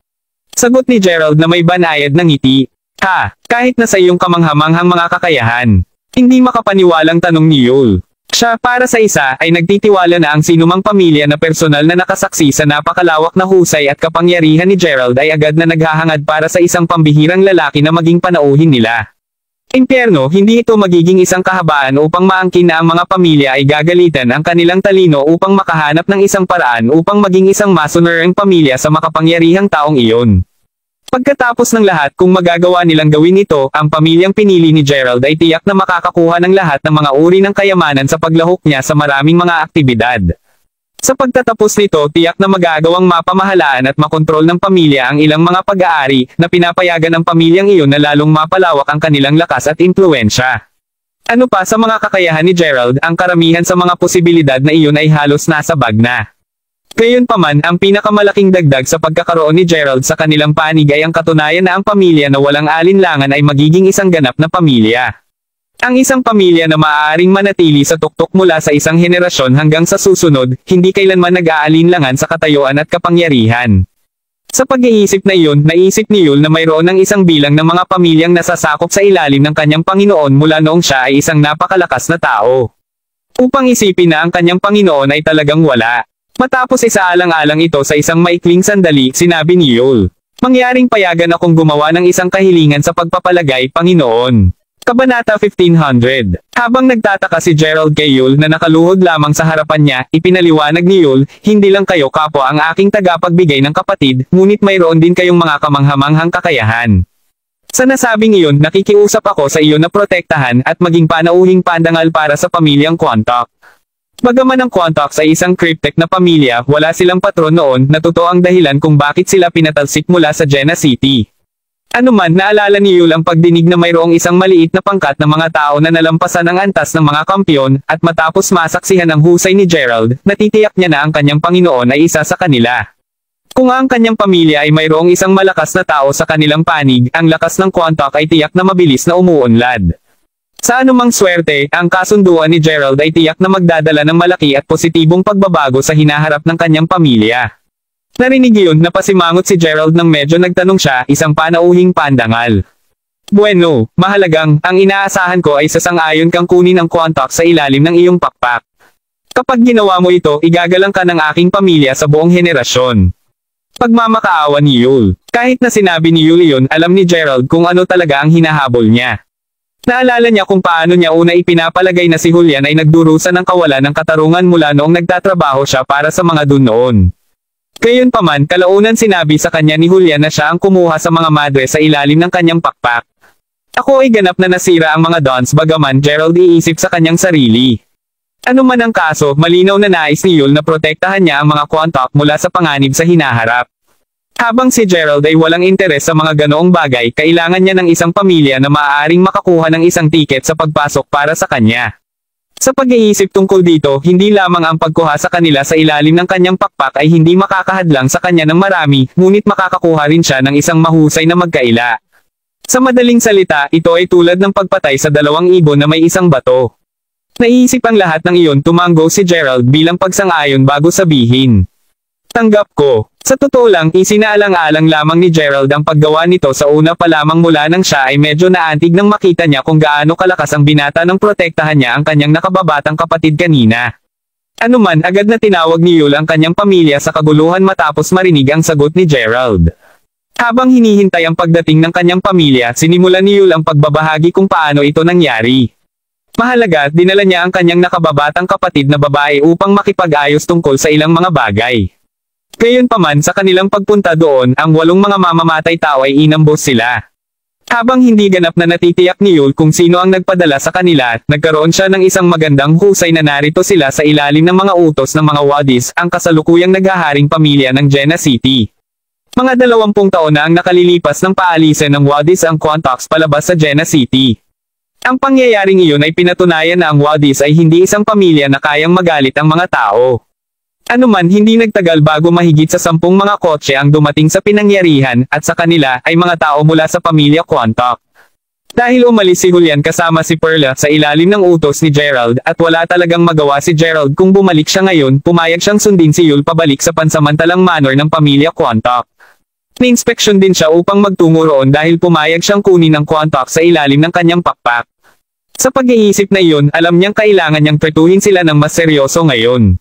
Sagot ni Gerald na may banayad ng ngiti. "Ha, kahit na sa iyong kamanghamanghang mga kakayahan." Hindi makapaniwalang tanong ni Yul. Siya, para sa isa, ay nagtitiwala na ang sinumang pamilya na personal na nakasaksi sa napakalawak na husay at kapangyarihan ni Gerald ay agad na naghahangad para sa isang pambihirang lalaki na maging panauhin nila. Impyerno, hindi ito magiging isang kahabaan upang maangkin na ang mga pamilya ay gagalitan ang kanilang talino upang makahanap ng isang paraan upang maging isang masonerang pamilya sa makapangyarihang taong iyon. Pagkatapos ng lahat, kung magagawa nilang gawin ito, ang pamilyang pinili ni Gerald ay tiyak na makakakuha ng lahat ng mga uri ng kayamanan sa paglahok niya sa maraming mga aktibidad. Sa pagtatapos nito, tiyak na magagawang mapamahalaan at makontrol ng pamilya ang ilang mga pag-aari, na pinapayagan ng pamilyang iyon na lalong mapalawak ang kanilang lakas at impluwensya. Ano pa sa mga kakayahan ni Gerald, ang karamihan sa mga posibilidad na iyon ay halos nasa bag na. Gayunpaman, ang pinakamalaking dagdag sa pagkakaroon ni Gerald sa kanilang panig ay ang katunayan na ang pamilya na walang alinlangan ay magiging isang ganap na pamilya. Ang isang pamilya na maaaring manatili sa tuktok mula sa isang henerasyon hanggang sa susunod, hindi kailanman nag-aalinlangan sa katayuan at kapangyarihan. Sa pag-iisip na iyon, naisip ni Yul na mayroon ng isang bilang ng mga pamilyang nasasakop sa ilalim ng kanyang Panginoon mula noong siya ay isang napakalakas na tao. Upang isipin na ang kanyang Panginoon ay talagang wala. Matapos isaalang-alang ito sa isang maikling sandali, sinabi ni Yul, "Mangyaring payagan akong gumawa ng isang kahilingan sa pagpapalagay, Panginoon." Kabanata 1500. Habang nagtataka si Gerald kay Yul na nakaluhod lamang sa harapan niya, ipinaliwanag ni Yul, "Hindi lang kayo kapwa ang aking tagapagbigay ng kapatid, ngunit mayroon din kayong mga kamanghamanghang kakayahan. Sa nasabing iyon, nakikiusap ako sa iyo na protektahan at maging panauhing pandangal para sa pamilyang Quantock." Bagaman ang Quantocks ay isang cryptic na pamilya, wala silang patron noon na totoo ang dahilan kung bakit sila pinatalsik mula sa Jena City. Anuman, naalala ni Yul ang pagdinig na mayroong isang maliit na pangkat ng mga tao na nalampasan ang antas ng mga kampyon, at matapos masaksihan ang husay ni Gerald, natitiyak niya na ang kanyang Panginoon ay isa sa kanila. Kung ang kanyang pamilya ay mayroong isang malakas na tao sa kanilang panig, ang lakas ng Quantock ay tiyak na mabilis na umuunlad. Sa anumang swerte, ang kasunduan ni Gerald ay tiyak na magdadala ng malaki at positibong pagbabago sa hinaharap ng kanyang pamilya. Narinig iyon, napasimangot si Gerald nang medyo nagtanong siya, "Isang panauhing pandangal?" "Bueno, mahalagang, ang inaasahan ko ay sasang-ayon kang kunin ang Quantock sa ilalim ng iyong pakpak. Kapag ginawa mo ito, igagalang ka ng aking pamilya sa buong henerasyon." Pagmamakaawa ni Yul. Kahit na sinabi ni Yul iyon, alam ni Gerald kung ano talaga ang hinahabol niya. Naalala niya kung paano niya una ipinapalagay na si Julian ay nagdurusa ng kawalan ng katarungan mula noong nagtatrabaho siya para sa mga dun noon. Gayunpaman, kalaunan sinabi sa kanya ni Julian na siya ang kumuha sa mga madre sa ilalim ng kanyang pakpak. "Ako ay ganap na nasira ang mga dons," bagaman Gerald iisip sa kanyang sarili. Ano man ang kaso, malinaw na nais ni Yul na protektahan niya ang mga Quantock mula sa panganib sa hinaharap. Habang si Gerald ay walang interes sa mga ganoong bagay, kailangan niya ng isang pamilya na maaaring makakuha ng isang tiket sa pagpasok para sa kanya. Sa pag-iisip tungkol dito, hindi lamang ang pagkuha sa kanila sa ilalim ng kanyang pakpak ay hindi makakahadlang sa kanya ng marami, ngunit makakakuha rin siya ng isang mahusay na magkaila. Sa madaling salita, ito ay tulad ng pagpatay sa dalawang ibon na may isang bato. Naisip ang lahat ng iyon, tumango si Gerald bilang pagsang-ayon bago sabihin, "Tanggap ko." Sa totoo lang, isinaalang-alang lamang ni Gerald ang paggawa nito sa una pa lamang mula nang siya ay medyo naantig nang makita niya kung gaano kalakas ang binata nang protektahan niya ang kanyang nakababatang kapatid kanina. Anuman, agad na tinawag ni Yul ang kanyang pamilya sa kaguluhan matapos marinig ang sagot ni Gerald. Habang hinihintay ang pagdating ng kanyang pamilya, sinimulan ni Yul ang pagbabahagi kung paano ito nangyari. Mahalaga, dinala niya ang kanyang nakababatang kapatid na babae upang makipag-ayos tungkol sa ilang mga bagay. Gayunpaman, sa kanilang pagpunta doon, ang 8 mga mamamatay tao ay inambos sila. Habang hindi ganap na natitiyak ni Yul kung sino ang nagpadala sa kanila, nagkaroon siya ng isang magandang husay na narito sila sa ilalim ng mga utos ng mga Wadis, ang kasalukuyang naghaharing pamilya ng Jena City. Mga 20 taon na ang nakalilipas ng paalisin ng Wadis ang Quantocks palabas sa Jena City. Ang pangyayaring iyon ay pinatunayan na ang Wadis ay hindi isang pamilya na kayang magalit ang mga tao. Anuman, hindi nagtagal bago mahigit sa 10 mga kotse ang dumating sa pinangyarihan, at sa kanila ay mga tao mula sa pamilya Quantock. Dahil umalis si Julian kasama si Perla sa ilalim ng utos ni Gerald, at wala talagang magawa si Gerald kung bumalik siya ngayon, pumayag siyang sundin si Yul pabalik sa pansamantalang manor ng pamilya Quantock. Ni-inspeksyon din siya upang magtungo roon dahil pumayag siyang kunin ang Quantock sa ilalim ng kanyang pakpak. Sa pag-iisip na iyon, alam niyang kailangan niyang tretuhin sila ng mas seryoso ngayon.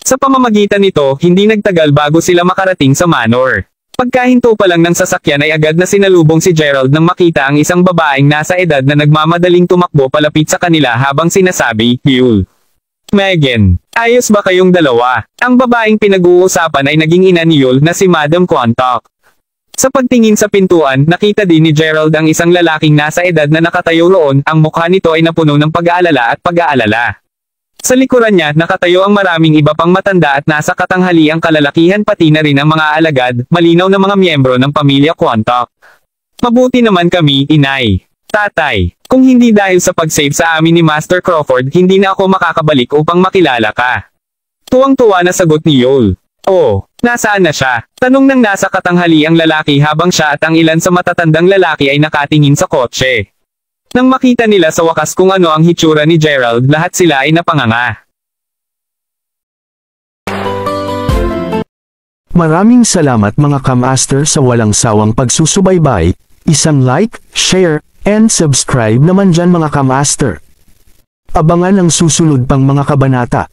Sa pamamagitan nito, hindi nagtagal bago sila makarating sa manor. Pagkahinto pa lang ng sasakyan ay agad na sinalubong si Gerald nang makita ang isang babaeng nasa edad na nagmamadaling tumakbo palapit sa kanila habang sinasabi, "Yul. Megan, ayos ba kayong dalawa?" Ang babaeng pinag-uusapan ay naging ina ni Yul na si Madam Quantock. Sa pagtingin sa pintuan, nakita din ni Gerald ang isang lalaking nasa edad na nakatayo roon, ang mukha nito ay napuno ng pag-aalala at pag-aalala. Sa likuran niya, nakatayo ang maraming iba pang matanda at nasa katanghali ang kalalakihan pati na rin ang mga alagad, malinaw na mga miyembro ng pamilya Quantock. "Mabuti naman kami, inay. Tatay. Kung hindi dahil sa pag-save sa amin ni Master Crawford, hindi na ako makakabalik upang makilala ka." Tuwang-tuwa na sagot ni Yul. "Oh, nasaan na siya?" Tanong ng nasa katanghali ang lalaki habang siya at ang ilan sa matatandang lalaki ay nakatingin sa kotse. Nang makita nila sa wakas kung ano ang hitsura ni Gerald, lahat sila ay napanganga. Maraming salamat mga kamaster sa walang sawang pagsusubaybay, isang like, share, and subscribe naman dyan mga kamaster. Abangan ang susunod pang mga kabanata.